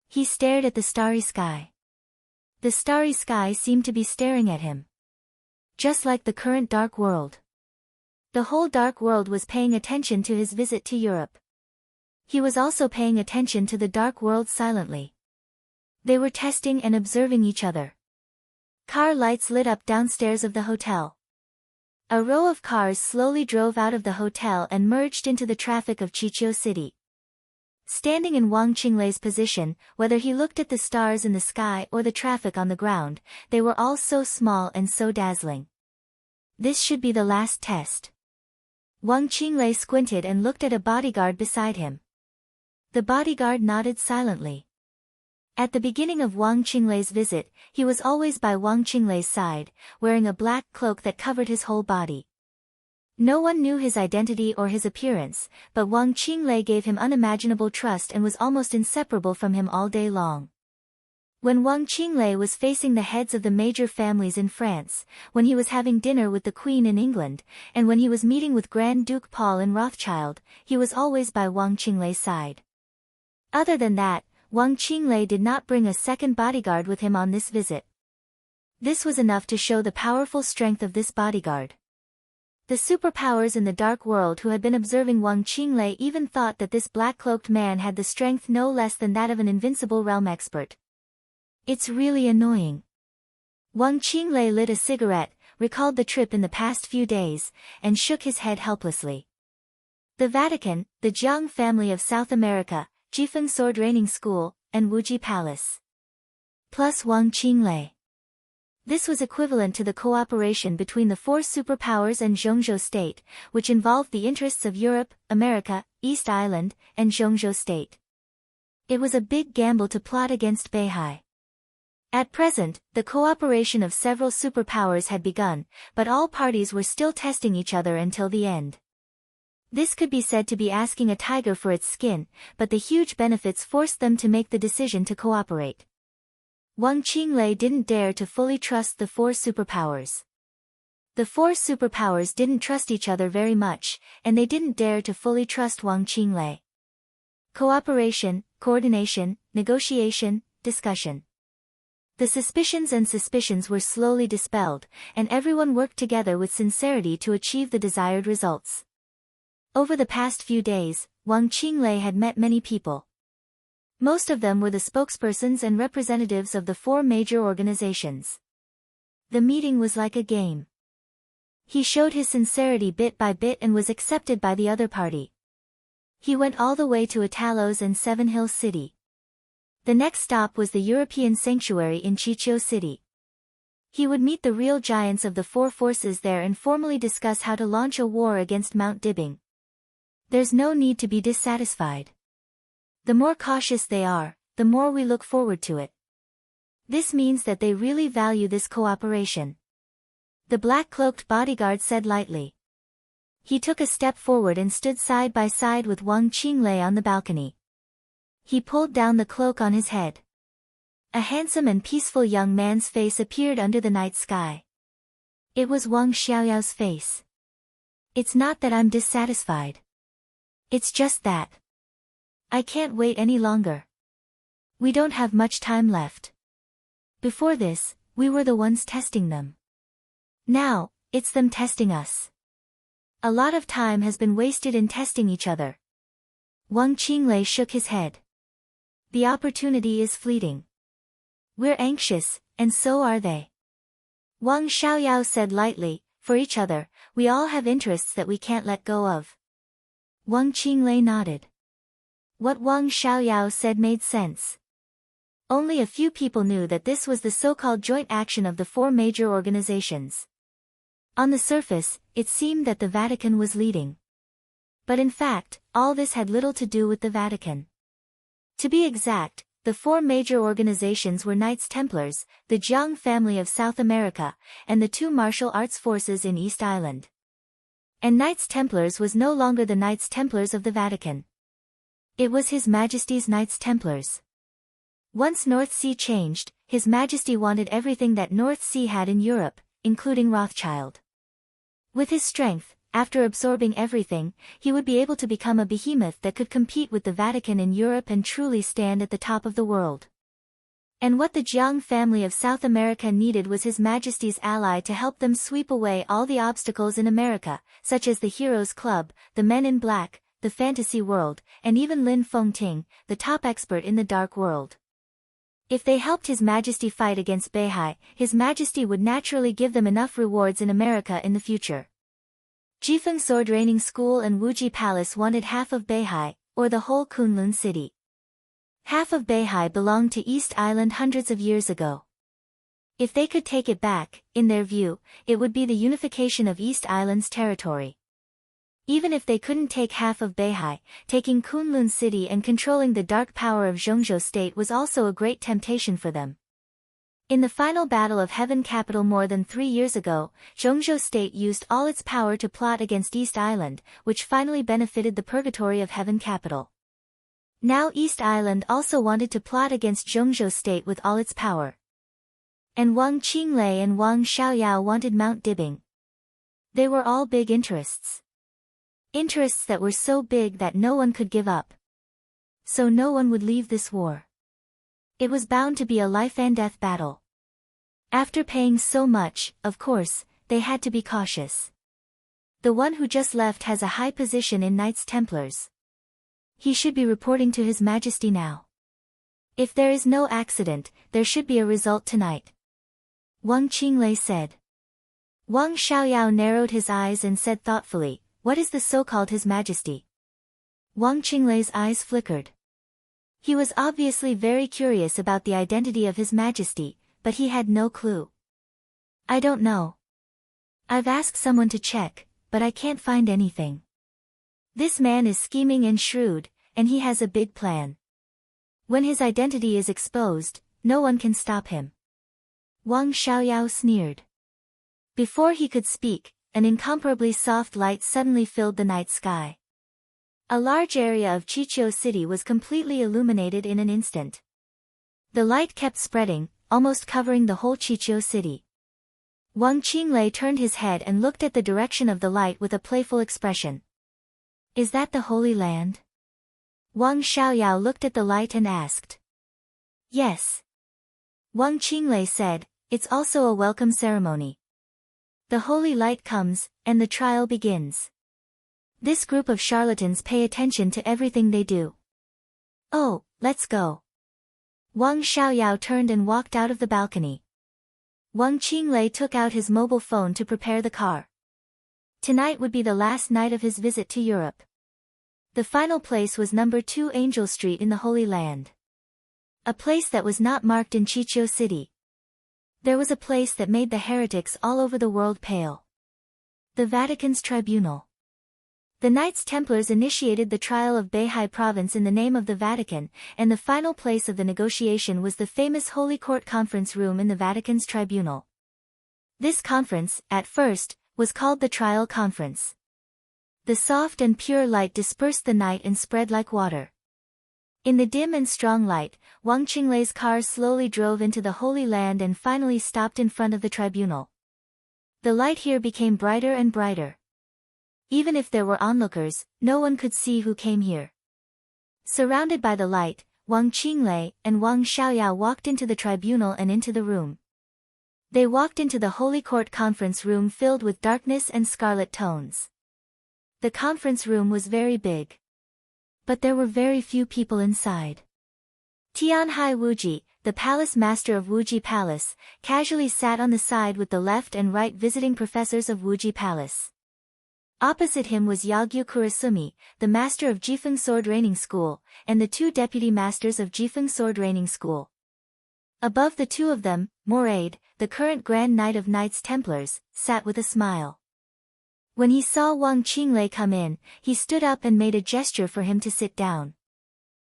He stared at the starry sky. The starry sky seemed to be staring at him. Just like the current dark world. The whole dark world was paying attention to his visit to Europe. He was also paying attention to the dark world silently. They were testing and observing each other. Car lights lit up downstairs of the hotel. A row of cars slowly drove out of the hotel and merged into the traffic of Chichio City. Standing in Wang Qinglei's position, whether he looked at the stars in the sky or the traffic on the ground, they were all so small and so dazzling. This should be the last test. Wang Qinglei squinted and looked at a bodyguard beside him. The bodyguard nodded silently. At the beginning of Wang Qinglei's visit, he was always by Wang Qinglei's side, wearing a black cloak that covered his whole body. No one knew his identity or his appearance, but Wang Qinglei gave him unimaginable trust and was almost inseparable from him all day long. When Wang Qinglei was facing the heads of the major families in France, when he was having dinner with the Queen in England, and when he was meeting with Grand Duke Paul in Rothschild, he was always by Wang Qinglei's side. Other than that, Wang Qinglei did not bring a second bodyguard with him on this visit. This was enough to show the powerful strength of this bodyguard. The superpowers in the dark world who had been observing Wang Qinglei even thought that this black-cloaked man had the strength no less than that of an invincible realm expert. It's really annoying. Wang Qinglei lit a cigarette, recalled the trip in the past few days, and shook his head helplessly. The Vatican, the Jiang family of South America, Jifeng Sword Training School, and Wuji Palace. Plus Wang Qinglei. This was equivalent to the cooperation between the four superpowers and Zhongzhou State, which involved the interests of Europe, America, East Island, and Zhongzhou State. It was a big gamble to plot against Beihai. At present, the cooperation of several superpowers had begun, but all parties were still testing each other until the end. This could be said to be asking a tiger for its skin, but the huge benefits forced them to make the decision to cooperate. Wang Qinglei didn't dare to fully trust the four superpowers. The four superpowers didn't trust each other very much, and they didn't dare to fully trust Wang Qinglei. Cooperation, coordination, negotiation, discussion. The suspicions were slowly dispelled, and everyone worked together with sincerity to achieve the desired results. Over the past few days, Wang Qinglei had met many people. Most of them were the spokespersons and representatives of the four major organizations. The meeting was like a game. He showed his sincerity bit by bit and was accepted by the other party. He went all the way to Italos and Seven Hills City. The next stop was the European Sanctuary in Chichio City. He would meet the real giants of the four forces there and formally discuss how to launch a war against Mount Dibing. There's no need to be dissatisfied. The more cautious they are, the more we look forward to it. This means that they really value this cooperation. The black-cloaked bodyguard said lightly. He took a step forward and stood side by side with Wang Qinglei on the balcony. He pulled down the cloak on his head. A handsome and peaceful young man's face appeared under the night sky. It was Wang Xiaoyao's face. It's not that I'm dissatisfied. It's just that I can't wait any longer. We don't have much time left. Before this, we were the ones testing them. Now, it's them testing us. A lot of time has been wasted in testing each other. Wang Qinglei shook his head. The opportunity is fleeting. We're anxious, and so are they. Wang Xiaoyao said lightly, for each other, we all have interests that we can't let go of. Wang Qinglei nodded. What Wang Xiaoyao said made sense. Only a few people knew that this was the so-called joint action of the four major organizations. On the surface, it seemed that the Vatican was leading. But in fact, all this had little to do with the Vatican. To be exact, the four major organizations were Knights Templars, the Jiang family of South America, and the two martial arts forces in East Island. And Knights Templars was no longer the Knights Templars of the Vatican. It was His Majesty's Knights Templars. Once North Sea changed, His Majesty wanted everything that North Sea had in Europe, including Rothschild. With his strength, after absorbing everything, he would be able to become a behemoth that could compete with the Vatican in Europe and truly stand at the top of the world. And what the Jiang family of South America needed was His Majesty's ally to help them sweep away all the obstacles in America, such as the Heroes Club, the Men in Black, the fantasy world, and even Lin Fengting, the top expert in the dark world. If they helped His Majesty fight against Beihai, His Majesty would naturally give them enough rewards in America in the future. Jifeng Sword Training School and Wuji Palace wanted half of Beihai, or the whole Kunlun city. Half of Beihai belonged to East Island hundreds of years ago. If they could take it back, in their view, it would be the unification of East Island's territory. Even if they couldn't take half of Beihai, taking Kunlun city and controlling the dark power of Zhongzhou state was also a great temptation for them. In the final battle of Heaven Capital more than 3 years ago, Zhongzhou state used all its power to plot against East Island, which finally benefited the purgatory of Heaven Capital. Now East Island also wanted to plot against Zhongzhou state with all its power. And Wang Qinglei and Wang Xiaoyao wanted Mount Dibing. They were all big interests. Interests that were so big that no one could give up. So no one would leave this war. It was bound to be a life-and-death battle. After paying so much, of course, they had to be cautious. The one who just left has a high position in Knights Templars. He should be reporting to His Majesty now. If there is no accident, there should be a result tonight. Wang Qinglei said. Wang Xiaoyao narrowed his eyes and said thoughtfully, "What is the so-called His Majesty?" Wang Qinglei's eyes flickered. He was obviously very curious about the identity of His Majesty, but he had no clue. "I don't know. I've asked someone to check, but I can't find anything. This man is scheming and shrewd, and he has a big plan. When his identity is exposed, no one can stop him." Wang Xiaoyao sneered. Before he could speak, an incomparably soft light suddenly filled the night sky. A large area of Chiqiu City was completely illuminated in an instant. The light kept spreading, almost covering the whole Chiqiu City. Wang Qinglei turned his head and looked at the direction of the light with a playful expression. "Is that the Holy Land?" Wang Xiaoyao looked at the light and asked. "Yes." Wang Qinglei said, "It's also a welcome ceremony. The holy light comes, and the trial begins. This group of charlatans pay attention to everything they do. Oh, let's go." Wang Xiaoyao turned and walked out of the balcony. Wang Qinglei took out his mobile phone to prepare the car. Tonight would be the last night of his visit to Europe. The final place was number 2 Angel Street in the Holy Land. A place that was not marked in Chiqiu City. There was a place that made the heretics all over the world pale. The Vatican's tribunal. The Knights Templars initiated the trial of Beihai province in the name of the Vatican, and the final place of the negotiation was the famous Holy Court conference room in the Vatican's tribunal. This conference, at first, was called the Trial Conference. The soft and pure light dispersed the night and spread like water. In the dim and strong light, Wang Qinglei's car slowly drove into the Holy Land and finally stopped in front of the tribunal. The light here became brighter and brighter. Even if there were onlookers, no one could see who came here. Surrounded by the light, Wang Qinglei and Wang Xiaoyao walked into the tribunal and into the room. They walked into the Holy Court conference room filled with darkness and scarlet tones. The conference room was very big. But there were very few people inside. Tianhai Wuji, the palace master of Wuji Palace, casually sat on the side with the left and right visiting professors of Wuji Palace. Opposite him was Yagyu Kurasumi, the master of Jifeng Sword Training School, and the 2 deputy masters of Jifeng Sword Training School. Above the 2 of them, Moraid, the current Grand Knight of Knights Templars, sat with a smile. When he saw Wang Qinglei come in, he stood up and made a gesture for him to sit down.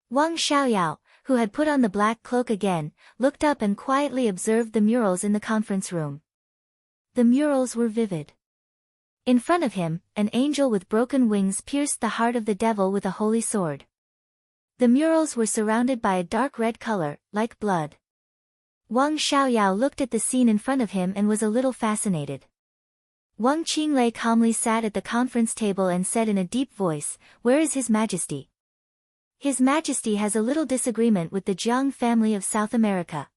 Wang Xiaoyao, who had put on the black cloak again, looked up and quietly observed the murals in the conference room. The murals were vivid. In front of him, an angel with broken wings pierced the heart of the devil with a holy sword. The murals were surrounded by a dark red color, like blood. Wang Xiaoyao looked at the scene in front of him and was a little fascinated. Wang Qinglei calmly sat at the conference table and said in a deep voice, "Where is His Majesty?" "His Majesty has a little disagreement with the Jiang family of South America.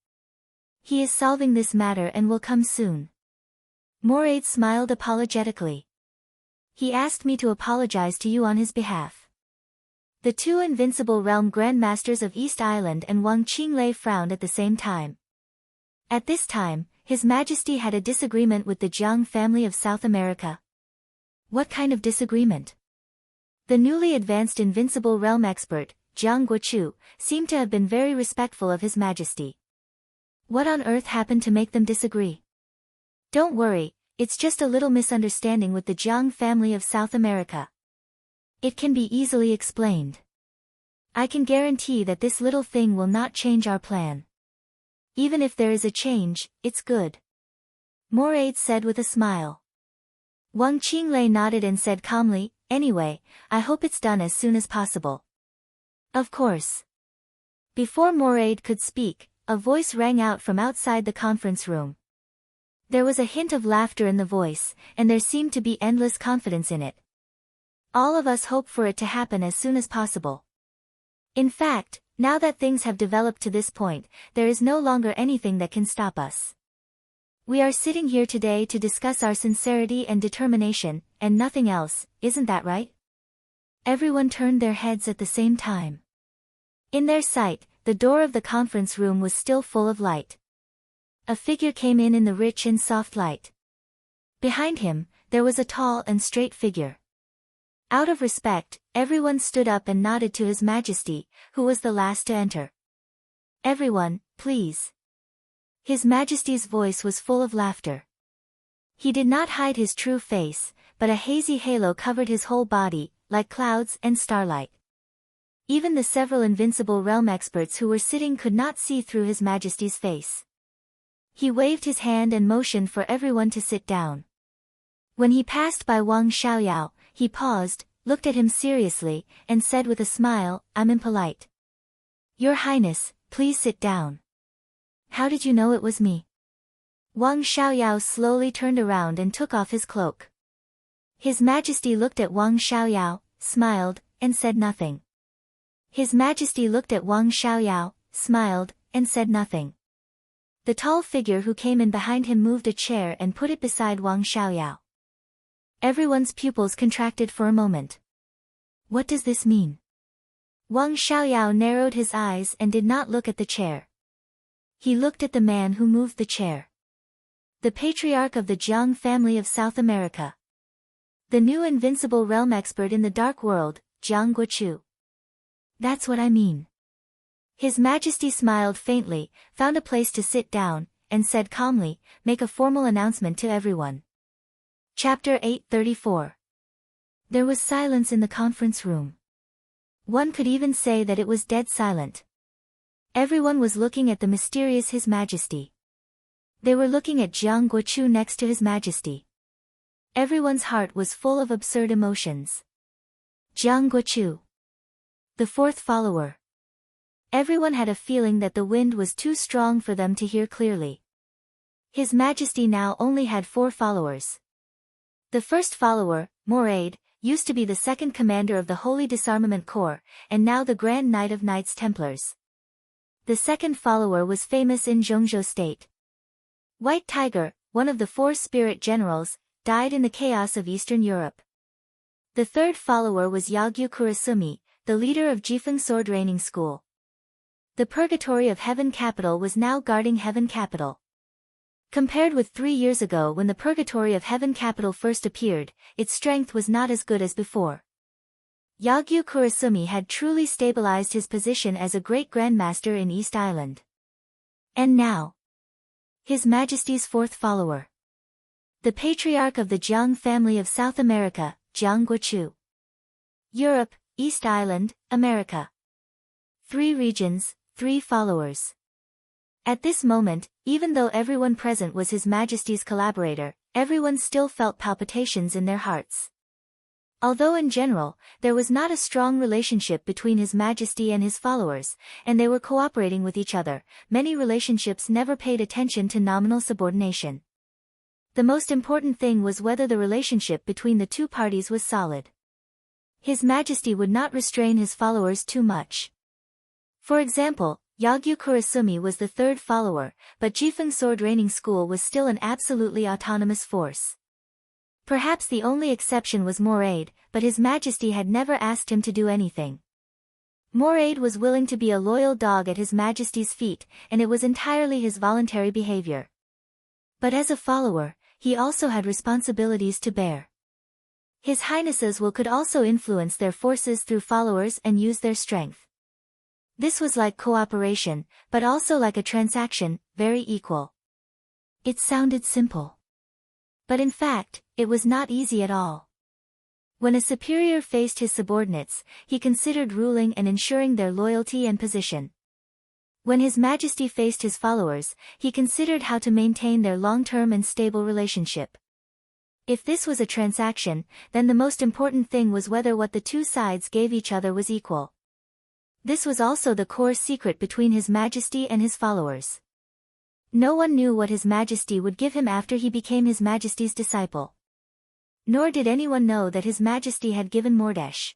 He is solving this matter and will come soon." Moraid smiled apologetically. "He asked me to apologize to you on his behalf." The two invincible realm grandmasters of East Island and Wang Qinglei frowned at the same time. At this time, His Majesty had a disagreement with the Jiang family of South America. What kind of disagreement? The newly advanced invincible realm expert, Jiang Guochu, seemed to have been very respectful of His Majesty. What on earth happened to make them disagree? Don't worry, it's just a little misunderstanding with the Jiang family of South America. It can be easily explained. I can guarantee that this little thing will not change our plan. Even if there is a change, it's good. Moraid said with a smile. Wang Qinglei nodded and said calmly, anyway, I hope it's done as soon as possible. Of course. Before Moraid could speak, a voice rang out from outside the conference room. There was a hint of laughter in the voice, and there seemed to be endless confidence in it. All of us hope for it to happen as soon as possible. In fact, now that things have developed to this point, there is no longer anything that can stop us. We are sitting here today to discuss our sincerity and determination, and nothing else, isn't that right? Everyone turned their heads at the same time. In their sight, the door of the conference room was still full of light. A figure came in the rich and soft light. Behind him, there was a tall and straight figure. Out of respect, everyone stood up and nodded to His Majesty, who was the last to enter. Everyone, please. His Majesty's voice was full of laughter. He did not hide his true face, but a hazy halo covered his whole body, like clouds and starlight. Even the several invincible realm experts who were sitting could not see through His Majesty's face. He waved his hand and motioned for everyone to sit down. When he passed by Wang Xiaoyao, he paused, looked at him seriously, and said with a smile, I'm impolite. Your Highness, please sit down. How did you know it was me? Wang Xiaoyao slowly turned around and took off his cloak. His Majesty looked at Wang Xiaoyao, smiled, and said nothing. His Majesty looked at Wang Xiaoyao, smiled, and said nothing. The tall figure who came in behind him moved a chair and put it beside Wang Xiaoyao. Everyone's pupils contracted for a moment. What does this mean? Wang Xiaoyao narrowed his eyes and did not look at the chair. He looked at the man who moved the chair. The patriarch of the Jiang family of South America. The new invincible realm expert in the dark world, Jiang Guochu. That's what I mean. His Majesty smiled faintly, found a place to sit down, and said calmly, make a formal announcement to everyone. Chapter 834. There was silence in the conference room. One could even say that it was dead silent. Everyone was looking at the mysterious His Majesty. They were looking at Jiang Guochu next to His Majesty. Everyone's heart was full of absurd emotions. Jiang Guochu. The fourth follower. Everyone had a feeling that the wind was too strong for them to hear clearly. His Majesty now only had 4 followers. The first follower, Moraid, used to be the second commander of the Holy Disarmament Corps, and now the Grand Knight of Knights Templars. The second follower was famous in Zhongzhou State. White Tiger, one of the 4 spirit generals, died in the chaos of Eastern Europe. The third follower was Yagyu Kurasumi, the leader of Jifeng Sword Training School. The Purgatory of Heaven Capital was now guarding Heaven Capital. Compared with 3 years ago when the Purgatory of Heaven Capital first appeared, its strength was not as good as before. Yagyu Kurasumi had truly stabilized his position as a great grandmaster in East Island. And now, His Majesty's 4th follower. The patriarch of the Jiang family of South America, Jiang Guochu. Europe, East Island, America. 3 regions, 3 followers. At this moment, even though everyone present was His Majesty's collaborator, everyone still felt palpitations in their hearts. Although in general, there was not a strong relationship between His Majesty and his followers, and they were cooperating with each other, many relationships never paid attention to nominal subordination. The most important thing was whether the relationship between the 2 parties was solid. His Majesty would not restrain his followers too much. For example, Yagyu Kurasumi was the 3rd follower, but Jifeng Sword Training School was still an absolutely autonomous force. Perhaps the only exception was Moraid, but His Majesty had never asked him to do anything. Moraid was willing to be a loyal dog at His Majesty's feet, and it was entirely his voluntary behavior. But as a follower, he also had responsibilities to bear. His Highness's will could also influence their forces through followers and use their strength. This was like cooperation, but also like a transaction, very equal. It sounded simple. But in fact, it was not easy at all. When a superior faced his subordinates, he considered ruling and ensuring their loyalty and position. When His Majesty faced his followers, he considered how to maintain their long-term and stable relationship. If this was a transaction, then the most important thing was whether what the two sides gave each other was equal. This was also the core secret between His Majesty and his followers. No one knew what His Majesty would give him after he became His Majesty's disciple. Nor did anyone know that His Majesty had given Mordesh.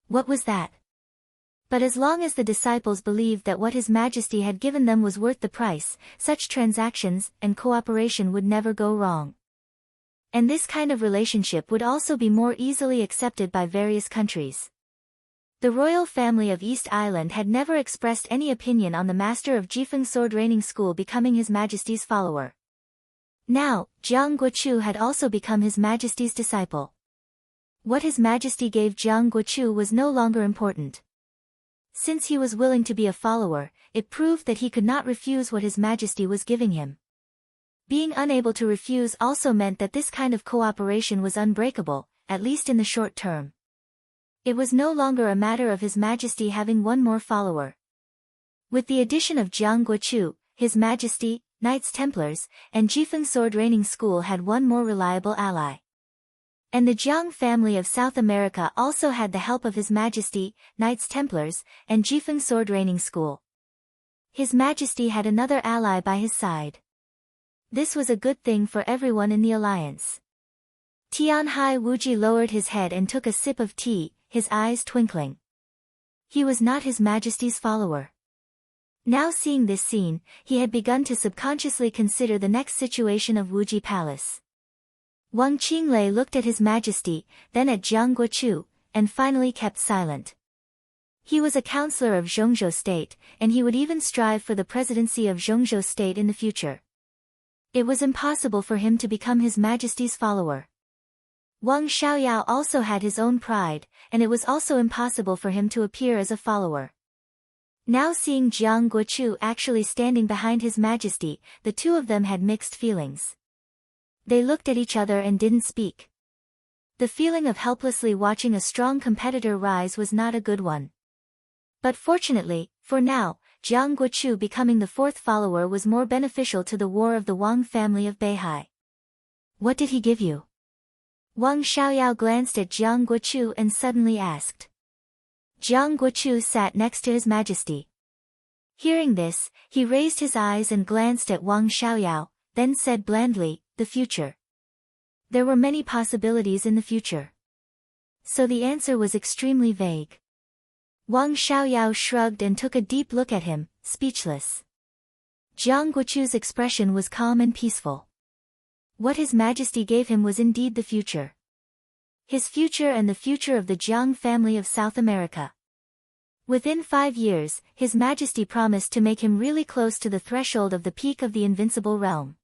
What was that? But as long as the disciples believed that what His Majesty had given them was worth the price, such transactions and cooperation would never go wrong. And this kind of relationship would also be more easily accepted by various countries. The royal family of East Island had never expressed any opinion on the master of Jifeng sword training school becoming His Majesty's follower. Now, Jiang Guochu had also become His Majesty's disciple. What His Majesty gave Jiang Guochu was no longer important. Since he was willing to be a follower, it proved that he could not refuse what His Majesty was giving him. Being unable to refuse also meant that this kind of cooperation was unbreakable, at least in the short term. It was no longer a matter of His Majesty having one more follower. With the addition of Jiang Guochu, His Majesty, Knights Templars, and Jifeng sword training school had one more reliable ally. And the Jiang family of South America also had the help of His Majesty, Knights Templars, and Jifeng sword training school. His Majesty had another ally by his side. This was a good thing for everyone in the alliance. Tianhai Wuji lowered his head and took a sip of tea, his eyes twinkling. He was not His Majesty's follower. Now seeing this scene, he had begun to subconsciously consider the next situation of Wuji Palace. Wang Qinglei looked at His Majesty, then at Jiang Guochu, and finally kept silent. He was a counselor of Zhongzhou State, and he would even strive for the presidency of Zhongzhou State in the future. It was impossible for him to become His Majesty's follower. Wang Xiaoyao also had his own pride, and it was also impossible for him to appear as a follower. Now seeing Jiang Guochu actually standing behind His Majesty, the two of them had mixed feelings. They looked at each other and didn't speak. The feeling of helplessly watching a strong competitor rise was not a good one. But fortunately, for now, Jiang Guochu becoming the fourth follower was more beneficial to the war of the Wang family of Beihai. What did he give you? Wang Xiaoyao glanced at Jiang Guochu and suddenly asked. Jiang Guochu sat next to His Majesty. Hearing this, he raised his eyes and glanced at Wang Xiaoyao, then said blandly, the future. There were many possibilities in the future. So the answer was extremely vague. Wang Xiaoyao shrugged and took a deep look at him, speechless. Jiang Guochu's expression was calm and peaceful. What His Majesty gave him was indeed the future. His future and the future of the Jiang family of South America. Within 5 years, His Majesty promised to make him really close to the threshold of the peak of the invincible realm.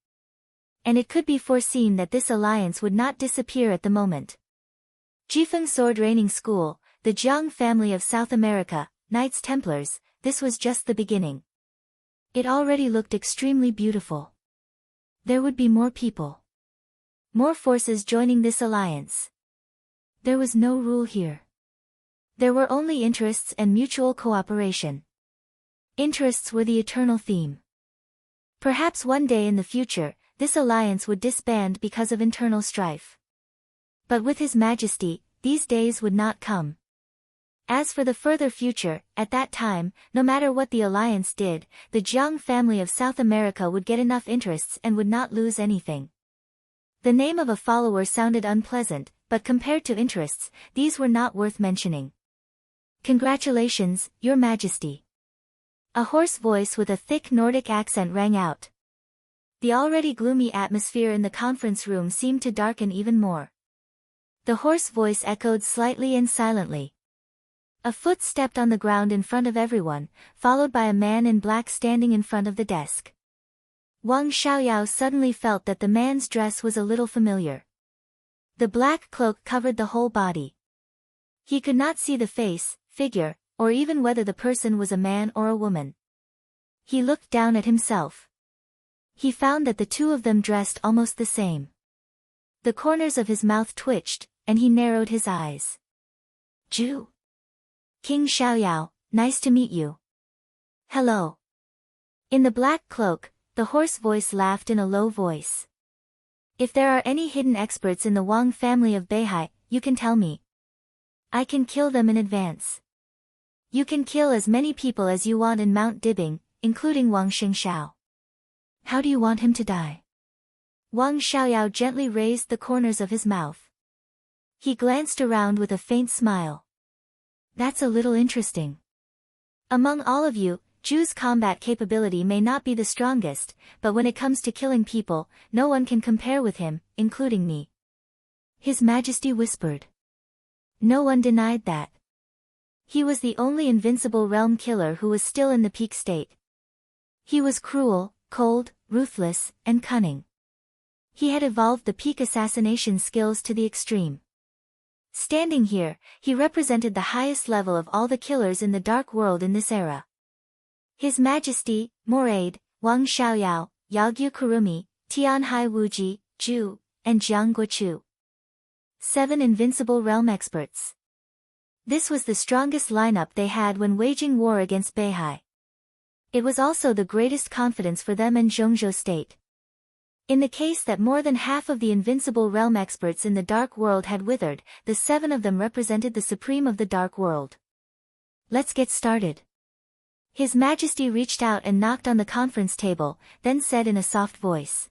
And it could be foreseen that this alliance would not disappear at the moment. Jifeng sword training school, the Jiang family of South America, Knights Templars, this was just the beginning. It already looked extremely beautiful. There would be more people. More forces joining this alliance. There was no rule here. There were only interests and mutual cooperation. Interests were the eternal theme. Perhaps one day in the future, this alliance would disband because of internal strife. But with His Majesty, these days would not come. As for the further future, at that time, no matter what the alliance did, the Jiang family of South America would get enough interests and would not lose anything. The name of a follower sounded unpleasant, but compared to interests, these were not worth mentioning. Congratulations, Your Majesty. A hoarse voice with a thick Nordic accent rang out. The already gloomy atmosphere in the conference room seemed to darken even more. The hoarse voice echoed slightly and silently. A foot stepped on the ground in front of everyone, followed by a man in black standing in front of the desk. Wang Xiaoyao suddenly felt that the man's dress was a little familiar. The black cloak covered the whole body. He could not see the face, figure, or even whether the person was a man or a woman. He looked down at himself. He found that the two of them dressed almost the same. The corners of his mouth twitched, and he narrowed his eyes. Zhu. King Xiaoyao, nice to meet you. Hello. In the black cloak, the hoarse voice laughed in a low voice. If there are any hidden experts in the Wang family of Beihai, you can tell me. I can kill them in advance. You can kill as many people as you want in Mount Dibing, including Wang Xingshao. How do you want him to die? Wang Xiaoyao gently raised the corners of his mouth. He glanced around with a faint smile. That's a little interesting. Among all of you, Zhu's combat capability may not be the strongest, but when it comes to killing people, no one can compare with him, including me. His Majesty whispered. No one denied that. He was the only invincible realm killer who was still in the peak state. He was cruel, cold, ruthless, and cunning. He had evolved the peak assassination skills to the extreme. Standing here, he represented the highest level of all the killers in the dark world in this era. His Majesty, Moraid, Wang Xiaoyao, Yagyu Kurumi, Tianhai Wuji, Zhu, and Jiang Guochu. 7 invincible realm experts. This was the strongest lineup they had when waging war against Beihai. It was also the greatest confidence for them and Zhongzhou state. In the case that more than half of the invincible realm experts in the dark world had withered, the 7 of them represented the supreme of the dark world. Let's get started. His Majesty reached out and knocked on the conference table, then said in a soft voice.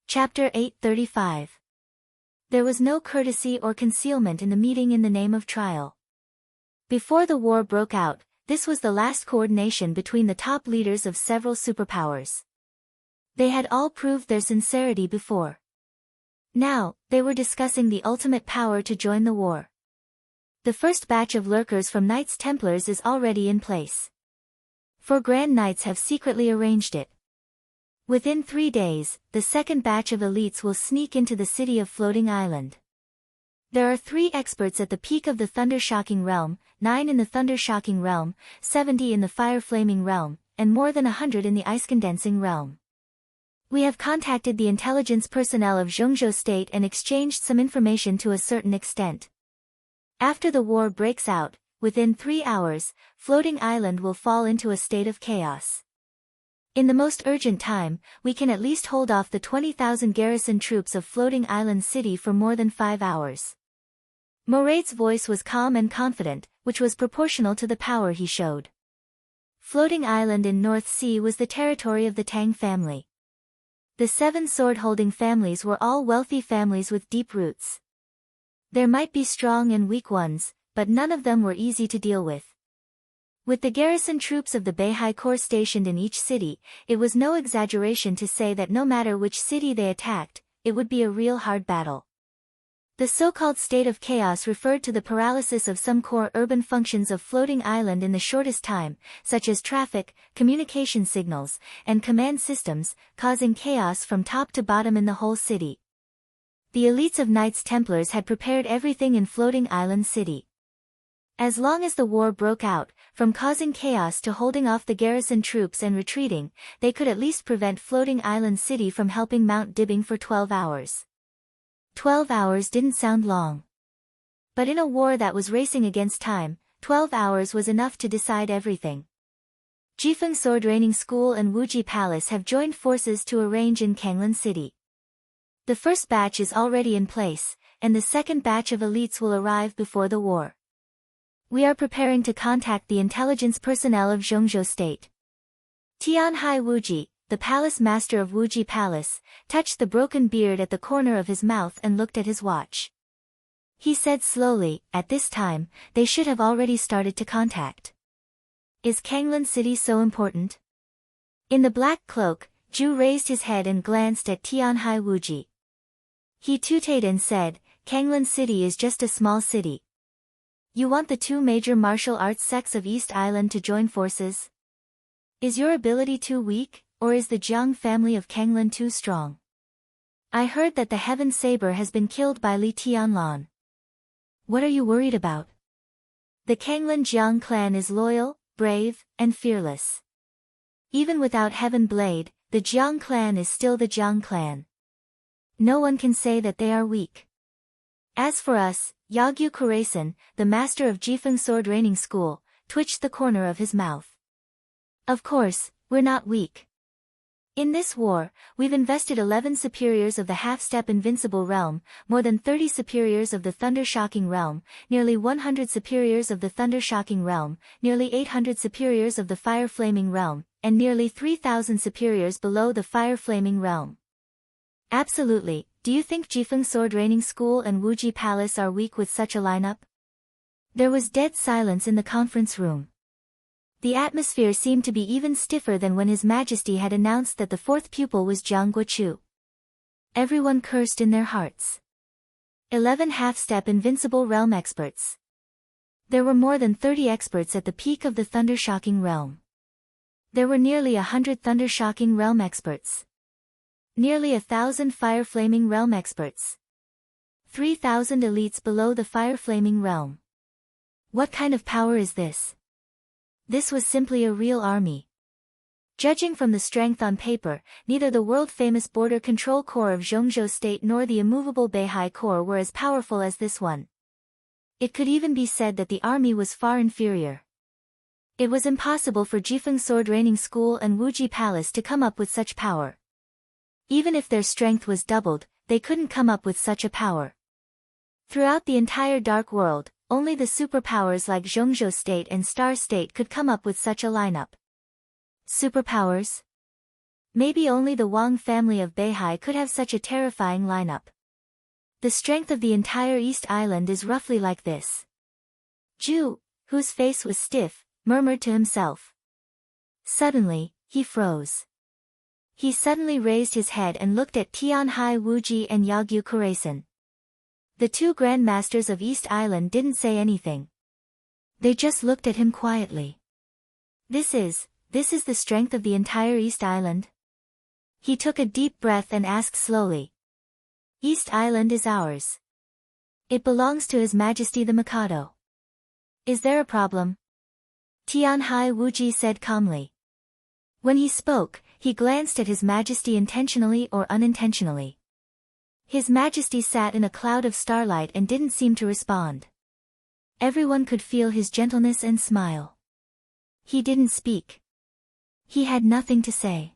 Chapter 835. There was no courtesy or concealment in the meeting in the name of trial. Before the war broke out, this was the last coordination between the top leaders of several superpowers. They had all proved their sincerity before. Now, they were discussing the ultimate power to join the war. The first batch of lurkers from Knights Templars is already in place. 4 Grand Knights have secretly arranged it. Within 3 days, the second batch of elites will sneak into the city of Floating Island. There are 3 experts at the peak of the Thunder-Shocking Realm, 9 in the Thunder-Shocking Realm, 70 in the Fire-Flaming Realm, and more than 100 in the Ice-Condensing Realm. We have contacted the intelligence personnel of Zhongzhou State and exchanged some information to a certain extent. After the war breaks out, within 3 hours, Floating Island will fall into a state of chaos. In the most urgent time, we can at least hold off the 20,000 garrison troops of Floating Island City for more than 5 hours. Moraid's voice was calm and confident, which was proportional to the power he showed. Floating Island in North Sea was the territory of the Tang family. The 7 sword-holding families were all wealthy families with deep roots. There might be strong and weak ones, but none of them were easy to deal with. With the garrison troops of the Beihai Corps stationed in each city, it was no exaggeration to say that no matter which city they attacked, it would be a real hard battle. The so-called state of chaos referred to the paralysis of some core urban functions of Floating Island in the shortest time, such as traffic, communication signals, and command systems, causing chaos from top to bottom in the whole city. The elites of Knights Templars had prepared everything in Floating Island City. As long as the war broke out, from causing chaos to holding off the garrison troops and retreating, they could at least prevent Floating Island City from helping Mount Dibing for 12 hours. 12 hours didn't sound long. But in a war that was racing against time, 12 hours was enough to decide everything. Jifeng Sword Training School and Wuji Palace have joined forces to arrange in Kanglan City. The first batch is already in place, and the second batch of elites will arrive before the war. We are preparing to contact the intelligence personnel of Zhongzhou State. Tianhai Wuji, the palace master of Wuji Palace, touched the broken beard at the corner of his mouth and looked at his watch. He said slowly, at this time, they should have already started to contact. Is Kanglan City so important? In the black cloak, Zhu raised his head and glanced at Tianhai Wuji. He tooted and said, Kanglan City is just a small city. You want the two major martial arts sects of East Island to join forces? Is your ability too weak, or is the Jiang family of Kanglan too strong? I heard that the Heaven Saber has been killed by Li Tianlan. What are you worried about? The Kanglan Jiang clan is loyal, brave, and fearless. Even without Heaven Blade, the Jiang clan is still the Jiang clan. No one can say that they are weak. As for us, Yagyu Kurasan, the master of Jifeng Sword Training School, twitched the corner of his mouth. Of course, we're not weak. In this war, we've invested 11 superiors of the half-step invincible realm, more than 30 superiors of the thunder-shocking realm, nearly 100 superiors of the thunder-shocking realm, nearly 800 superiors of the fire-flaming realm, and nearly 3,000 superiors below the fire-flaming realm. Absolutely. Do you think Jifeng Sword Training School and Wuji Palace are weak with such a lineup? There was dead silence in the conference room. The atmosphere seemed to be even stiffer than when His Majesty had announced that the fourth pupil was Jiang Guochu. Everyone cursed in their hearts. 11 half-step invincible realm experts. There were more than 30 experts at the peak of the thunder-shocking realm. There were nearly 100 thunder-shocking realm experts. Nearly 1,000 fire-flaming realm experts. 3,000 elites below the fire-flaming realm. What kind of power is this? This was simply a real army. Judging from the strength on paper, neither the world-famous Border Control Corps of Zhongzhou State nor the immovable Beihai Corps were as powerful as this one. It could even be said that the army was far inferior. It was impossible for Jifeng Sword Training School and Wuji Palace to come up with such power. Even if their strength was doubled, they couldn't come up with such a power. Throughout the entire Dark World, only the superpowers like Zhongzhou State and Star State could come up with such a lineup. Superpowers? Maybe only the Wang family of Beihai could have such a terrifying lineup. The strength of the entire East Island is roughly like this. Zhu, whose face was stiff, murmured to himself. Suddenly, he froze. He suddenly raised his head and looked at Tianhai Wuji and Yagyu Kurasan. The two grandmasters of East Island didn't say anything. They just looked at him quietly. This is the strength of the entire East Island? He took a deep breath and asked slowly. East Island is ours. It belongs to His Majesty the Mikado. Is there a problem? Tianhai Wuji said calmly. When he spoke, he glanced at His Majesty intentionally or unintentionally. His Majesty sat in a cloud of starlight and didn't seem to respond. Everyone could feel his gentleness and smile. He didn't speak. He had nothing to say.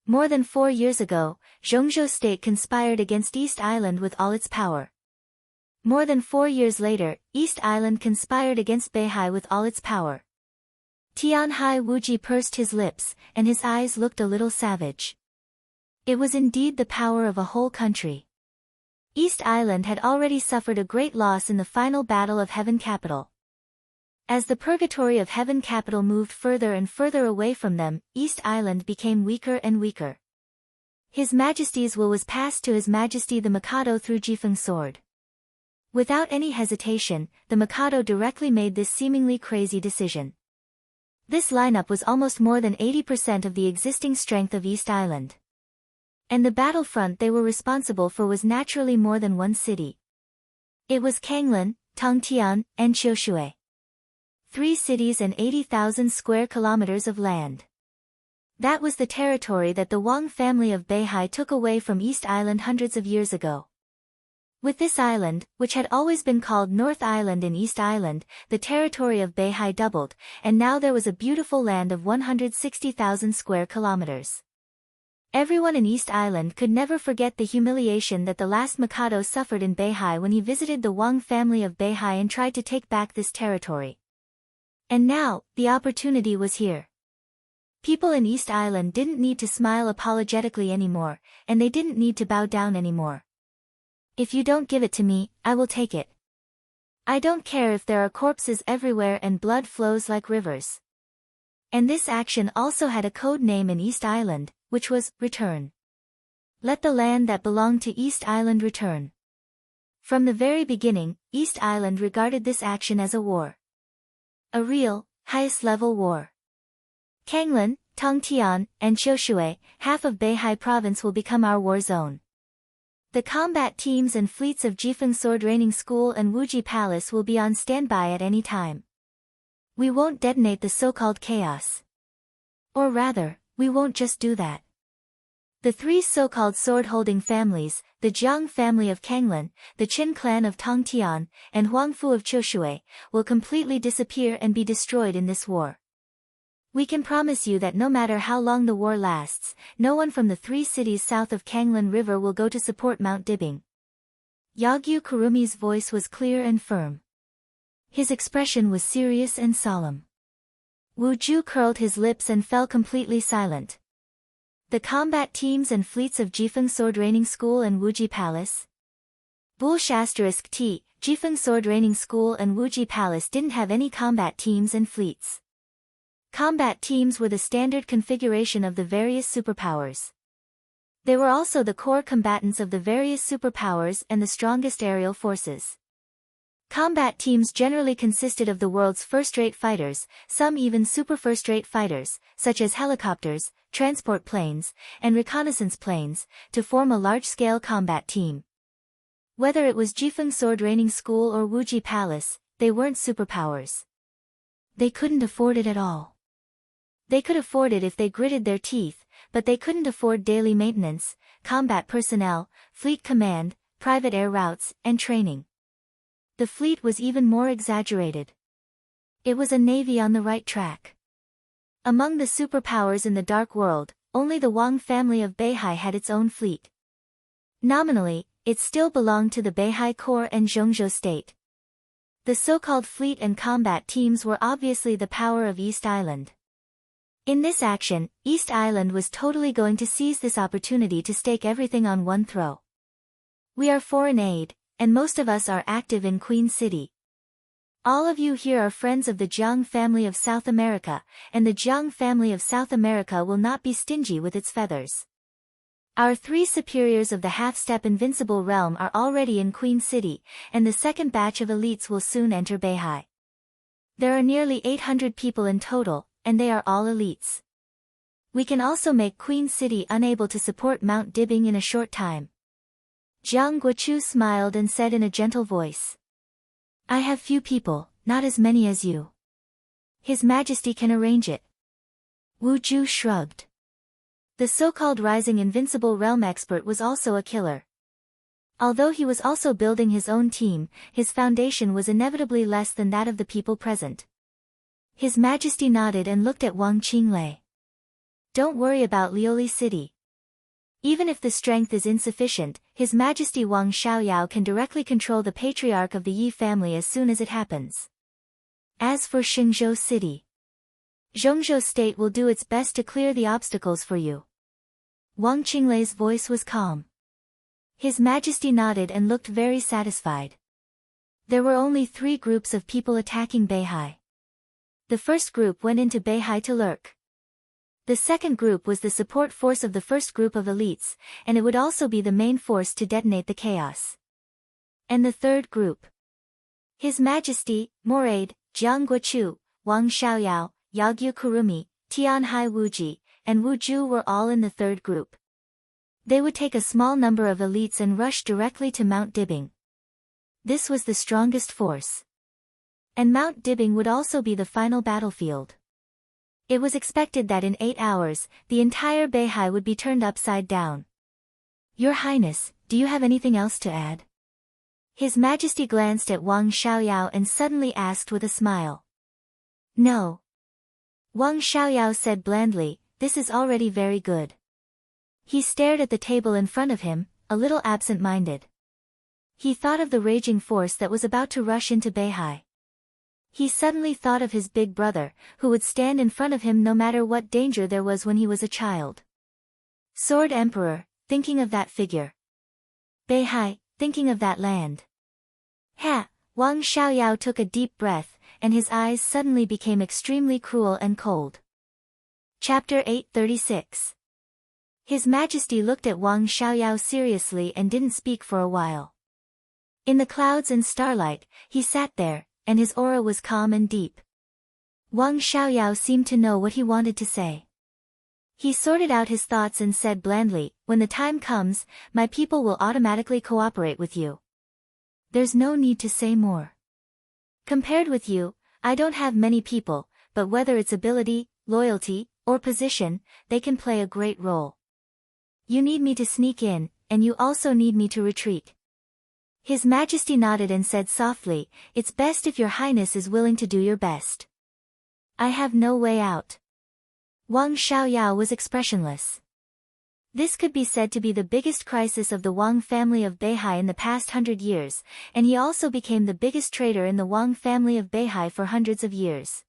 More than 4 years ago, Zhongzhou State conspired against East Island with all its power. More than 4 years later, East Island conspired against Beihai with all its power. Tianhai Wuji pursed his lips, and his eyes looked a little savage. It was indeed the power of a whole country. East Island had already suffered a great loss in the final battle of Heaven Capital. As the purgatory of Heaven Capital moved further and further away from them, East Island became weaker and weaker. His Majesty's will was passed to His Majesty the Mikado through Jifeng Sword. Without any hesitation, the Mikado directly made this seemingly crazy decision. This lineup was almost more than 80% of the existing strength of East Island. And the battlefront they were responsible for was naturally more than one city. It was Kanglan, Tongtian, and Qiushui. 3 cities and 80,000 square kilometers of land. That was the territory that the Wang family of Beihai took away from East Island hundreds of years ago. With this island, which had always been called North Island and East Island, the territory of Beihai doubled, and now there was a beautiful land of 160,000 square kilometers. Everyone in East Island could never forget the humiliation that the last Mikado suffered in Beihai when he visited the Wang family of Beihai and tried to take back this territory. And now, the opportunity was here. People in East Island didn't need to smile apologetically anymore, and they didn't need to bow down anymore. If you don't give it to me, I will take it. I don't care if there are corpses everywhere and blood flows like rivers. And this action also had a code name in East Island, which was, return. Let the land that belonged to East Island return. From the very beginning, East Island regarded this action as a war. A real, highest-level war. Kanglan, Tongtian, and Qiushui, half of Beihai province will become our war zone. The combat teams and fleets of Jifeng Sword Training School and Wuji Palace will be on standby at any time. We won't detonate the so-called chaos. Or rather, we won't just do that. The three so-called sword-holding families, the Jiang family of Kanglan, the Qin clan of Tongtian, and Huangfu of Qiushui, will completely disappear and be destroyed in this war. We can promise you that no matter how long the war lasts, no one from the three cities south of Kanglan River will go to support Mount Dibing. Yagyu Kurumi's voice was clear and firm. His expression was serious and solemn. Wu Ju curled his lips and fell completely silent. The combat teams and fleets of Jifeng Sword Training School and Wuji Palace? T. Jifeng Sword Training School and Wuji Palace didn't have any combat teams and fleets. Combat teams were the standard configuration of the various superpowers. They were also the core combatants of the various superpowers and the strongest aerial forces. Combat teams generally consisted of the world's first-rate fighters, some even super first-rate fighters, such as helicopters, transport planes, and reconnaissance planes, to form a large-scale combat team. Whether it was Jifeng Sword Training School or Wuji Palace, they weren't superpowers. They couldn't afford it at all. They could afford it if they gritted their teeth, but they couldn't afford daily maintenance, combat personnel, fleet command, private air routes, and training. The fleet was even more exaggerated. It was a navy on the right track. Among the superpowers in the Dark World, only the Wang family of Beihai had its own fleet. Nominally, it still belonged to the Beihai Corps and Zhongzhou State. The so-called fleet and combat teams were obviously the power of East Island. In this action, East Island was totally going to seize this opportunity to stake everything on one throw. We are foreign aid, and most of us are active in Queen City. All of you here are friends of the Jiang family of South America, and the Jiang family of South America will not be stingy with its feathers. Our three superiors of the half-step invincible realm are already in Queen City, and the second batch of elites will soon enter Beihai. There are nearly 800 people in total, and they are all elites. We can also make Queen City unable to support Mount Dibing in a short time. Jiang Guochu smiled and said in a gentle voice. I have few people, not as many as you. His Majesty can arrange it. Wu Ju shrugged. The so-called rising invincible realm expert was also a killer. Although he was also building his own team, his foundation was inevitably less than that of the people present. His Majesty nodded and looked at Wang Qinglei. Don't worry about Lioli City. Even if the strength is insufficient, His Majesty Wang Xiaoyao can directly control the patriarch of the Yi family as soon as it happens. As for Xingzhou City, Zhongzhou State will do its best to clear the obstacles for you. Wang Qinglei's voice was calm. His Majesty nodded and looked very satisfied. There were only 3 groups of people attacking Beihai. The first group went into Beihai to lurk. The second group was the support force of the first group of elites, and it would also be the main force to detonate the chaos. And the third group. His Majesty, Morade, Jiang Guochu, Wang Xiaoyao, Yagyu Kurumi, Tianhai Wuji, and Wu Ju were all in the third group. They would take a small number of elites and rush directly to Mount Dibing. This was the strongest force. And Mount Dibing would also be the final battlefield. It was expected that in 8 hours, the entire Beihai would be turned upside down. Your Highness, do you have anything else to add? His Majesty glanced at Wang Xiaoyao and suddenly asked with a smile. No. Wang Xiaoyao said blandly, this is already very good. He stared at the table in front of him, a little absent-minded. He thought of the raging force that was about to rush into Beihai. He suddenly thought of his big brother, who would stand in front of him no matter what danger there was when he was a child. Sword Emperor, thinking of that figure. Beihai, thinking of that land. Ha! Wang Xiaoyao took a deep breath, and his eyes suddenly became extremely cruel and cold. Chapter 836. His Majesty looked at Wang Xiaoyao seriously and didn't speak for a while. In the clouds and starlight, he sat there, and his aura was calm and deep. Wang Xiaoyao seemed to know what he wanted to say. He sorted out his thoughts and said blandly, "When the time comes, my people will automatically cooperate with you. There's no need to say more. Compared with you, I don't have many people, but whether it's ability, loyalty, or position, they can play a great role. You need me to sneak in, and you also need me to retreat." His Majesty nodded and said softly, "It's best if your Highness is willing to do your best. I have no way out." Wang Xiaoyao was expressionless. This could be said to be the biggest crisis of the Wang family of Beihai in the past 100 years, and he also became the biggest traitor in the Wang family of Beihai for hundreds of years.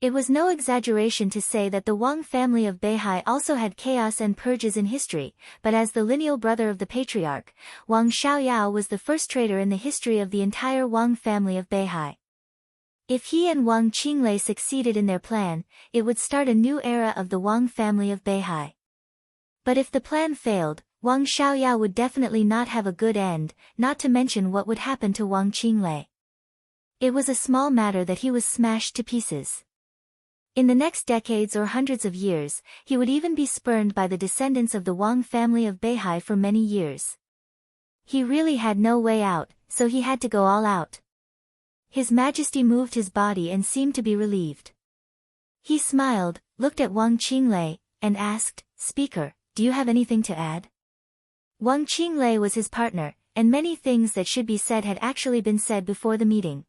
It was no exaggeration to say that the Wang family of Beihai also had chaos and purges in history, but as the lineal brother of the patriarch, Wang Xiaoyao was the first traitor in the history of the entire Wang family of Beihai. If he and Wang Qinglei succeeded in their plan, it would start a new era of the Wang family of Beihai. But if the plan failed, Wang Xiaoyao would definitely not have a good end, not to mention what would happen to Wang Qinglei. It was a small matter that he was smashed to pieces. In the next decades or hundreds of years, he would even be spurned by the descendants of the Wang family of Beihai for many years. He really had no way out, so he had to go all out. His Majesty moved his body and seemed to be relieved. He smiled, looked at Wang Qinglei, and asked, "Speaker, do you have anything to add?" Wang Qinglei was his partner, and many things that should be said had actually been said before the meeting.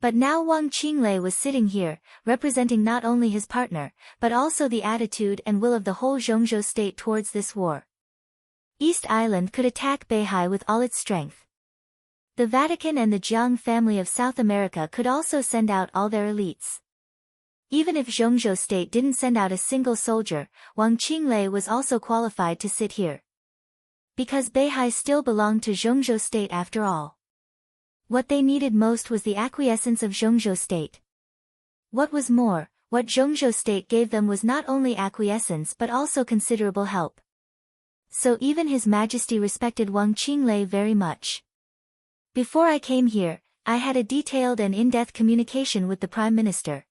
But now Wang Qinglei was sitting here, representing not only his partner, but also the attitude and will of the whole Zhongzhou state towards this war. East Island could attack Beihai with all its strength. The Vatican and the Jiang family of South America could also send out all their elites. Even if Zhongzhou state didn't send out a single soldier, Wang Qinglei was also qualified to sit here. Because Beihai still belonged to Zhongzhou state after all. What they needed most was the acquiescence of Zhongzhou state. What was more, what Zhongzhou state gave them was not only acquiescence but also considerable help. So even His Majesty respected Wang Qinglei very much. "Before I came here, I had a detailed and in-depth communication with the Prime Minister.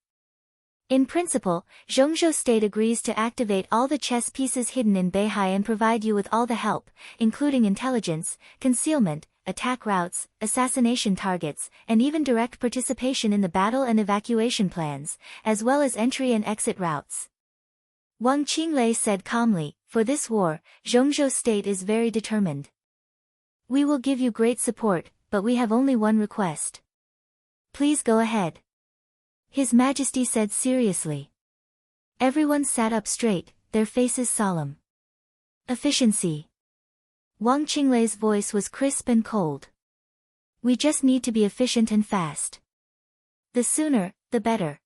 In principle, Zhongzhou state agrees to activate all the chess pieces hidden in Beihai and provide you with all the help, including intelligence, concealment, attack routes, assassination targets, and even direct participation in the battle and evacuation plans, as well as entry and exit routes." Wang Qinglei said calmly, "For this war, Zhongzhou state is very determined. We will give you great support, but we have only one request. Please go ahead." His Majesty said seriously. Everyone sat up straight, their faces solemn. "Efficiency." Wang Qinglei's voice was crisp and cold. "We just need to be efficient and fast. The sooner, the better.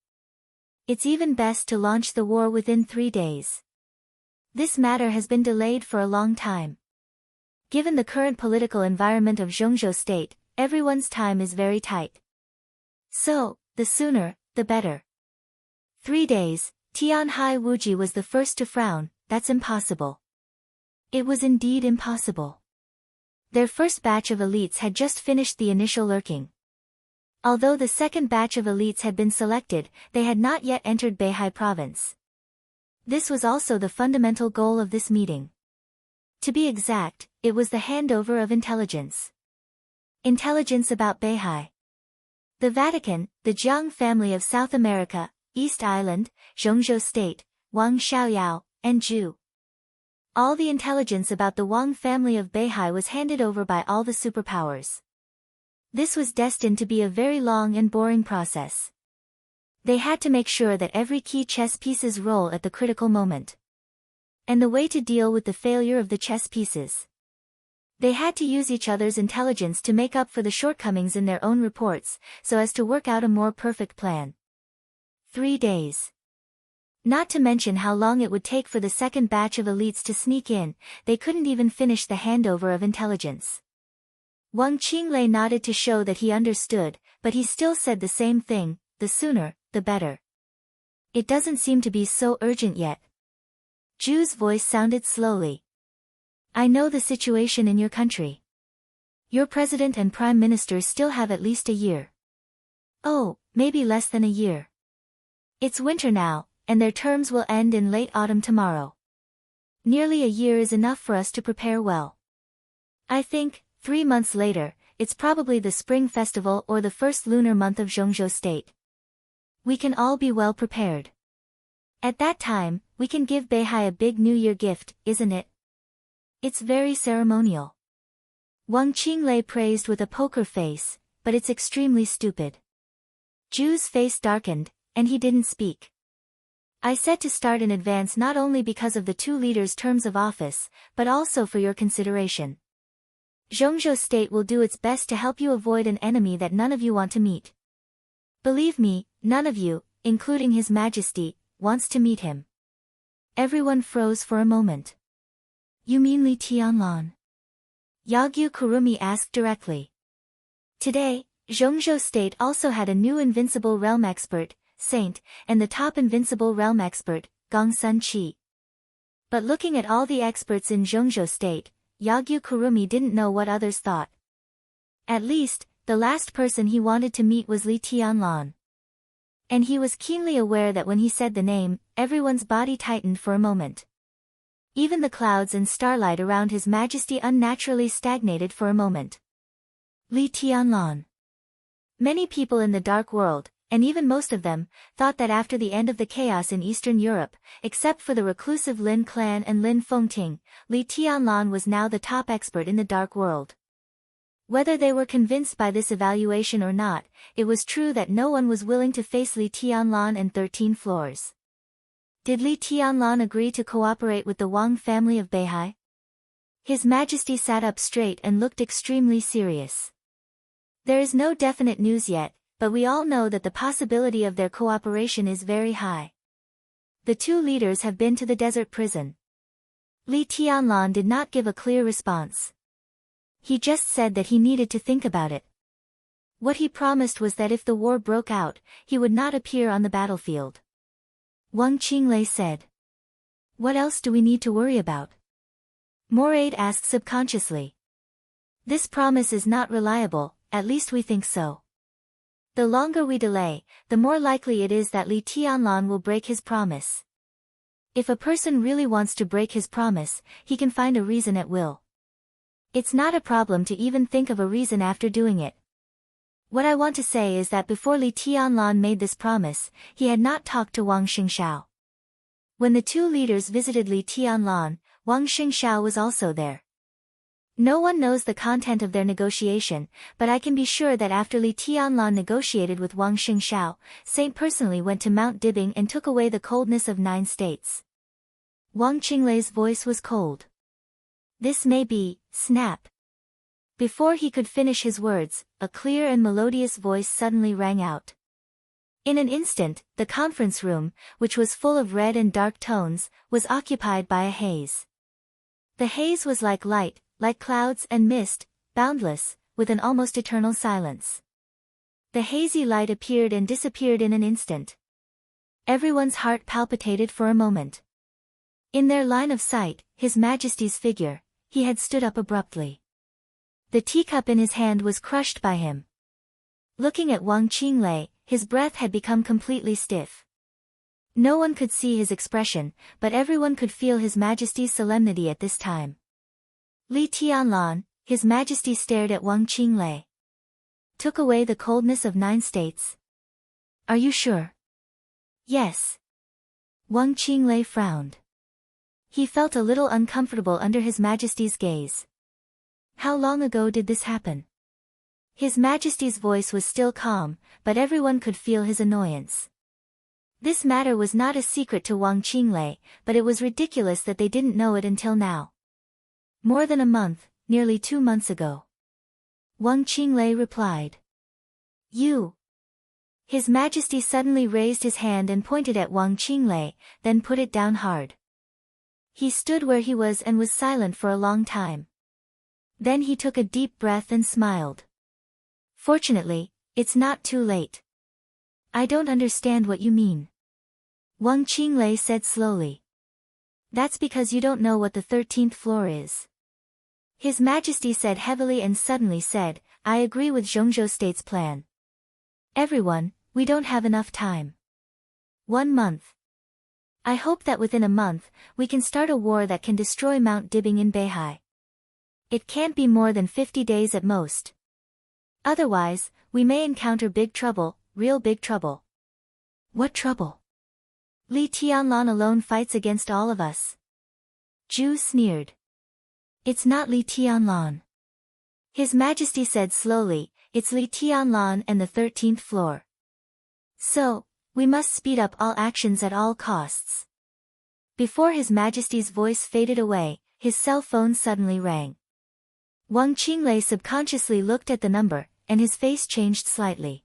It's even best to launch the war within 3 days. This matter has been delayed for a long time. Given the current political environment of Zhongzhou state, everyone's time is very tight. So, the sooner, the better." 3 days, Tianhai Wuji was the first to frown. "That's impossible." It was indeed impossible. Their first batch of elites had just finished the initial lurking. Although the second batch of elites had been selected, they had not yet entered Beihai province. This was also the fundamental goal of this meeting. To be exact, it was the handover of intelligence. Intelligence about Beihai. The Vatican, the Jiang family of South America, East Island, Zhongzhou state, Wang Xiaoyao, and Zhu. All the intelligence about the Wang family of Beihai was handed over by all the superpowers. This was destined to be a very long and boring process. They had to make sure that every key chess pieces roll at the critical moment. And the way to deal with the failure of the chess pieces. They had to use each other's intelligence to make up for the shortcomings in their own reports, so as to work out a more perfect plan. 3 days. Not to mention how long it would take for the second batch of elites to sneak in, they couldn't even finish the handover of intelligence. Wang Qinglei nodded to show that he understood, but he still said the same thing, "The sooner, the better. It doesn't seem to be so urgent yet." Zhu's voice sounded slowly. "I know the situation in your country. Your president and prime minister still have at least a year. Oh, maybe less than a year. It's winter now, and their terms will end in late autumn tomorrow. Nearly a year is enough for us to prepare well. I think, 3 months later, it's probably the spring festival or the first lunar month of Zhongzhou state. We can all be well prepared. At that time, we can give Beihai a big New Year gift, isn't it? It's very ceremonial. Wang Qinglei praised with a poker face, but it's extremely stupid. Ju's face darkened, and he didn't speak. I said to start in advance not only because of the two leaders' terms of office, but also for your consideration. Zhongzhou state will do its best to help you avoid an enemy that none of you want to meet. Believe me, none of you, including His Majesty, wants to meet him. Everyone froze for a moment. You mean Li Tianlan? Yagyu Kurumi asked directly. Today, Zhongzhou state also had a new invincible realm expert, Saint, and the top invincible realm expert, Gong Sun Qi. But looking at all the experts in Zhongzhou state, Yagyu Kurumi didn't know what others thought. At least, the last person he wanted to meet was Li Tianlan. And he was keenly aware that when he said the name, everyone's body tightened for a moment. Even the clouds and starlight around His Majesty unnaturally stagnated for a moment. Li Tianlan. Many people in the dark world, and even most of them, thought that after the end of the chaos in Eastern Europe, except for the reclusive Lin clan and Lin Fengting, Li Tianlan was now the top expert in the dark world. Whether they were convinced by this evaluation or not, it was true that no one was willing to face Li Tianlan and 13 floors. Did Li Tianlan agree to cooperate with the Wang family of Beihai? His Majesty sat up straight and looked extremely serious. There is no definite news yet, but we all know that the possibility of their cooperation is very high. The two leaders have been to the desert prison. Li Tianlan did not give a clear response. He just said that he needed to think about it. What he promised was that if the war broke out, he would not appear on the battlefield. Wang Qinglei said. What else do we need to worry about? Moraid asked subconsciously. This promise is not reliable, at least we think so. The longer we delay, the more likely it is that Li Tianlan will break his promise. If a person really wants to break his promise, he can find a reason at will. It's not a problem to even think of a reason after doing it. What I want to say is that before Li Tianlan made this promise, he had not talked to Wang Xingshao. When the two leaders visited Li Tianlan, Wang Xingshao was also there. No one knows the content of their negotiation, but I can be sure that after Li Tianlan negotiated with Wang Xingshao, Saint personally went to Mount Dibing and took away the coldness of 9 states. Wang Qinglei's voice was cold. This may be, snap. Before he could finish his words, a clear and melodious voice suddenly rang out. In an instant, the conference room, which was full of red and dark tones, was occupied by a haze. The haze was like light, like clouds and mist, boundless, with an almost eternal silence. The hazy light appeared and disappeared in an instant. Everyone's heart palpitated for a moment. In their line of sight, His Majesty's figure, he had stood up abruptly. The teacup in his hand was crushed by him. Looking at Wang Qinglei, his breath had become completely stiff. No one could see his expression, but everyone could feel His Majesty's solemnity at this time. Li Tianlan, His Majesty stared at Wang Qinglei. Took away the coldness of 9 states. Are you sure? Yes. Wang Qinglei frowned. He felt a little uncomfortable under His Majesty's gaze. How long ago did this happen? His Majesty's voice was still calm, but everyone could feel his annoyance. This matter was not a secret to Wang Qinglei, but it was ridiculous that they didn't know it until now. More than a month, nearly 2 months ago. Wang Qinglei replied. You. His Majesty suddenly raised his hand and pointed at Wang Qinglei, then put it down hard. He stood where he was and was silent for a long time. Then he took a deep breath and smiled. Fortunately, it's not too late. I don't understand what you mean. Wang Qinglei said slowly. That's because you don't know what the 13th floor is. His Majesty said heavily and suddenly said, I agree with Zhongzhou State's plan. Everyone, we don't have enough time. 1 month. I hope that within a month, we can start a war that can destroy Mount Dibing in Beihai. It can't be more than 50 days at most. Otherwise, we may encounter big trouble, real big trouble. What trouble? Li Tianlan alone fights against all of us. Zhu sneered. It's not Li Tianlan. His Majesty said slowly, it's Li Tianlan and the 13th floor. So, we must speed up all actions at all costs. Before His Majesty's voice faded away, his cell phone suddenly rang. Wang Qinglei subconsciously looked at the number, and his face changed slightly.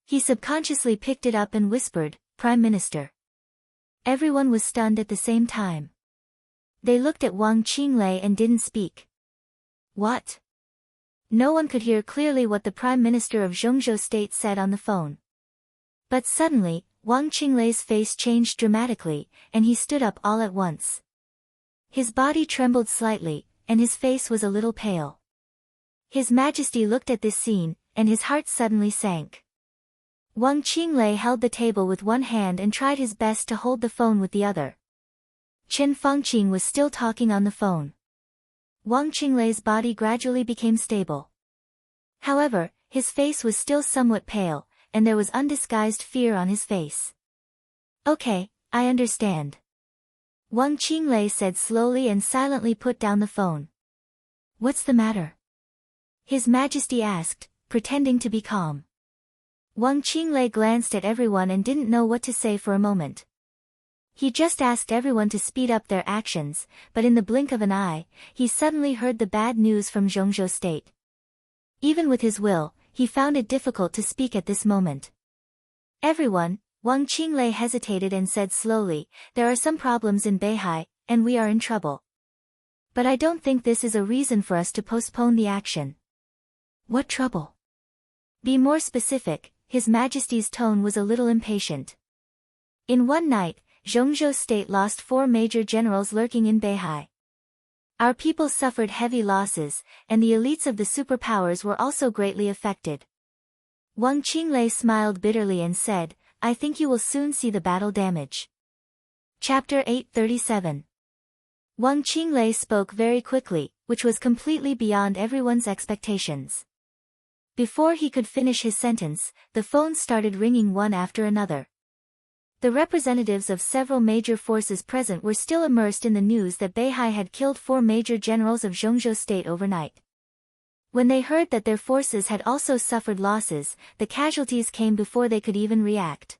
He subconsciously picked it up and whispered, Prime Minister. Everyone was stunned at the same time. They looked at Wang Qinglei and didn't speak. What? No one could hear clearly what the Prime Minister of Zhongzhou State said on the phone. But suddenly, Wang Qinglei's face changed dramatically, and he stood up all at once. His body trembled slightly, and his face was a little pale. His Majesty looked at this scene, and his heart suddenly sank. Wang Qinglei held the table with one hand and tried his best to hold the phone with the other. Chen Fengqing was still talking on the phone. Wang Qinglei's body gradually became stable. However, his face was still somewhat pale, and there was undisguised fear on his face. Okay, I understand. Wang Qinglei said slowly and silently put down the phone. What's the matter? His Majesty asked, pretending to be calm. Wang Qinglei glanced at everyone and didn't know what to say for a moment. He just asked everyone to speed up their actions, but in the blink of an eye, he suddenly heard the bad news from Zhongzhou State. Even with his will, he found it difficult to speak at this moment. Everyone, Wang Qinglei hesitated and said slowly, there are some problems in Beihai, and we are in trouble. But I don't think this is a reason for us to postpone the action. What trouble? Be more specific, His Majesty's tone was a little impatient. In one night, Zhongzhou State lost 4 major generals lurking in Beihai. Our people suffered heavy losses, and the elites of the superpowers were also greatly affected. Wang Qinglei smiled bitterly and said, I think you will soon see the battle damage. Chapter 837. Wang Qinglei spoke very quickly, which was completely beyond everyone's expectations. Before he could finish his sentence, the phones started ringing one after another. The representatives of several major forces present were still immersed in the news that Beihai had killed 4 major generals of Zhongzhou State overnight. When they heard that their forces had also suffered losses, the casualties came before they could even react.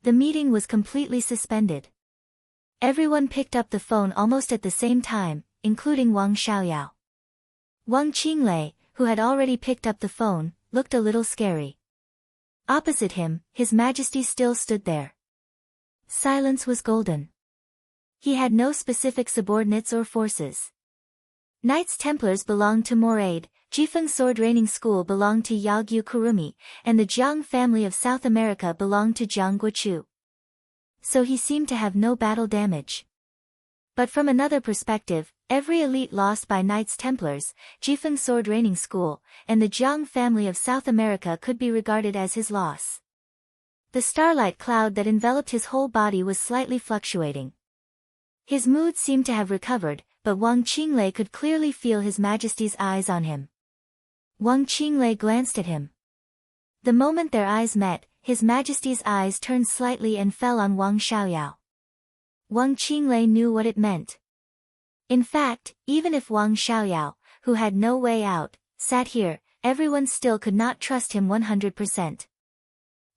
The meeting was completely suspended. Everyone picked up the phone almost at the same time, including Wang Xiaoyao. Wang Qinglei, who had already picked up the phone, looked a little scary. Opposite him, His Majesty still stood there. Silence was golden. He had no specific subordinates or forces. Knights Templars belonged to Moraid, Jifeng Sword Training School belonged to Yagyu Kurumi, and the Jiang family of South America belonged to Jiang Guochu. So he seemed to have no battle damage. But from another perspective, every elite lost by Knights Templars, Jifeng Sword Training School, and the Jiang family of South America could be regarded as his loss. The starlight cloud that enveloped his whole body was slightly fluctuating. His mood seemed to have recovered, but Wang Qinglei could clearly feel His Majesty's eyes on him. Wang Qinglei glanced at him. The moment their eyes met, His Majesty's eyes turned slightly and fell on Wang Xiaoyao. Wang Qinglei knew what it meant. In fact, even if Wang Xiaoyao, who had no way out, sat here, everyone still could not trust him 100%.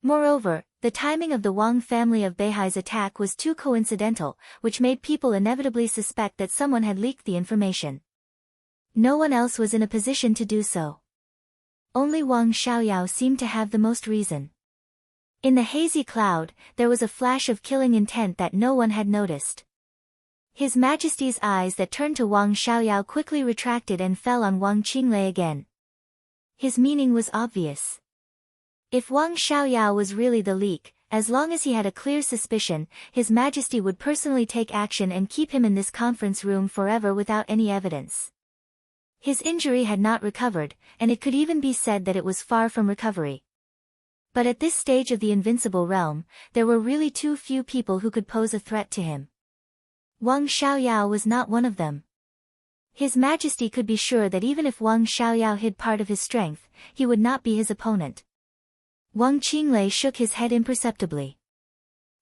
Moreover, the timing of the Wang family of Beihai's attack was too coincidental, which made people inevitably suspect that someone had leaked the information. No one else was in a position to do so. Only Wang Xiaoyao seemed to have the most reason. In the hazy cloud, there was a flash of killing intent that no one had noticed. His Majesty's eyes that turned to Wang Xiaoyao quickly retracted and fell on Wang Qinglei again. His meaning was obvious. If Wang Xiaoyao was really the leak, as long as he had a clear suspicion, His Majesty would personally take action and keep him in this conference room forever without any evidence. His injury had not recovered, and it could even be said that it was far from recovery. But at this stage of the invincible realm, there were really too few people who could pose a threat to him. Wang Xiaoyao was not one of them. His Majesty could be sure that even if Wang Xiaoyao hid part of his strength, he would not be his opponent. Wang Qinglei shook his head imperceptibly.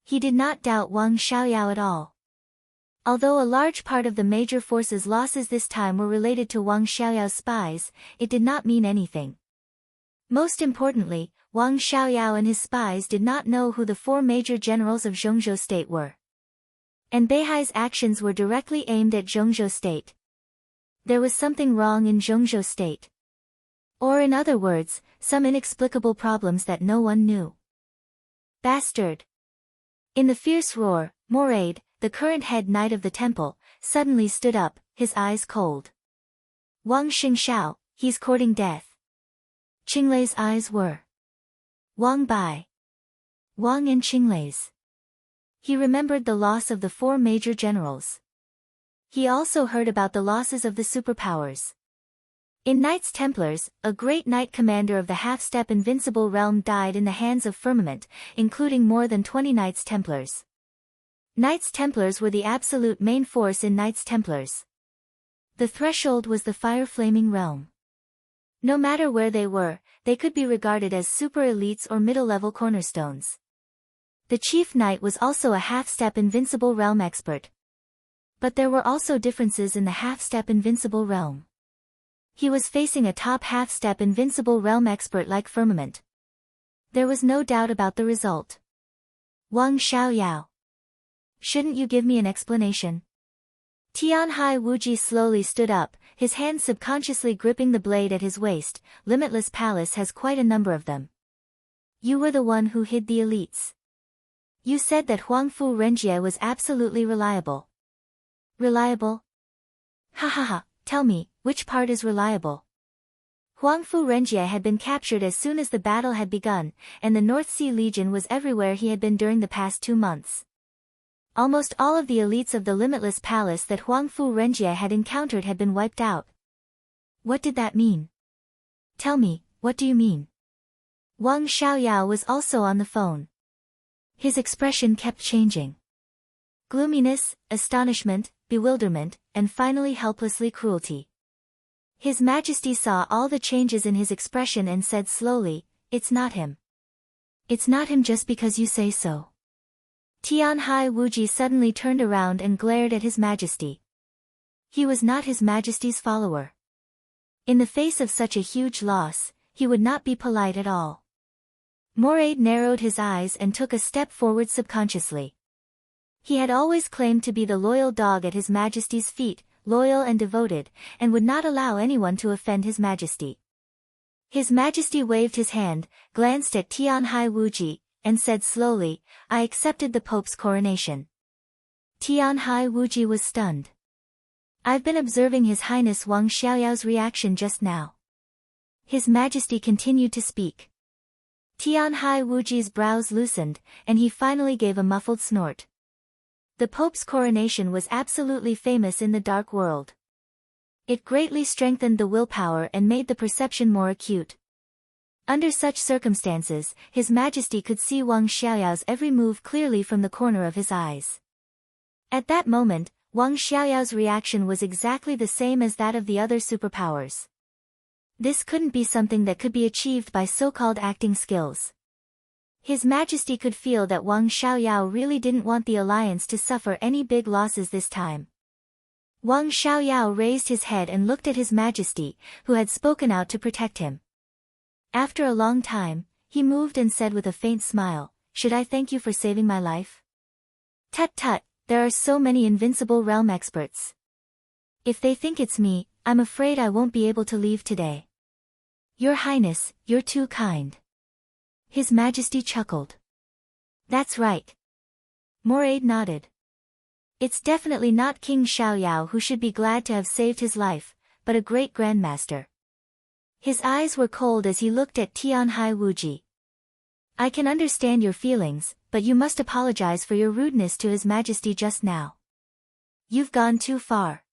He did not doubt Wang Xiaoyao at all. Although a large part of the major force's losses this time were related to Wang Xiaoyao's spies, it did not mean anything. Most importantly, Wang Xiaoyao and his spies did not know who the 4 major generals of Zhongzhou State were. And Beihai's actions were directly aimed at Zhongzhou State. There was something wrong in Zhongzhou State. Or in other words, some inexplicable problems that no one knew. Bastard! In the fierce roar, Moraid, the current head knight of the temple, suddenly stood up, his eyes cold. Wang Xingshao, he's courting death. Qinglei's eyes were. Wang Bai. Wang and Qinglei's. He remembered the loss of the 4 major generals. He also heard about the losses of the superpowers. In Knights Templars, a great knight commander of the half-step invincible realm died in the hands of Firmament, including more than 20 Knights Templars. Knights Templars were the absolute main force in Knights Templars. The threshold was the fire-flaming realm. No matter where they were, they could be regarded as super elites or middle-level cornerstones. The chief knight was also a half-step invincible realm expert. But there were also differences in the half-step invincible realm. He was facing a top half-step invincible realm expert like Firmament. There was no doubt about the result. Wang Xiaoyao. Shouldn't you give me an explanation? Tianhai Wuji slowly stood up, his hand subconsciously gripping the blade at his waist. Limitless Palace has quite a number of them. You were the one who hid the elites. You said that Huangfu Renjie was absolutely reliable. Reliable? Ha ha ha, tell me, which part is reliable? Huangfu Renjie had been captured as soon as the battle had begun, and the North Sea Legion was everywhere he had been during the past 2 months. Almost all of the elites of the Limitless Palace that Huangfu Renjie had encountered had been wiped out. What did that mean? Tell me, what do you mean? Wang Xiaoyao was also on the phone. His expression kept changing. Gloominess, astonishment, bewilderment, and finally helplessly cruelty. His Majesty saw all the changes in his expression and said slowly, "It's not him. It's not him just because you say so." Tianhai Wuji suddenly turned around and glared at His Majesty. He was not His Majesty's follower. In the face of such a huge loss, he would not be polite at all. Moraid narrowed his eyes and took a step forward subconsciously. He had always claimed to be the loyal dog at His Majesty's feet, loyal and devoted, and would not allow anyone to offend His Majesty. His Majesty waved his hand, glanced at Tianhai Wuji, and said slowly, "I accepted the Pope's coronation." Tianhai Wuji was stunned. "I've been observing His Highness Wang Xiaoyao's reaction just now." His Majesty continued to speak. Tianhai Wuji's brows loosened, and he finally gave a muffled snort. The Pope's coronation was absolutely famous in the dark world. It greatly strengthened the willpower and made the perception more acute. Under such circumstances, His Majesty could see Wang Xiaoyao's every move clearly from the corner of his eyes. At that moment, Wang Xiaoyao's reaction was exactly the same as that of the other superpowers. This couldn't be something that could be achieved by so-called acting skills. His Majesty could feel that Wang Xiaoyao really didn't want the alliance to suffer any big losses this time. Wang Xiaoyao raised his head and looked at His Majesty, who had spoken out to protect him. After a long time, he moved and said with a faint smile, "Should I thank you for saving my life?" "Tut tut, there are so many invincible realm experts. If they think it's me, I'm afraid I won't be able to leave today." "Your Highness, you're too kind." His Majesty chuckled. "That's right." Moraid nodded. "It's definitely not King Xiaoyao who should be glad to have saved his life, but a great grandmaster." His eyes were cold as he looked at Tianhai Wuji. "I can understand your feelings, but you must apologize for your rudeness to His Majesty just now. You've gone too far."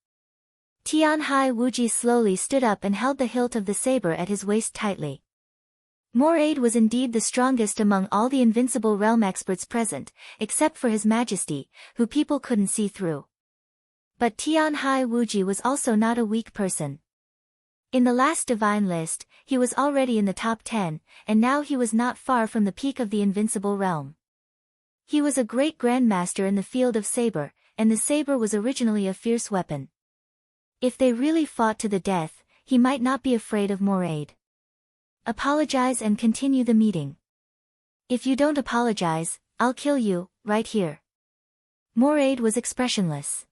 Tianhai Wuji slowly stood up and held the hilt of the saber at his waist tightly. Moraid was indeed the strongest among all the invincible realm experts present, except for His Majesty, who people couldn't see through. But Tianhai Wuji was also not a weak person. In the last divine list, he was already in the top 10, and now he was not far from the peak of the invincible realm. He was a great grandmaster in the field of saber, and the saber was originally a fierce weapon. If they really fought to the death, he might not be afraid of Moraid. Apologize and continue the meeting. If you don't apologize, I'll kill you, right here. Moraid was expressionless.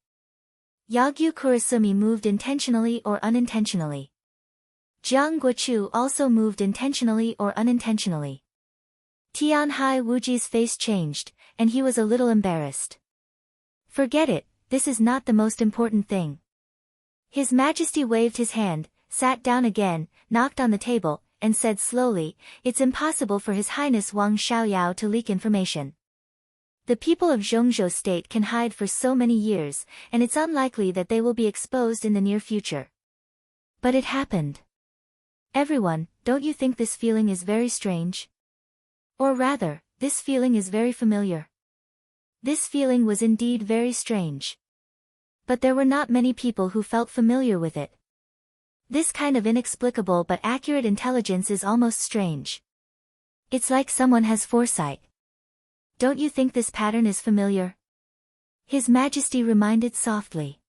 Yagyu Kurasumi moved intentionally or unintentionally. Jiang Guochu also moved intentionally or unintentionally. Tianhai Wuji's face changed, and he was a little embarrassed. Forget it, this is not the most important thing. His Majesty waved his hand, sat down again, knocked on the table, and said slowly, "It's impossible for His Highness Wang Xiaoyao to leak information. The people of Zhongzhou State can hide for so many years, and it's unlikely that they will be exposed in the near future." But it happened. Everyone, don't you think this feeling is very strange? Or rather, this feeling is very familiar. This feeling was indeed very strange. But there were not many people who felt familiar with it. This kind of inexplicable but accurate intelligence is almost strange. It's like someone has foresight. Don't you think this pattern is familiar? His Majesty reminded softly.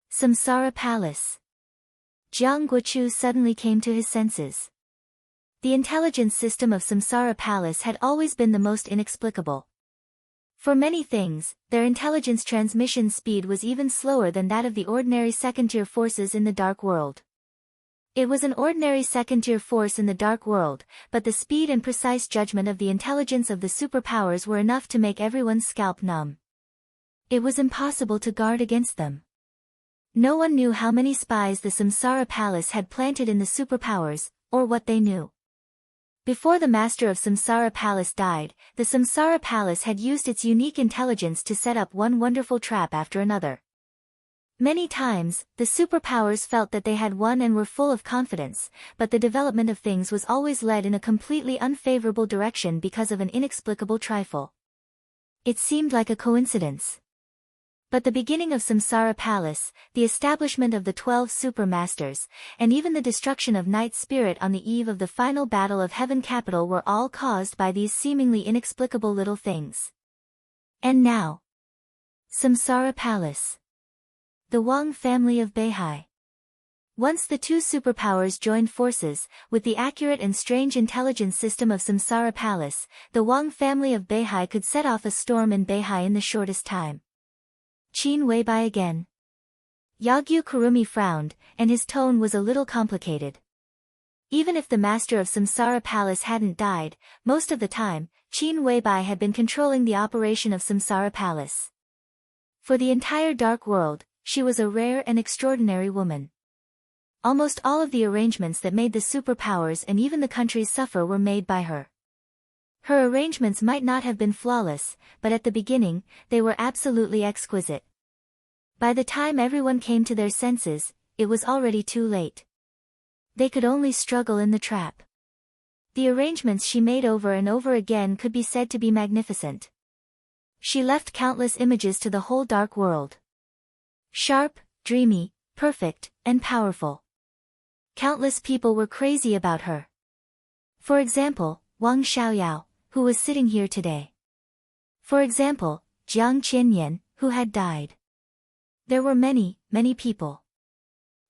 Samsara Palace. Jiang Guochu suddenly came to his senses. The intelligence system of Samsara Palace had always been the most inexplicable. For many things, their intelligence transmission speed was even slower than that of the ordinary second-tier forces in the Dark World. It was an ordinary second-tier force in the Dark World, but the speed and precise judgment of the intelligence of the superpowers were enough to make everyone's scalp numb. It was impossible to guard against them. No one knew how many spies the Samsara Palace had planted in the superpowers, or what they knew. Before the master of Samsara Palace died, the Samsara Palace had used its unique intelligence to set up one wonderful trap after another. Many times, the superpowers felt that they had won and were full of confidence, but the development of things was always led in a completely unfavorable direction because of an inexplicable trifle. It seemed like a coincidence. But the beginning of Samsara Palace, the establishment of the 12 Supermasters, and even the destruction of Night Spirit on the eve of the final battle of Heaven Capital were all caused by these seemingly inexplicable little things. And now, Samsara Palace. The Wang family of Beihai. Once the two superpowers joined forces, with the accurate and strange intelligence system of Samsara Palace, the Wang family of Beihai could set off a storm in Beihai in the shortest time. Qin Weibai again. Yagyu Kurumi frowned, and his tone was a little complicated. Even if the master of Samsara Palace hadn't died, most of the time, Qin Weibai had been controlling the operation of Samsara Palace. For the entire Dark World, she was a rare and extraordinary woman. Almost all of the arrangements that made the superpowers and even the countries suffer were made by her. Her arrangements might not have been flawless, but at the beginning, they were absolutely exquisite. By the time everyone came to their senses, it was already too late. They could only struggle in the trap. The arrangements she made over and over again could be said to be magnificent. She left countless images to the whole Dark World. Sharp, dreamy, perfect, and powerful. Countless people were crazy about her. For example, Wang Xiaoyao, who was sitting here today. For example, Jiang Qianyan, who had died. There were many, many people.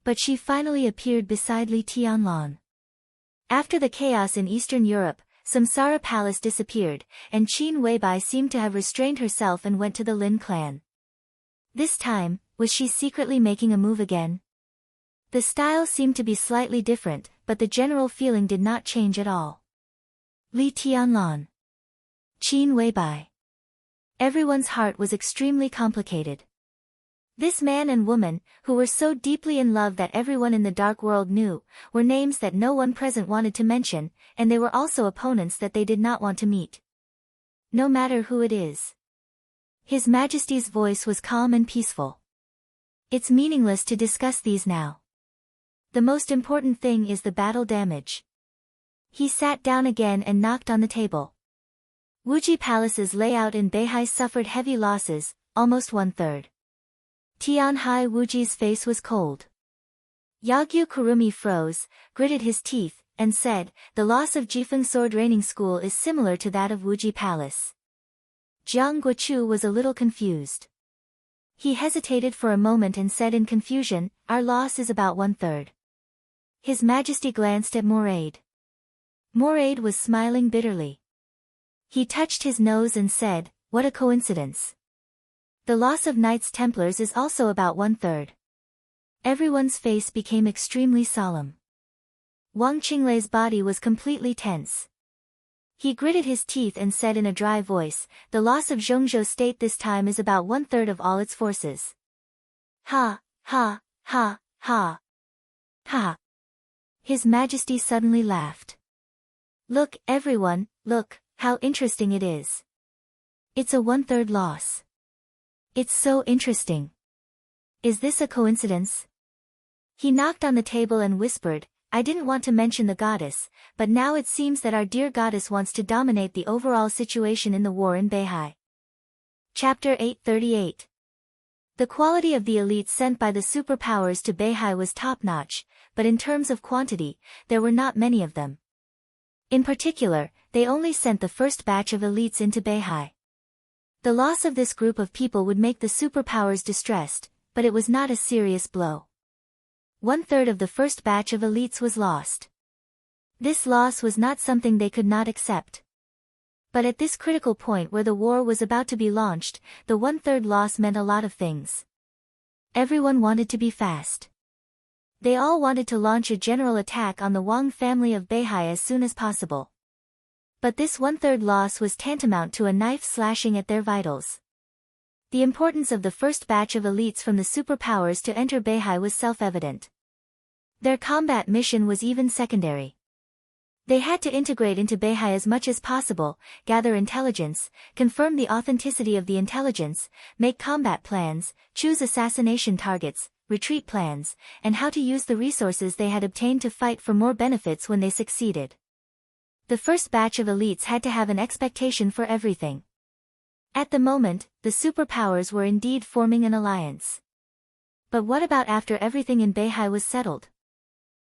But she finally appeared beside Li Tianlan. After the chaos in Eastern Europe, Samsara Palace disappeared, and Qin Weibai seemed to have restrained herself and went to the Lin clan. This time, was she secretly making a move again? The style seemed to be slightly different, but the general feeling did not change at all. Li Tianlan. Qin Weibai. Everyone's heart was extremely complicated. This man and woman, who were so deeply in love that everyone in the Dark World knew, were names that no one present wanted to mention, and they were also opponents that they did not want to meet. No matter who it is. His Majesty's voice was calm and peaceful. It's meaningless to discuss these now. The most important thing is the battle damage. He sat down again and knocked on the table. Wuji Palace's layout in Beihai suffered heavy losses, almost 1/3. Tianhai Wuji's face was cold. Yagyu Kurumi froze, gritted his teeth, and said, "The loss of Jifeng Sword Training School is similar to that of Wuji Palace." Jiang Guochu was a little confused. He hesitated for a moment and said in confusion, "Our loss is about 1/3. His Majesty glanced at Moraid. Moraid was smiling bitterly. He touched his nose and said, "What a coincidence. The loss of Knights Templars is also about 1/3. Everyone's face became extremely solemn. Wang Qinglei's body was completely tense. He gritted his teeth and said in a dry voice, "The loss of Zhongzhou State this time is about 1/3 of all its forces." Ha, ha, ha, ha. Ha. His Majesty suddenly laughed. "Look, everyone, look, how interesting it is. It's a 1/3 loss. It's so interesting. Is this a coincidence?" He knocked on the table and whispered, "I didn't want to mention the goddess, but now it seems that our dear goddess wants to dominate the overall situation in the war in Beihai." Chapter 838. The quality of the elites sent by the superpowers to Beihai was top-notch, but in terms of quantity, there were not many of them. In particular, they only sent the first batch of elites into Beihai. The loss of this group of people would make the superpowers distressed, but it was not a serious blow. 1/3 of the first batch of elites was lost. This loss was not something they could not accept. But at this critical point where the war was about to be launched, the 1/3 loss meant a lot of things. Everyone wanted to be fast. They all wanted to launch a general attack on the Wang family of Beihai as soon as possible. But this 1/3 loss was tantamount to a knife slashing at their vitals. The importance of the first batch of elites from the superpowers to enter Beihai was self-evident. Their combat mission was even secondary. They had to integrate into Beihai as much as possible, gather intelligence, confirm the authenticity of the intelligence, make combat plans, choose assassination targets, retreat plans, and how to use the resources they had obtained to fight for more benefits when they succeeded. The first batch of elites had to have an expectation for everything. At the moment, the superpowers were indeed forming an alliance. But what about after everything in Beihai was settled?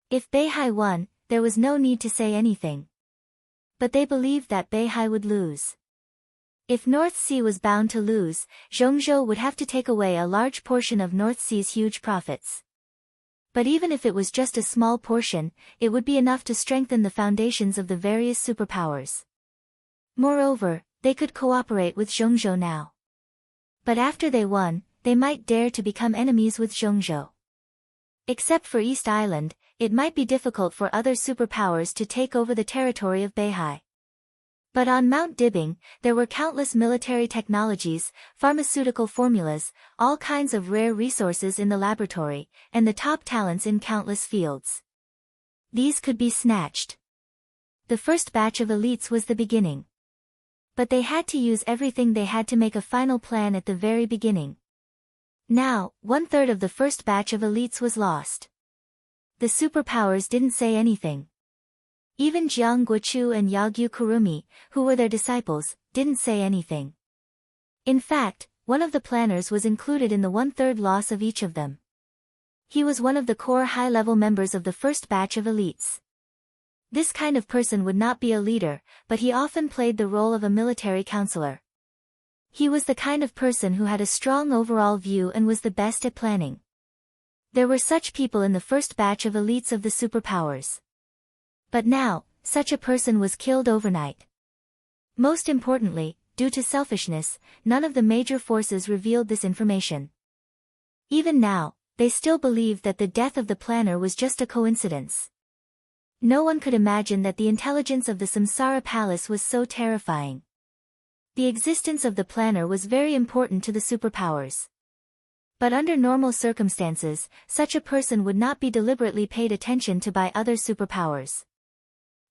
If Beihai won, there was no need to say anything. But they believed that Beihai would lose. If North Sea was bound to lose, Zhongzhou would have to take away a large portion of North Sea's huge profits. But even if it was just a small portion, it would be enough to strengthen the foundations of the various superpowers. Moreover, they could cooperate with Zhongzhou now. But after they won, they might dare to become enemies with Zhongzhou. Except for East Island, it might be difficult for other superpowers to take over the territory of Beihai. But on Mount Dibing, there were countless military technologies, pharmaceutical formulas, all kinds of rare resources in the laboratory, and the top talents in countless fields. These could be snatched. The first batch of elites was the beginning. But they had to use everything they had to make a final plan at the very beginning. Now, 1/3 of the first batch of elites was lost. The superpowers didn't say anything. Even Jiang Guochu and Yagyu Kurumi, who were their disciples, didn't say anything. In fact, one of the planners was included in the 1/3 loss of each of them. He was one of the core high-level members of the first batch of elites. This kind of person would not be a leader, but he often played the role of a military counselor. He was the kind of person who had a strong overall view and was the best at planning. There were such people in the first batch of elites of the superpowers. But now, such a person was killed overnight. Most importantly, due to selfishness, none of the major forces revealed this information. Even now, they still believed that the death of the planner was just a coincidence. No one could imagine that the intelligence of the Samsara Palace was so terrifying. The existence of the planner was very important to the superpowers. But under normal circumstances, such a person would not be deliberately paid attention to by other superpowers.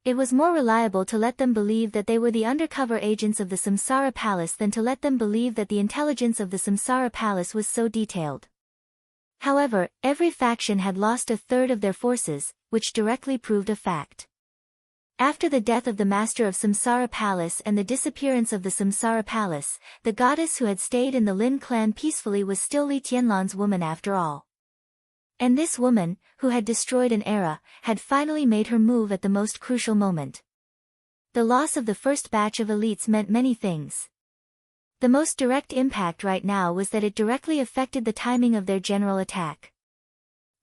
It was more reliable to let them believe that they were the undercover agents of the Samsara Palace than to let them believe that the intelligence of the Samsara Palace was so detailed. However, every faction had lost a third of their forces, which directly proved a fact. After the death of the master of Samsara Palace and the disappearance of the Samsara Palace, the goddess who had stayed in the Lin clan peacefully was still Li Tianlan's woman after all. And this woman, who had destroyed an era, had finally made her move at the most crucial moment. The loss of the first batch of elites meant many things. The most direct impact right now was that it directly affected the timing of their general attack.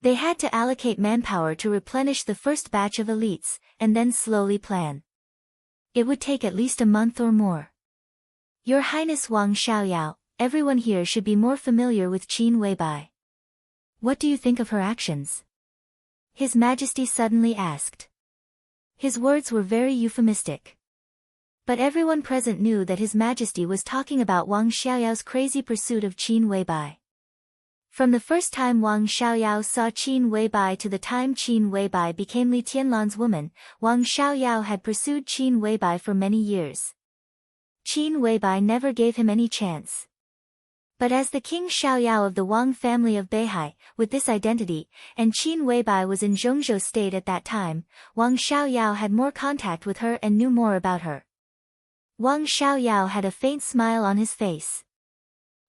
They had to allocate manpower to replenish the first batch of elites, and then slowly plan. It would take at least a month or more. Your Highness Wang Xiaoyao, everyone here should be more familiar with Qin Weibai. What do you think of her actions? His Majesty suddenly asked. His words were very euphemistic. But everyone present knew that His Majesty was talking about Wang Xiaoyao's crazy pursuit of Qin Weibai. From the first time Wang Xiaoyao saw Qin Weibai to the time Qin Weibai became Li Tianlan's woman, Wang Xiaoyao had pursued Qin Weibai for many years. Qin Weibai never gave him any chance. But as the King Xiaoyao of the Wang family of Beihai, with this identity, and Qin Weibai was in Zhongzhou state at that time, Wang Xiaoyao had more contact with her and knew more about her. Wang Xiaoyao had a faint smile on his face.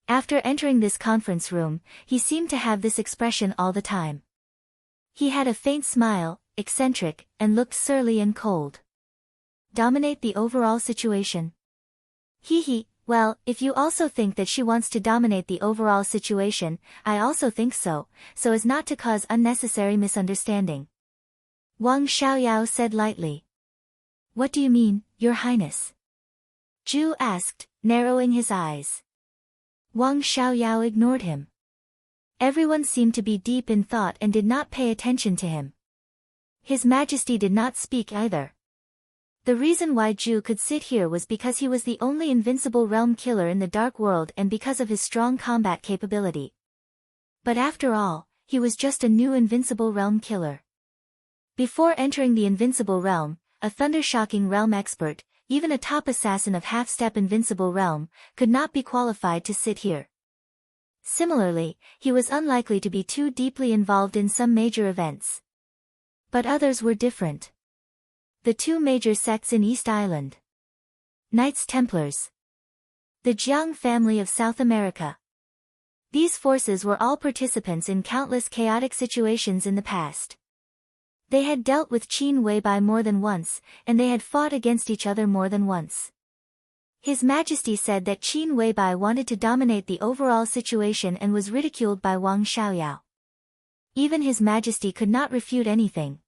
After entering this conference room, he seemed to have this expression all the time. He had a faint smile, eccentric, and looked surly and cold. Dominate the overall situation. Well, if you also think that she wants to dominate the overall situation, I also think so as not to cause unnecessary misunderstanding. Wang Xiaoyao said lightly. What do you mean, Your Highness? Zhu asked, narrowing his eyes. Wang Xiaoyao ignored him. Everyone seemed to be deep in thought and did not pay attention to him. His Majesty did not speak either. The reason why Zhu could sit here was because he was the only invincible realm killer in the Dark World and because of his strong combat capability. But after all, he was just a new invincible realm killer. Before entering the invincible realm, a thundershocking realm expert, even a top assassin of half-step invincible realm, could not be qualified to sit here. Similarly, he was unlikely to be too deeply involved in some major events. But others were different. The two major sects in East Island. Knights Templars. The Jiang family of South America. These forces were all participants in countless chaotic situations in the past. They had dealt with Qin Weibai more than once, and they had fought against each other more than once. His Majesty said that Qin Weibai wanted to dominate the overall situation and was ridiculed by Wang Xiaoyao. Even His Majesty could not refute anything.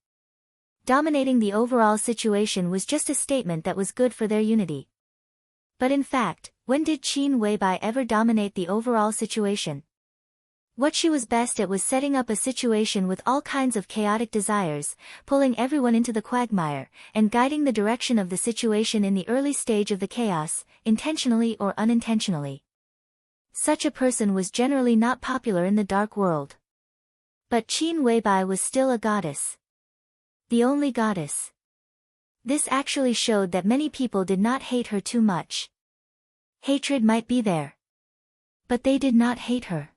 Dominating the overall situation was just a statement that was good for their unity. But in fact, when did Qin Weibai ever dominate the overall situation? What she was best at was setting up a situation with all kinds of chaotic desires, pulling everyone into the quagmire, and guiding the direction of the situation in the early stage of the chaos, intentionally or unintentionally. Such a person was generally not popular in the Dark World. But Qin Weibai was still a goddess. The only goddess. This actually showed that many people did not hate her too much. Hatred might be there. But they did not hate her.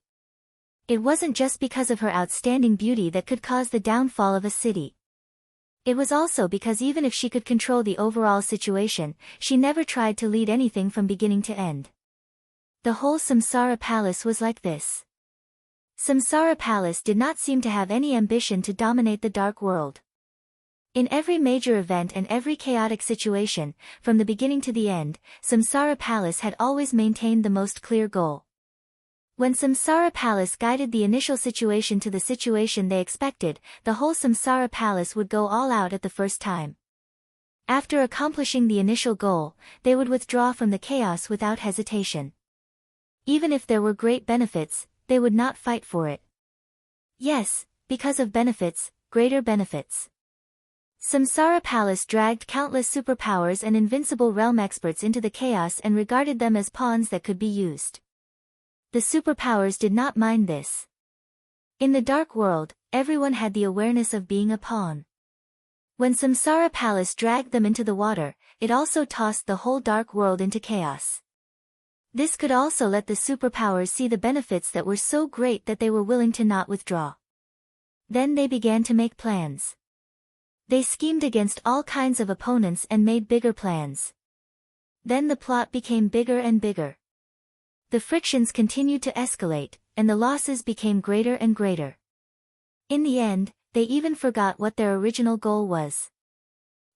It wasn't just because of her outstanding beauty that could cause the downfall of a city. It was also because even if she could control the overall situation, she never tried to lead anything from beginning to end. The whole Samsara Palace was like this. Samsara Palace did not seem to have any ambition to dominate the Dark World. In every major event and every chaotic situation, from the beginning to the end, Samsara Palace had always maintained the most clear goal. When Samsara Palace guided the initial situation to the situation they expected, the whole Samsara Palace would go all out at the first time. After accomplishing the initial goal, they would withdraw from the chaos without hesitation. Even if there were great benefits, they would not fight for it. Yes, because of benefits, greater benefits. Samsara Palace dragged countless superpowers and invincible realm experts into the chaos and regarded them as pawns that could be used. The superpowers did not mind this. In the Dark World, everyone had the awareness of being a pawn. When Samsara Palace dragged them into the water, it also tossed the whole Dark World into chaos. This could also let the superpowers see the benefits that were so great that they were willing to not withdraw. Then they began to make plans. They schemed against all kinds of opponents and made bigger plans. Then the plot became bigger and bigger. The frictions continued to escalate, and the losses became greater and greater. In the end, they even forgot what their original goal was.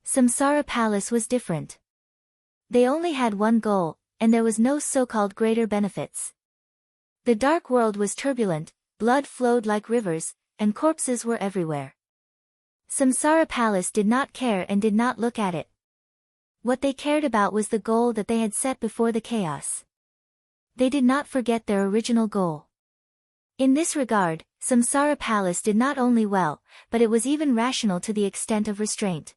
Samsara Palace was different. They only had one goal, and there was no so-called greater benefits. The dark world was turbulent, blood flowed like rivers, and corpses were everywhere. Samsara Palace did not care and did not look at it. What they cared about was the goal that they had set before the chaos. They did not forget their original goal. In this regard, Samsara Palace did not only well, but it was even rational to the extent of restraint.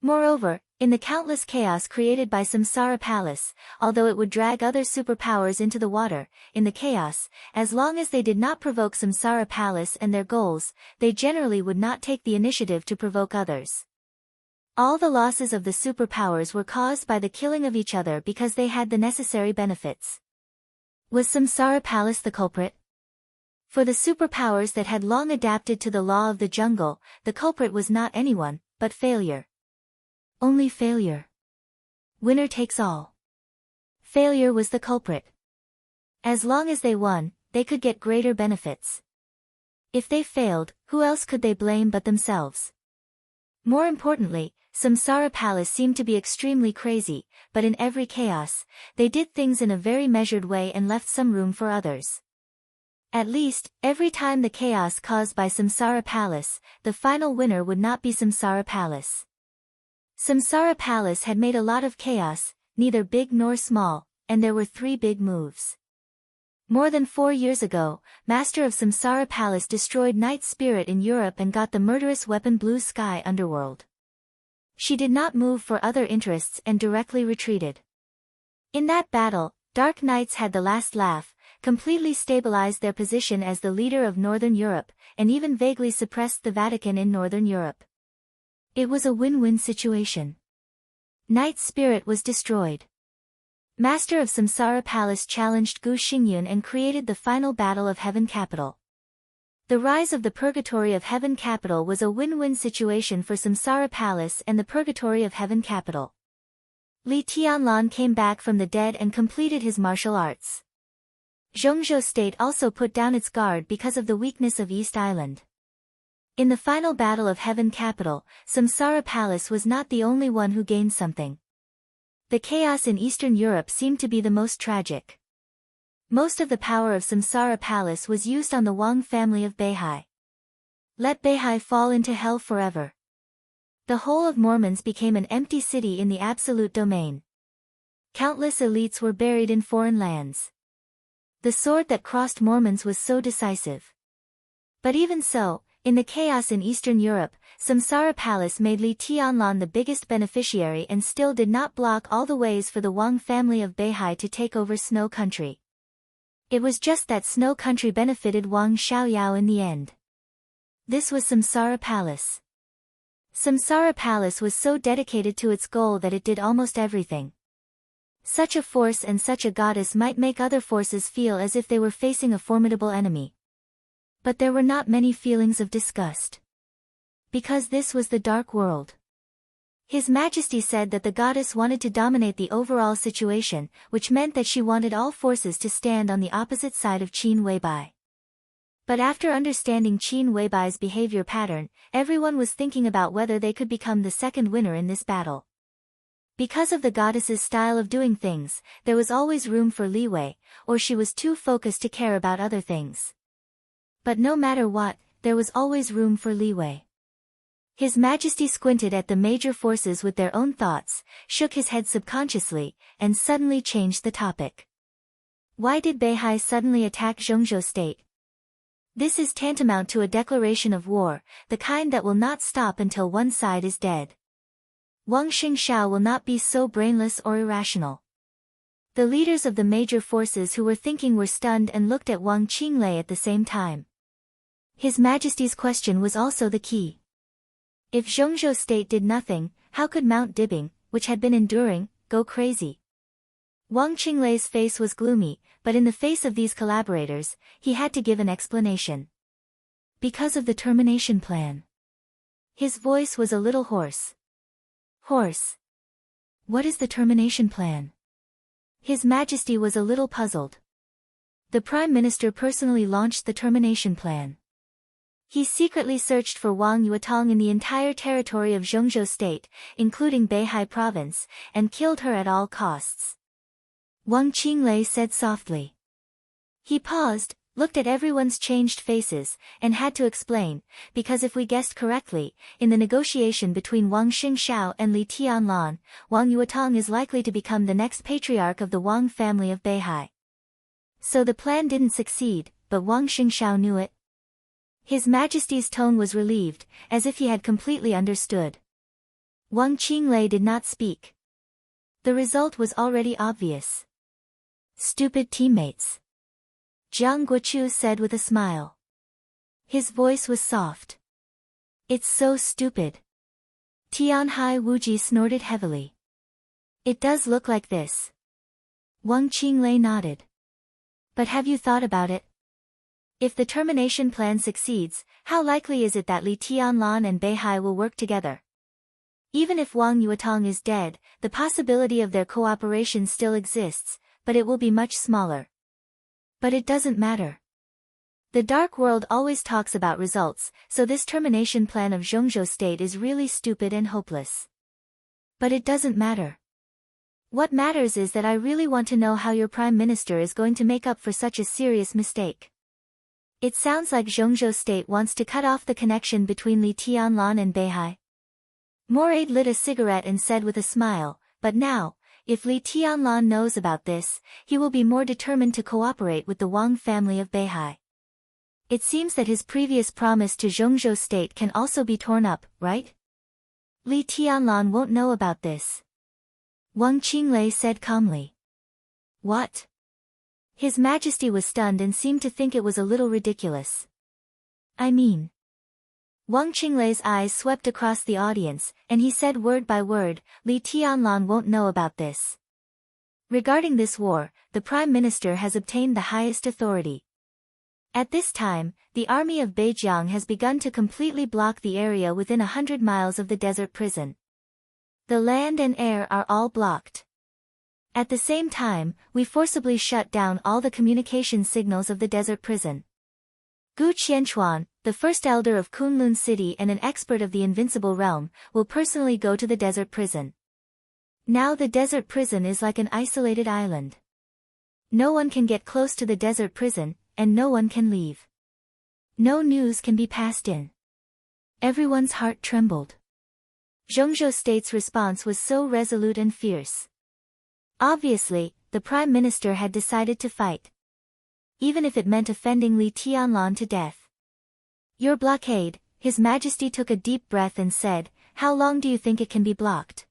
Moreover, in the countless chaos created by Samsara Palace, although it would drag other superpowers into the water, in the chaos, as long as they did not provoke Samsara Palace and their goals, they generally would not take the initiative to provoke others. All the losses of the superpowers were caused by the killing of each other because they had the necessary benefits. Was Samsara Palace the culprit? For the superpowers that had long adapted to the law of the jungle, the culprit was not anyone, but failure. Only failure. Winner takes all. Failure was the culprit. As long as they won, they could get greater benefits. If they failed, who else could they blame but themselves? More importantly, Samsara Palace seemed to be extremely crazy, but in every chaos, they did things in a very measured way and left some room for others. At least, every time the chaos caused by Samsara Palace, the final winner would not be Samsara Palace. Samsara Palace had made a lot of chaos, neither big nor small, and there were 3 big moves. More than 4 years ago, Master of Samsara Palace destroyed Night Spirit in Europe and got the murderous weapon Blue Sky Underworld. She did not move for other interests and directly retreated. In that battle, Dark Knights had the last laugh, completely stabilized their position as the leader of Northern Europe, and even vaguely suppressed the Vatican in Northern Europe. It was a win-win situation. Night Spirit was destroyed. Master of Samsara Palace challenged Gu Xingyun and created the final battle of Heaven Capital. The rise of the Purgatory of Heaven Capital was a win-win situation for Samsara Palace and the Purgatory of Heaven Capital. Li Tianlan came back from the dead and completed his martial arts. Zhongzhou State also put down its guard because of the weakness of East Island. In the final battle of Heaven Capital, Samsara Palace was not the only one who gained something. The chaos in Eastern Europe seemed to be the most tragic. Most of the power of Samsara Palace was used on the Wang family of Beihai. Let Beihai fall into hell forever. The whole of Mormons became an empty city in the absolute domain. Countless elites were buried in foreign lands. The sword that crossed Mormons was so decisive. But even so, in the chaos in Eastern Europe, Samsara Palace made Li Tianlan the biggest beneficiary and still did not block all the ways for the Wang family of Beihai to take over Snow Country. It was just that Snow Country benefited Wang Xiaoyao in the end. This was Samsara Palace. Samsara Palace was so dedicated to its goal that it did almost everything. Such a force and such a goddess might make other forces feel as if they were facing a formidable enemy. But there were not many feelings of disgust. Because this was the dark world. His Majesty said that the goddess wanted to dominate the overall situation, which meant that she wanted all forces to stand on the opposite side of Qin Weibai. But after understanding Qin Weibai's behavior pattern, everyone was thinking about whether they could become the second winner in this battle. Because of the goddess's style of doing things, there was always room for leeway, or she was too focused to care about other things. But no matter what, there was always room for leeway. His Majesty squinted at the major forces with their own thoughts, shook his head subconsciously, and suddenly changed the topic. Why did Beihai suddenly attack Zhongzhou State? This is tantamount to a declaration of war, the kind that will not stop until one side is dead. Wang Xingxiao will not be so brainless or irrational. The leaders of the major forces who were thinking were stunned and looked at Wang Qinglei at the same time. His Majesty's question was also the key. If Zhongzhou State did nothing, how could Mount Dibing, which had been enduring, go crazy? Wang Qinglei's face was gloomy, but in the face of these collaborators, he had to give an explanation. Because of the termination plan. His voice was a little hoarse. Hoarse. What is the termination plan? His Majesty was a little puzzled. The Prime Minister personally launched the termination plan. He secretly searched for Wang Yuetong in the entire territory of Zhengzhou State, including Beihai Province, and killed her at all costs. Wang Qinglei said softly. He paused, looked at everyone's changed faces, and had to explain, because if we guessed correctly, in the negotiation between Wang Xingxiao and Li Tianlan, Wang Yuetong is likely to become the next patriarch of the Wang family of Beihai. So the plan didn't succeed, but Wang Xingxiao knew it. His Majesty's tone was relieved, as if he had completely understood. Wang Qinglei did not speak. The result was already obvious. Stupid teammates. Jiang Guochu said with a smile. His voice was soft. It's so stupid. Tianhai Wuji snorted heavily. It does look like this. Wang Qinglei nodded. But have you thought about it? If the termination plan succeeds, how likely is it that Li Tianlan and Beihai will work together? Even if Wang Yuetong is dead, the possibility of their cooperation still exists, but it will be much smaller. But it doesn't matter. The dark world always talks about results, so this termination plan of Zhengzhou State is really stupid and hopeless. But it doesn't matter. What matters is that I really want to know how your Prime Minister is going to make up for such a serious mistake. It sounds like Zhengzhou State wants to cut off the connection between Li Tianlan and Beihai. Moraid lit a cigarette and said with a smile, but now, if Li Tianlan knows about this, he will be more determined to cooperate with the Wang family of Beihai. It seems that his previous promise to Zhengzhou State can also be torn up, right? Li Tianlan won't know about this. Wang Qinglei said calmly. What? His Majesty was stunned and seemed to think it was a little ridiculous. I mean. Wang Qinglei's eyes swept across the audience, and he said word by word, Li Tianlan won't know about this. Regarding this war, the Prime Minister has obtained the highest authority. At this time, the army of Beijiang has begun to completely block the area within 100 miles of the desert prison. The land and air are all blocked. At the same time, we forcibly shut down all the communication signals of the desert prison. Gu Qianchuan, the first elder of Kunlun City and an expert of the Invincible Realm, will personally go to the desert prison. Now the desert prison is like an isolated island. No one can get close to the desert prison, and no one can leave. No news can be passed in. Everyone's heart trembled. Zhengzhou State's response was so resolute and fierce. Obviously, the Prime Minister had decided to fight. Even if it meant offending Li Tianlan to death. Your blockade, His Majesty took a deep breath and said, how long do you think it can be blocked?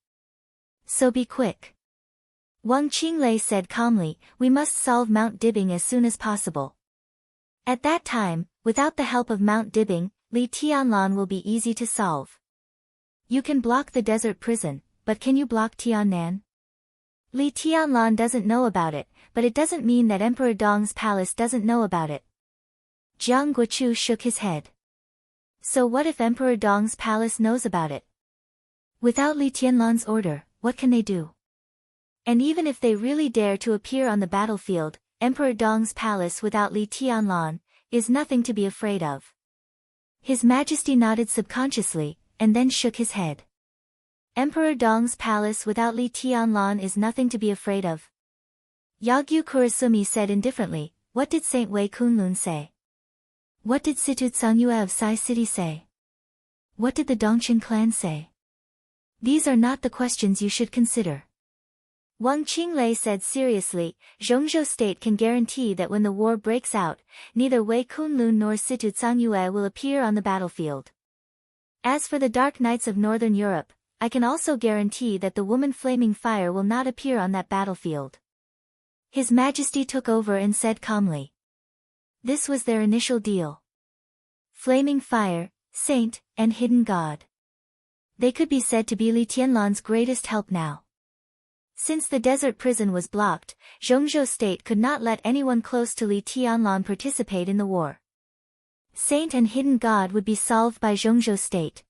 So be quick. Wang Qinglei said calmly, we must solve Mount Dibing as soon as possible. At that time, without the help of Mount Dibing, Li Tianlan will be easy to solve. You can block the desert prison, but can you block Tiannan? Li Tianlan doesn't know about it, but it doesn't mean that Emperor Dong's palace doesn't know about it. Jiang Guochu shook his head. So what if Emperor Dong's palace knows about it? Without Li Tianlan's order, what can they do? And even if they really dare to appear on the battlefield, Emperor Dong's palace without Li Tianlan is nothing to be afraid of. His Majesty nodded subconsciously, and then shook his head. Emperor Dong's palace without Li Tianlan is nothing to be afraid of. Yagyu Kurasumi said indifferently, what did Saint Wei Kunlun say? What did Situ Tsangyue of Sai City say? What did the Dongqing clan say? These are not the questions you should consider. Wang Qinglei said seriously, Zhengzhou State can guarantee that when the war breaks out, neither Wei Kunlun nor Situ Tsangyue will appear on the battlefield. As for the Dark Knights of Northern Europe, I can also guarantee that the woman Flaming Fire will not appear on that battlefield. His Majesty took over and said calmly. This was their initial deal. Flaming Fire, Saint, and Hidden God. They could be said to be Li Tianlan's greatest help now. Since the desert prison was blocked, Zhongzhou state could not let anyone close to Li Tianlan participate in the war. Saint and hidden god would be solved by Zhongzhou state.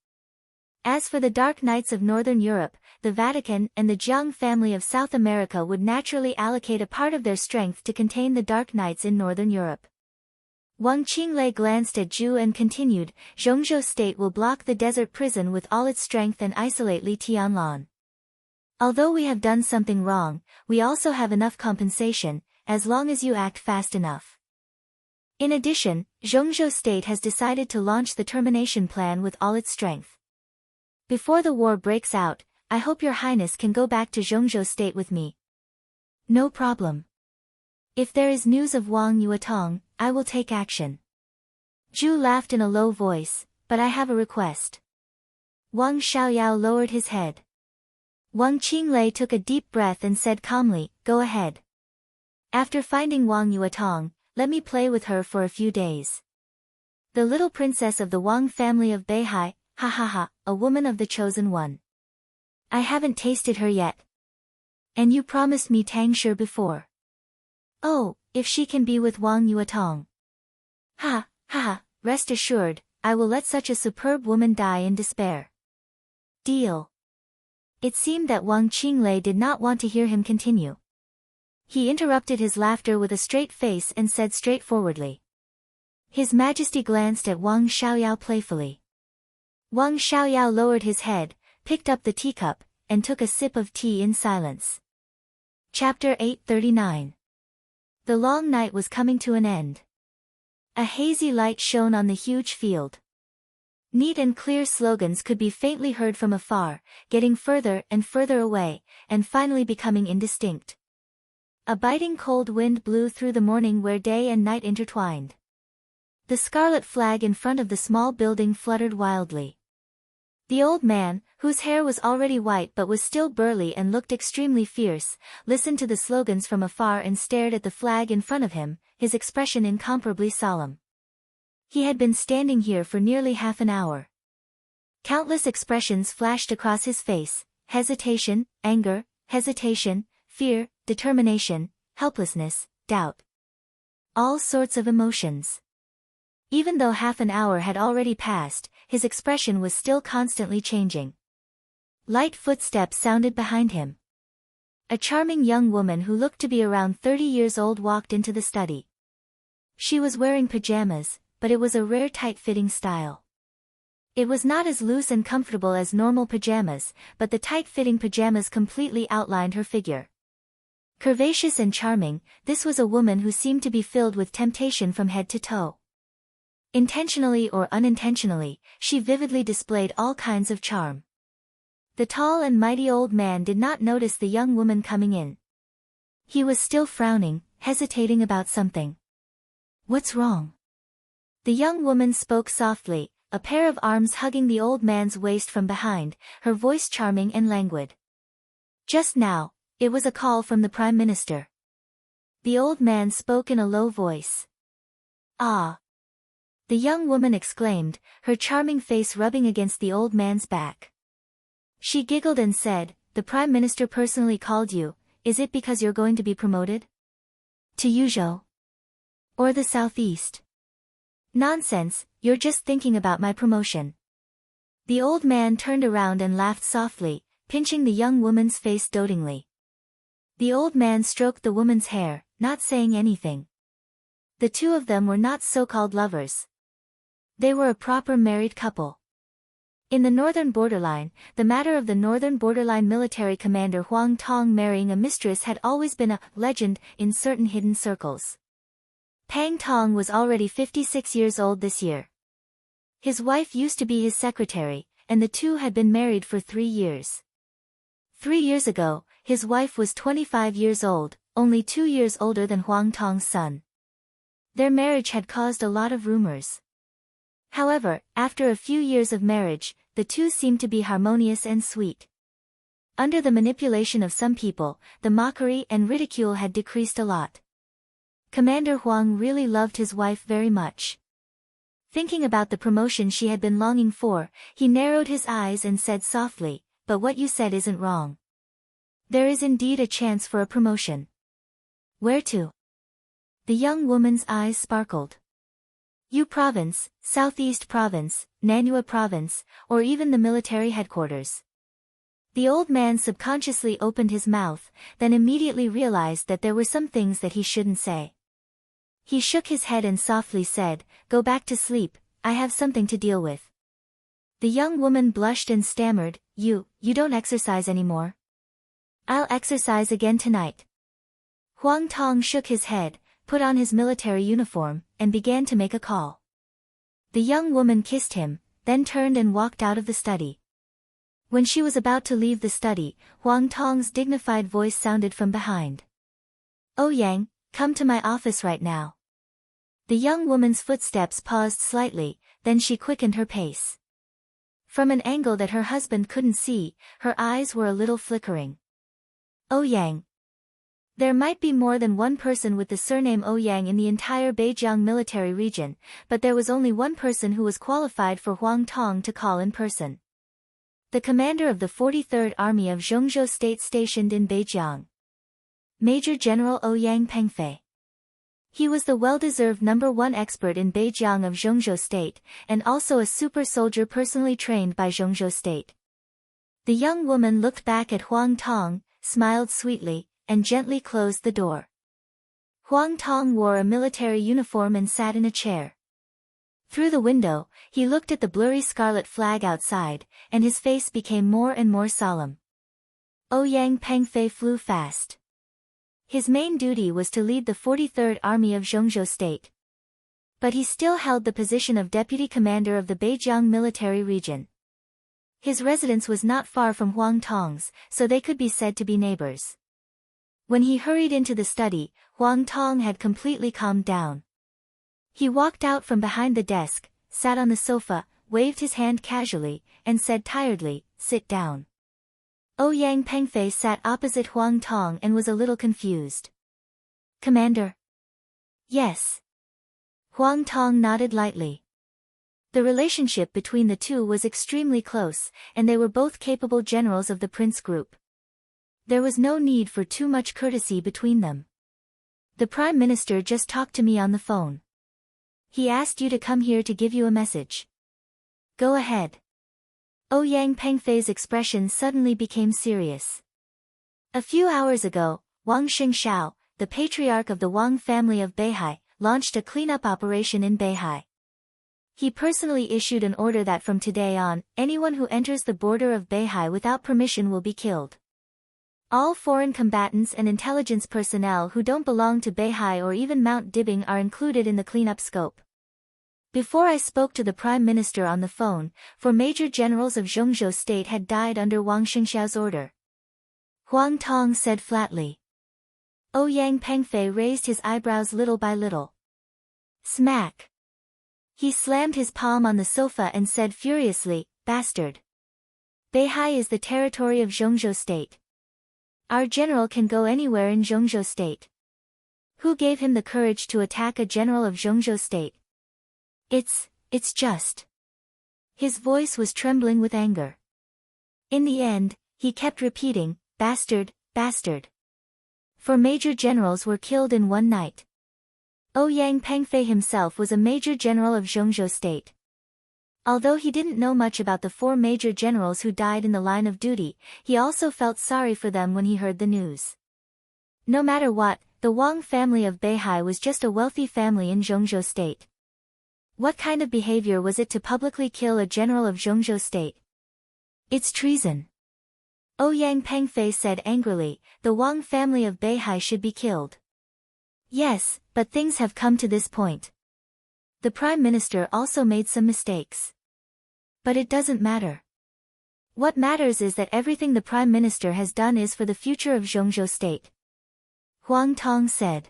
As for the Dark Knights of Northern Europe, the Vatican and the Jiang family of South America would naturally allocate a part of their strength to contain the Dark Knights in Northern Europe. Wang Qinglei glanced at Zhu and continued, Zhongzhou state will block the desert prison with all its strength and isolate Li Tianlan. Although we have done something wrong, we also have enough compensation, as long as you act fast enough. In addition, Zhongzhou state has decided to launch the termination plan with all its strength. Before the war breaks out, I hope your highness can go back to Zhongzhou state with me. No problem. If there is news of Wang Yuetong, I will take action. Zhu laughed in a low voice, but I have a request. Wang Xiaoyao lowered his head. Wang Qinglei took a deep breath and said calmly, go ahead. After finding Wang Yuetong, let me play with her for a few days. The little princess of the Wang family of Beihai, ha ha ha, a woman of the chosen one. I haven't tasted her yet. And you promised me Tangshi before. Oh, if she can be with Wang Yuetong. Ha, ha ha, rest assured, I will let such a superb woman die in despair. Deal. It seemed that Wang Qinglei did not want to hear him continue. He interrupted his laughter with a straight face and said straightforwardly. His Majesty glanced at Wang Xiaoyao playfully. Wang Xiaoyao lowered his head, picked up the teacup, and took a sip of tea in silence. Chapter 839. The long night was coming to an end. A hazy light shone on the huge field. Neat and clear slogans could be faintly heard from afar, getting further and further away, and finally becoming indistinct. A biting cold wind blew through the morning where day and night intertwined. The scarlet flag in front of the small building fluttered wildly. The old man, whose hair was already white but was still burly and looked extremely fierce, listened to the slogans from afar and stared at the flag in front of him, his expression incomparably solemn. He had been standing here for nearly half an hour. Countless expressions flashed across his face, hesitation, anger, hesitation, fear, determination, helplessness, doubt. All sorts of emotions. Even though half an hour had already passed, his expression was still constantly changing. Light footsteps sounded behind him. A charming young woman who looked to be around 30 years old walked into the study. She was wearing pajamas, but it was a rare tight-fitting style. It was not as loose and comfortable as normal pajamas, but the tight-fitting pajamas completely outlined her figure. Curvaceous and charming, this was a woman who seemed to be filled with temptation from head to toe. Intentionally or unintentionally, she vividly displayed all kinds of charm. The tall and mighty old man did not notice the young woman coming in. He was still frowning, hesitating about something. What's wrong? The young woman spoke softly, a pair of arms hugging the old man's waist from behind, her voice charming and languid. Just now, it was a call from the Prime Minister. The old man spoke in a low voice. Ah! The young woman exclaimed, her charming face rubbing against the old man's back. She giggled and said, the Prime Minister personally called you, is it because you're going to be promoted? To Yuzhou? Or the southeast? Nonsense, you're just thinking about my promotion. The old man turned around and laughed softly, pinching the young woman's face dotingly. The old man stroked the woman's hair, not saying anything. The two of them were not so-called lovers. They were a proper married couple. In the northern borderline, the matter of the northern borderline military commander Huang Tong marrying a mistress had always been a legend in certain hidden circles. Pang Tong was already 56 years old this year. His wife used to be his secretary, and the two had been married for 3 years. 3 years ago, his wife was 25 years old, only 2 years older than Huang Tong's son. Their marriage had caused a lot of rumors. However, after a few years of marriage, the two seemed to be harmonious and sweet. Under the manipulation of some people, the mockery and ridicule had decreased a lot. Commander Huang really loved his wife very much. Thinking about the promotion she had been longing for, he narrowed his eyes and said softly, but what you said isn't wrong. There is indeed a chance for a promotion. Where to? The young woman's eyes sparkled. Yu Province, Southeast Province, Nanua Province, or even the military headquarters. The old man subconsciously opened his mouth, then immediately realized that there were some things that he shouldn't say. He shook his head and softly said, "Go back to sleep, I have something to deal with." The young woman blushed and stammered, You don't exercise anymore?" "I'll exercise again tonight." Huang Tong shook his head, put on his military uniform, and began to make a call. The young woman kissed him, then turned and walked out of the study. When she was about to leave the study, Huang Tong's dignified voice sounded from behind. "Oh Yang, come to my office right now." The young woman's footsteps paused slightly, then she quickened her pace. From an angle that her husband couldn't see, her eyes were a little flickering. "Oh Yang." There might be more than one person with the surname Oh Yang in the entire Beijiang military region, but there was only one person who was qualified for Huang Tong to call in person. The commander of the 43rd Army of Zhongzhou State stationed in Beijiang. Major General Ouyang Pengfei. He was the well-deserved #1 expert in Beijiang of Zhongzhou State, and also a super soldier personally trained by Zhongzhou State. The young woman looked back at Huang Tong, smiled sweetly, and gently closed the door. Huang Tong wore a military uniform and sat in a chair. Through the window, he looked at the blurry scarlet flag outside, and his face became more and more solemn. Ouyang Pengfei flew fast. His main duty was to lead the 43rd Army of Zhongzhou State. But he still held the position of deputy commander of the Beijiang military region. His residence was not far from Huang Tong's, so they could be said to be neighbors. When he hurried into the study, Huang Tong had completely calmed down. He walked out from behind the desk, sat on the sofa, waved his hand casually, and said tiredly, "Sit down." Ouyang Pengfei sat opposite Huang Tong and was a little confused. "Commander?" "Yes." Huang Tong nodded lightly. The relationship between the two was extremely close, and they were both capable generals of the Prince Group. There was no need for too much courtesy between them. "The Prime Minister just talked to me on the phone. He asked you to come here to give you a message." "Go ahead." Ouyang Pengfei's expression suddenly became serious. A few hours ago, Wang Xingshao, the patriarch of the Wang family of Beihai, launched a cleanup operation in Beihai. He personally issued an order that from today on, anyone who enters the border of Beihai without permission will be killed. All foreign combatants and intelligence personnel who don't belong to Beihai or even Mount Dibing are included in the cleanup scope. Before I spoke to the Prime Minister on the phone, 4 major generals of Zhongzhou State had died under Wang Xingxiao's order. Huang Tong said flatly. Ouyang Pengfei raised his eyebrows little by little. Smack! He slammed his palm on the sofa and said furiously, "Bastard! Beihai is the territory of Zhongzhou State. Our general can go anywhere in Zhongzhou State. Who gave him the courage to attack a general of Zhongzhou State? It's just..." His voice was trembling with anger. In the end, he kept repeating, "Bastard, bastard." 4 major generals were killed in one night. Ouyang Pengfei himself was a major general of Zhongzhou State. Although he didn't know much about the 4 major generals who died in the line of duty, he also felt sorry for them when he heard the news. No matter what, the Wang family of Beihai was just a wealthy family in Zhongzhou State. What kind of behavior was it to publicly kill a general of Zhongzhou State? It's treason. Ouyang Pengfei said angrily, "The Wang family of Beihai should be killed." "Yes, but things have come to this point. The Prime Minister also made some mistakes. But it doesn't matter. What matters is that everything the Prime Minister has done is for the future of Zhongzhou State." Huang Tong said.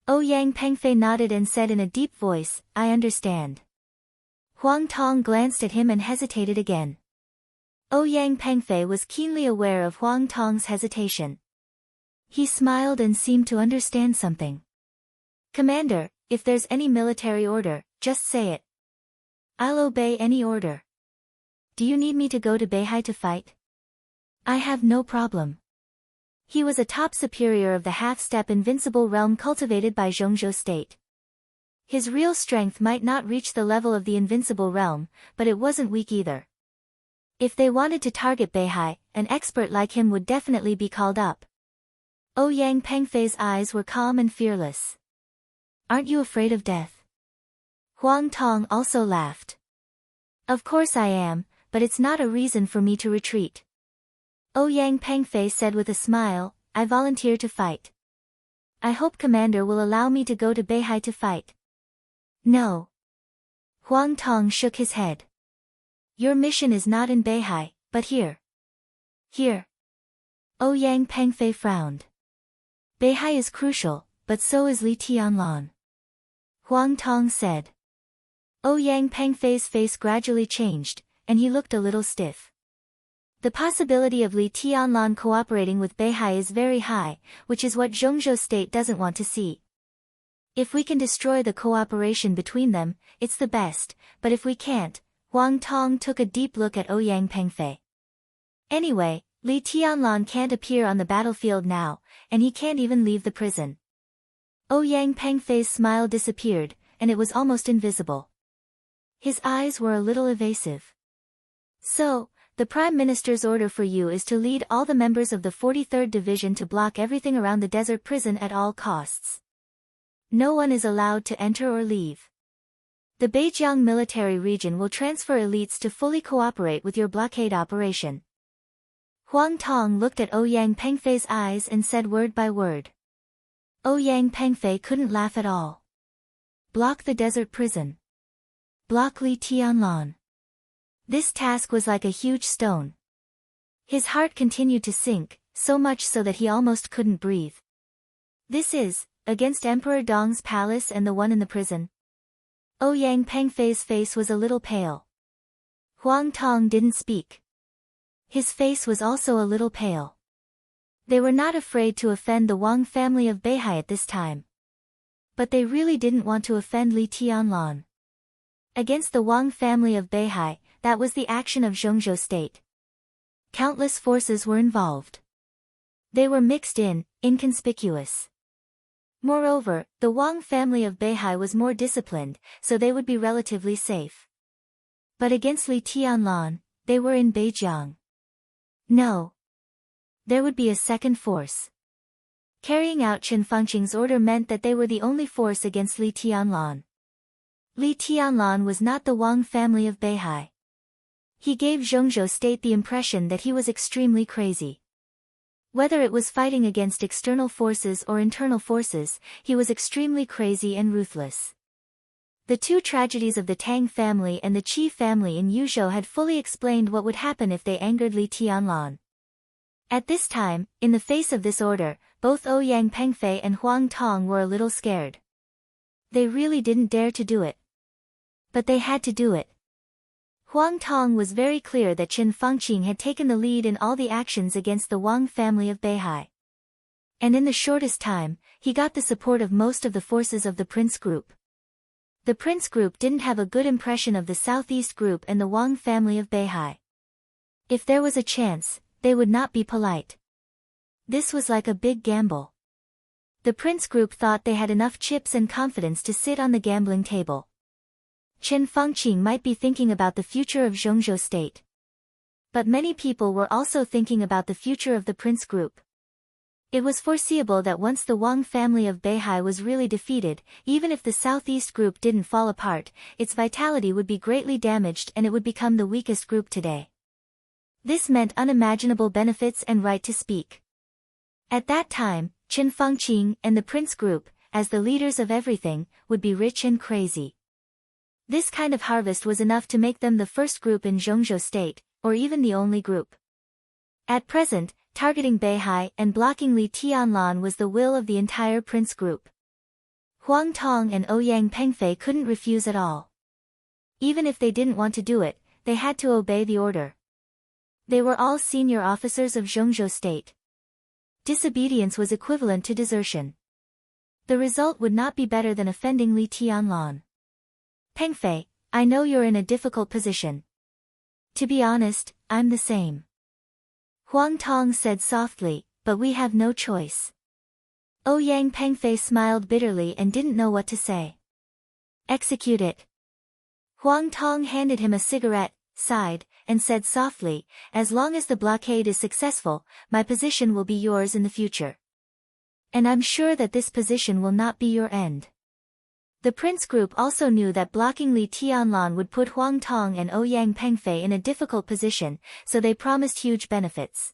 Ouyang Pengfei nodded and said in a deep voice, "I understand." Huang Tong glanced at him and hesitated again. Ouyang Pengfei was keenly aware of Huang Tong's hesitation. He smiled and seemed to understand something. "Commander, if there's any military order, just say it. I'll obey any order. Do you need me to go to Beihai to fight?" "I have no problem." He was a top superior of the half-step invincible realm cultivated by Zhongzhou state. His real strength might not reach the level of the invincible realm, but it wasn't weak either. If they wanted to target Beihai, an expert like him would definitely be called up. Ouyang Pengfei's eyes were calm and fearless. Aren't you afraid of death? Huang Tong also laughed. Of course I am, but it's not a reason for me to retreat. Ouyang Pengfei said with a smile, I volunteer to fight. I hope Commander will allow me to go to Beihai to fight. No. Huang Tong shook his head. Your mission is not in Beihai, but here. Here. Ouyang Pengfei frowned. Beihai is crucial, but so is Li Tianlan. Huang Tong said. Ouyang Pengfei's face gradually changed, and he looked a little stiff. The possibility of Li Tianlan cooperating with Beihai is very high, which is what Zhongzhou state doesn't want to see. If we can destroy the cooperation between them, it's the best, but if we can't, Huang Tong took a deep look at Ouyang Pengfei. Anyway, Li Tianlan can't appear on the battlefield now, and he can't even leave the prison. Ouyang Pengfei's smile disappeared, and it was almost invisible. His eyes were a little evasive. So, the Prime Minister's order for you is to lead all the members of the 43rd Division to block everything around the desert prison at all costs. No one is allowed to enter or leave. The Beijiang military region will transfer elites to fully cooperate with your blockade operation. Huang Tong looked at Ouyang Pengfei's eyes and said word by word. Ouyang Pengfei couldn't laugh at all. Block the desert prison. Block Li Tianlan. This task was like a huge stone. His heart continued to sink, so much so that he almost couldn't breathe. This is, against Emperor Dong's palace and the one in the prison. Ouyang Pengfei's face was a little pale. Huang Tong didn't speak. His face was also a little pale. They were not afraid to offend the Wang family of Beihai at this time. But they really didn't want to offend Li Tianlan. Against the Wang family of Beihai, that was the action of Zhongzhou state. Countless forces were involved. They were mixed in, inconspicuous. Moreover, the Wang family of Beihai was more disciplined, so they would be relatively safe. But against Li Tianlan, they were in Beijiang. No. There would be a second force. Carrying out Chen Fengqing's order meant that they were the only force against Li Tianlan. Li Tianlan was not the Wang family of Beihai. He gave Zhongzhou state the impression that he was extremely crazy. Whether it was fighting against external forces or internal forces, he was extremely crazy and ruthless. The two tragedies of the Tang family and the Qi family in Yuzhou had fully explained what would happen if they angered Li Tianlan. At this time, in the face of this order, both Ouyang Pengfei and Huang Tong were a little scared. They really didn't dare to do it. But they had to do it. Huang Tong was very clear that Chen Fengqing had taken the lead in all the actions against the Wang family of Beihai. And in the shortest time, he got the support of most of the forces of the Prince Group. The Prince Group didn't have a good impression of the Southeast Group and the Wang family of Beihai. If there was a chance, they would not be polite. This was like a big gamble. The Prince Group thought they had enough chips and confidence to sit on the gambling table. Chen Fengqing might be thinking about the future of Zhongzhou state. But many people were also thinking about the future of the Prince Group. It was foreseeable that once the Wang family of Beihai was really defeated, even if the Southeast Group didn't fall apart, its vitality would be greatly damaged and it would become the weakest group today. This meant unimaginable benefits and right to speak. At that time, Chen Fengqing and the Prince Group, as the leaders of everything, would be rich and crazy. This kind of harvest was enough to make them the first group in Zhongzhou state, or even the only group. At present, targeting Beihai and blocking Li Tianlan was the will of the entire Prince Group. Huang Tong and Ouyang Pengfei couldn't refuse at all. Even if they didn't want to do it, they had to obey the order. They were all senior officers of Zhongzhou state. Disobedience was equivalent to desertion. The result would not be better than offending Li Tianlan. Pengfei, I know you're in a difficult position. To be honest, I'm the same. Huang Tong said softly, but we have no choice. Ouyang Pengfei smiled bitterly and didn't know what to say. Execute it. Huang Tong handed him a cigarette, sighed, and said softly, as long as the blockade is successful, my position will be yours in the future. And I'm sure that this position will not be your end. The prince group also knew that blocking Li Tianlan would put Huang Tong and Ouyang Pengfei in a difficult position, so they promised huge benefits.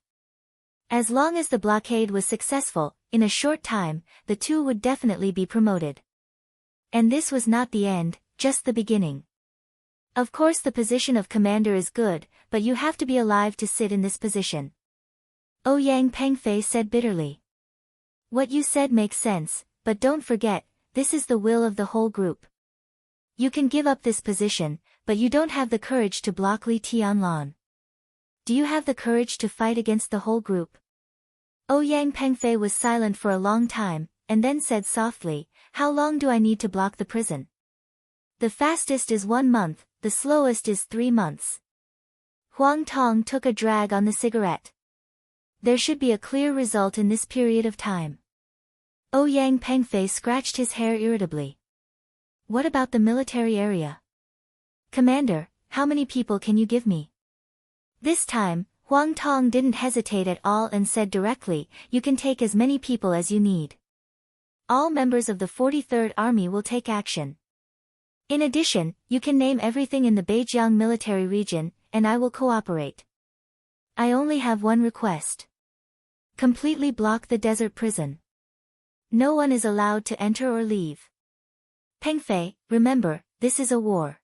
As long as the blockade was successful, in a short time, the two would definitely be promoted. And this was not the end, just the beginning. Of course the position of commander is good, but you have to be alive to sit in this position. Ouyang Pengfei said bitterly. What you said makes sense, but don't forget, this is the will of the whole group. You can give up this position, but you don't have the courage to block Li Tianlan. Do you have the courage to fight against the whole group? Ouyang Pengfei was silent for a long time, and then said softly, how long do I need to block the prison? The fastest is 1 month, the slowest is 3 months. Huang Tong took a drag on the cigarette. There should be a clear result in this period of time. Ouyang Pengfei scratched his hair irritably. What about the military area? Commander, how many people can you give me? This time, Huang Tong didn't hesitate at all and said directly, you can take as many people as you need. All members of the 43rd Army will take action. In addition, you can name everything in the Beijiang military region, and I will cooperate. I only have one request. Completely block the desert prison. No one is allowed to enter or leave. Pengfei, remember, this is a war.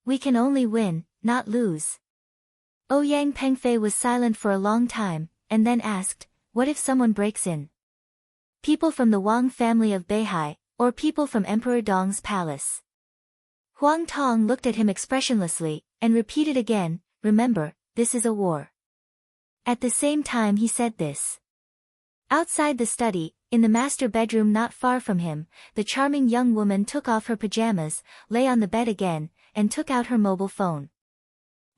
We can only win, not lose. Ouyang Pengfei was silent for a long time, and then asked, what if someone breaks in? People from the Wang family of Beihai, or people from Emperor Dong's palace? Huang Tong looked at him expressionlessly, and repeated again, remember, this is a war. At the same time he said this. Outside the study, in the master bedroom not far from him, the charming young woman took off her pajamas, lay on the bed again, and took out her mobile phone.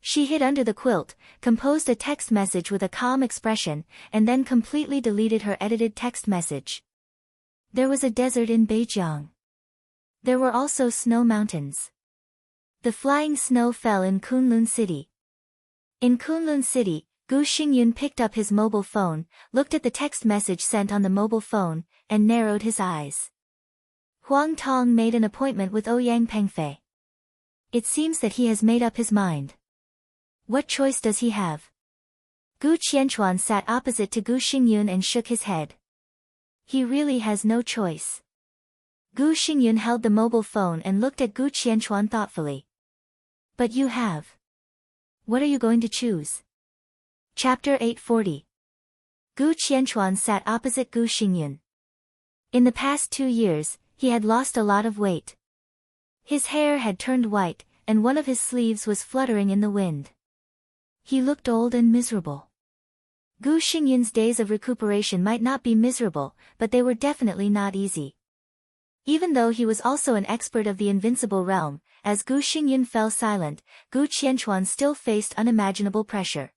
She hid under the quilt, composed a text message with a calm expression, and then completely deleted her edited text message. There was a desert in Beijiang. There were also snow mountains. The flying snow fell in Kunlun City. In Kunlun City, Gu Xingyun picked up his mobile phone, looked at the text message sent on the mobile phone, and narrowed his eyes. Huang Tong made an appointment with Ouyang Pengfei. It seems that he has made up his mind. What choice does he have? Gu Qianchuan sat opposite to Gu Xingyun and shook his head. He really has no choice. Gu Xingyun held the mobile phone and looked at Gu Qianchuan thoughtfully. But you have. What are you going to choose? Chapter 840. Gu Qianchuan sat opposite Gu Xingyun. In the past 2 years, he had lost a lot of weight. His hair had turned white, and one of his sleeves was fluttering in the wind. He looked old and miserable. Gu Xingyun's days of recuperation might not be miserable, but they were definitely not easy. Even though he was also an expert of the invincible realm, as Gu Xingyun fell silent, Gu Qianchuan still faced unimaginable pressure.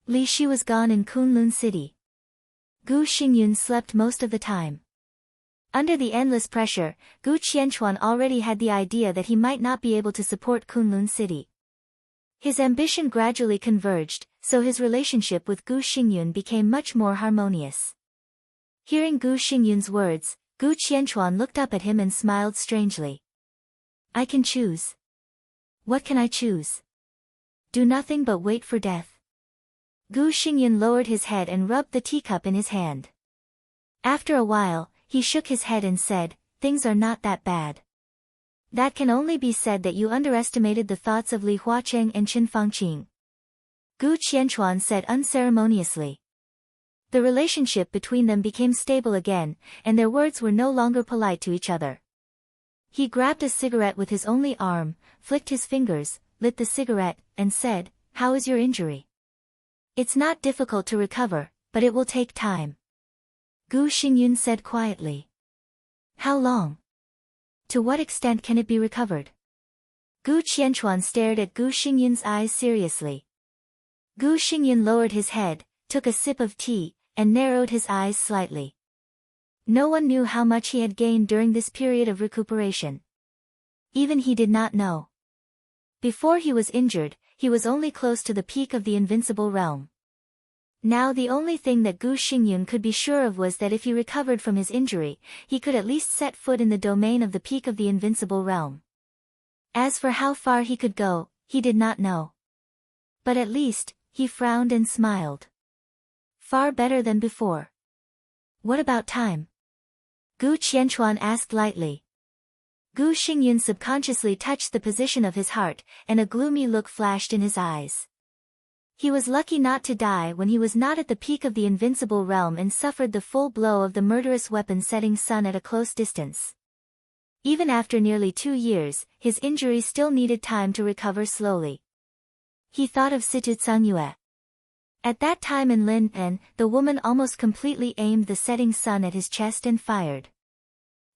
Li Shi was gone in Kunlun City. Gu Xingyun slept most of the time. Under the endless pressure, Gu Qianchuan already had the idea that he might not be able to support Kunlun City. His ambition gradually converged, so his relationship with Gu Xingyun became much more harmonious. Hearing Gu Xingyun's words, Gu Qianchuan looked up at him and smiled strangely. I can choose. What can I choose? Do nothing but wait for death. Gu Xingyun lowered his head and rubbed the teacup in his hand. After a while, he shook his head and said, things are not that bad. That can only be said that you underestimated the thoughts of Li Huacheng and Qin Fangqing. Gu Qianchuan said unceremoniously. The relationship between them became stable again, and their words were no longer polite to each other. He grabbed a cigarette with his only arm, flicked his fingers, lit the cigarette, and said, how is your injury? It's not difficult to recover, but it will take time. Gu Xingyun said quietly. How long? To what extent can it be recovered? Gu Qianchuan stared at Gu Xingyun's eyes seriously. Gu Xingyun lowered his head, took a sip of tea, and narrowed his eyes slightly. No one knew how much he had gained during this period of recuperation. Even he did not know. Before he was injured, he was only close to the peak of the invincible realm. Now the only thing that Gu Xingyun could be sure of was that if he recovered from his injury, he could at least set foot in the domain of the peak of the invincible realm. As for how far he could go, he did not know. But at least, he frowned and smiled. Far better than before. What about time? Gu Qianchuan asked lightly. Gu Xingyun subconsciously touched the position of his heart, and a gloomy look flashed in his eyes. He was lucky not to die when he was not at the peak of the invincible realm and suffered the full blow of the murderous weapon-setting sun at a close distance. Even after nearly 2 years, his injury still needed time to recover slowly. He thought of Situ Tsangyue. At that time in Lin, the woman almost completely aimed the setting sun at his chest and fired.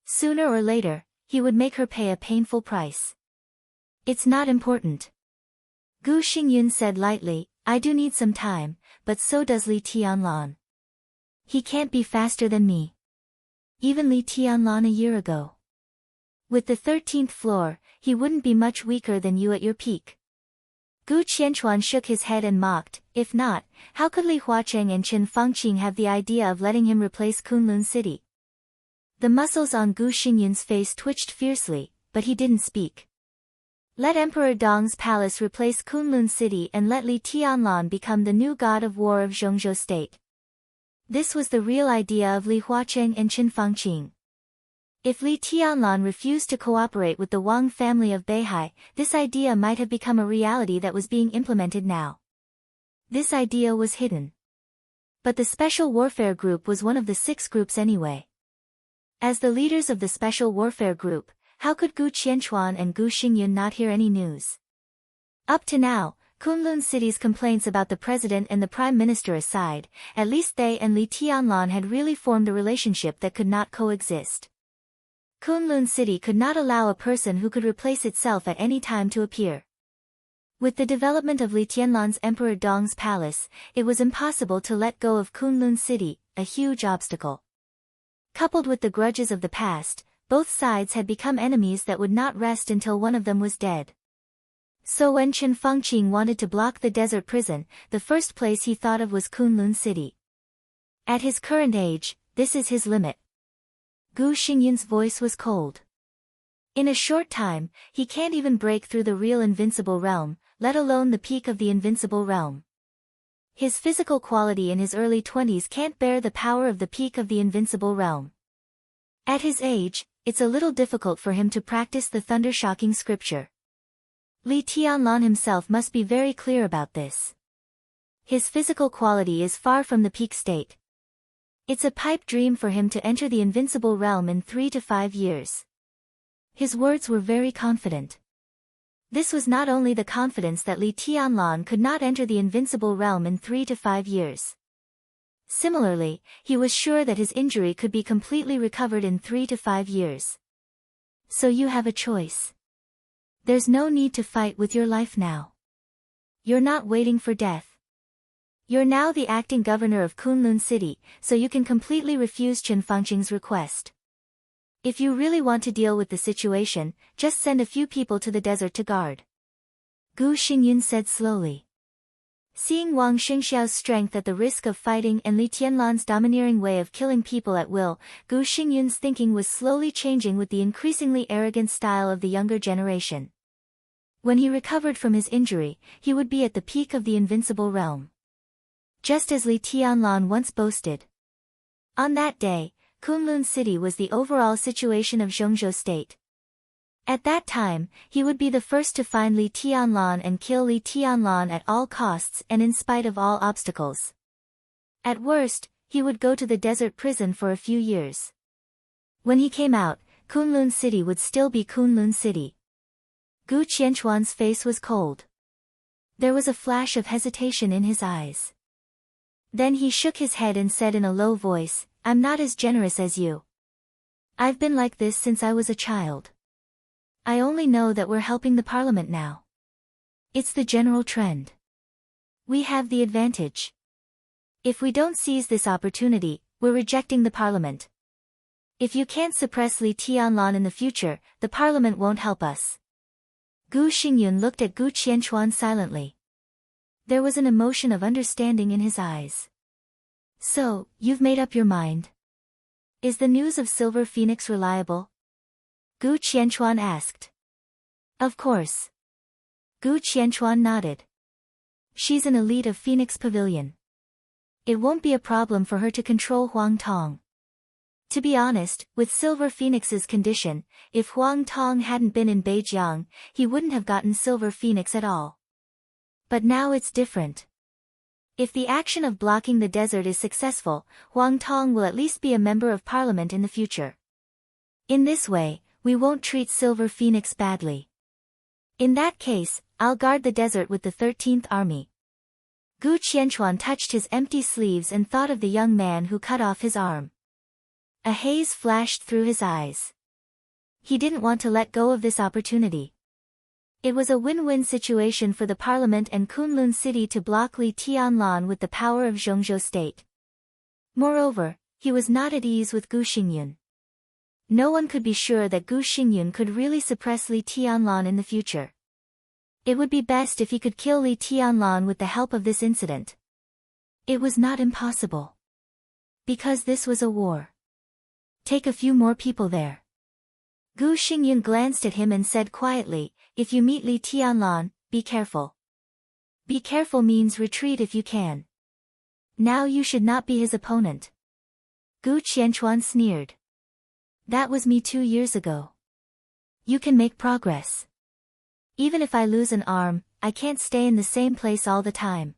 Sooner or later, he would make her pay a painful price. It's not important. Gu Xingyun said lightly, I do need some time, but so does Li Tianlan. He can't be faster than me. Even Li Tianlan a year ago. With the 13th floor, he wouldn't be much weaker than you at your peak. Gu Qianchuan shook his head and mocked, if not, how could Li Huacheng and Chen Fangqing have the idea of letting him replace Kunlun City? The muscles on Gu Xingyun's face twitched fiercely, but he didn't speak. Let Emperor Dong's palace replace Kunlun City and let Li Tianlan become the new god of war of Zhongzhou State. This was the real idea of Li Huacheng and Chen Fangqing. If Li Tianlan refused to cooperate with the Wang family of Beihai, this idea might have become a reality that was being implemented now. This idea was hidden. But the Special Warfare Group was one of the 6 groups anyway. As the leaders of the Special Warfare Group, how could Gu Qianchuan and Gu Xingyun not hear any news? Up to now, Kunlun City's complaints about the president and the prime minister aside, at least they and Li Tianlan had really formed a relationship that could not coexist. Kunlun City could not allow a person who could replace itself at any time to appear. With the development of Li Tianlan's Emperor Dong's palace, it was impossible to let go of Kunlun City, a huge obstacle. Coupled with the grudges of the past, both sides had become enemies that would not rest until one of them was dead. So when Chen Fangqing wanted to block the desert prison, the first place he thought of was Kunlun City. At his current age, this is his limit. Gu Xingyun's voice was cold. In a short time, he can't even break through the real invincible realm, let alone the peak of the invincible realm. His physical quality in his early 20s can't bear the power of the peak of the invincible realm. At his age, it's a little difficult for him to practice the thunder-shocking scripture. Li Tianlan himself must be very clear about this. His physical quality is far from the peak state. It's a pipe dream for him to enter the invincible realm in 3 to 5 years. His words were very confident. This was not only the confidence that Li Tianlan could not enter the invincible realm in 3 to 5 years. Similarly, he was sure that his injury could be completely recovered in 3 to 5 years. So you have a choice. There's no need to fight with your life now. You're not waiting for death. You're now the acting governor of Kunlun City, so you can completely refuse Chen Fangqing's request. If you really want to deal with the situation, just send a few people to the desert to guard. Gu Xingyun said slowly. Seeing Wang Xingxiao's strength at the risk of fighting and Li Tianlan's domineering way of killing people at will, Gu Xingyun's thinking was slowly changing with the increasingly arrogant style of the younger generation. When he recovered from his injury, he would be at the peak of the invincible realm. Just as Li Tianlan once boasted. On that day, Kunlun City was the overall situation of Zhongzhou State. At that time, he would be the first to find Li Tianlan and kill Li Tianlan at all costs and in spite of all obstacles. At worst, he would go to the desert prison for a few years. When he came out, Kunlun City would still be Kunlun City. Gu Qianchuan's face was cold. There was a flash of hesitation in his eyes. Then he shook his head and said in a low voice, I'm not as generous as you. I've been like this since I was a child. I only know that we're helping the parliament now. It's the general trend. We have the advantage. If we don't seize this opportunity, we're rejecting the parliament. If you can't suppress Li Tianlan in the future, the parliament won't help us. Gu Xingyun looked at Gu Qianchuan silently. There was an emotion of understanding in his eyes. So, you've made up your mind? Is the news of Silver Phoenix reliable? Gu Qianchuan asked. Of course. Gu Qianchuan nodded. She's an elite of Phoenix Pavilion. It won't be a problem for her to control Huang Tong. To be honest, with Silver Phoenix's condition, if Huang Tong hadn't been in Beijiang, he wouldn't have gotten Silver Phoenix at all. But now it's different. If the action of blocking the desert is successful, Huang Tong will at least be a member of parliament in the future. In this way, we won't treat Silver Phoenix badly. In that case, I'll guard the desert with the 13th Army. Gu Qianchuan touched his empty sleeves and thought of the young man who cut off his arm. A haze flashed through his eyes. He didn't want to let go of this opportunity. It was a win-win situation for the parliament and Kunlun City to block Li Tianlan with the power of Zhongzhou state. Moreover, he was not at ease with Gu Xingyun. No one could be sure that Gu Xingyun could really suppress Li Tianlan in the future. It would be best if he could kill Li Tianlan with the help of this incident. It was not impossible. Because this was a war. Take a few more people there. Gu Xingyun glanced at him and said quietly, if you meet Li Tianlan, be careful. Be careful means retreat if you can. Now you should not be his opponent. Gu Qianchuan sneered. That was me 2 years ago. You can make progress. Even if I lose an arm, I can't stay in the same place all the time.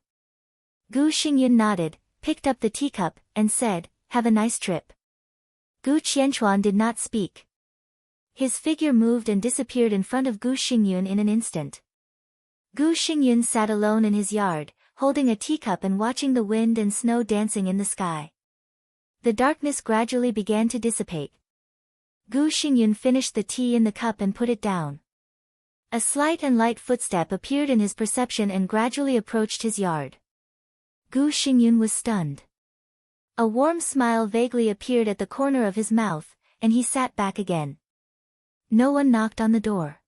Gu Xingyun nodded, picked up the teacup, and said, have a nice trip. Gu Qianchuan did not speak. His figure moved and disappeared in front of Gu Xingyun in an instant. Gu Xingyun sat alone in his yard, holding a teacup and watching the wind and snow dancing in the sky. The darkness gradually began to dissipate. Gu Xingyun finished the tea in the cup and put it down. A slight and light footstep appeared in his perception and gradually approached his yard. Gu Xingyun was stunned. A warm smile vaguely appeared at the corner of his mouth, and he sat back again. No one knocked on the door.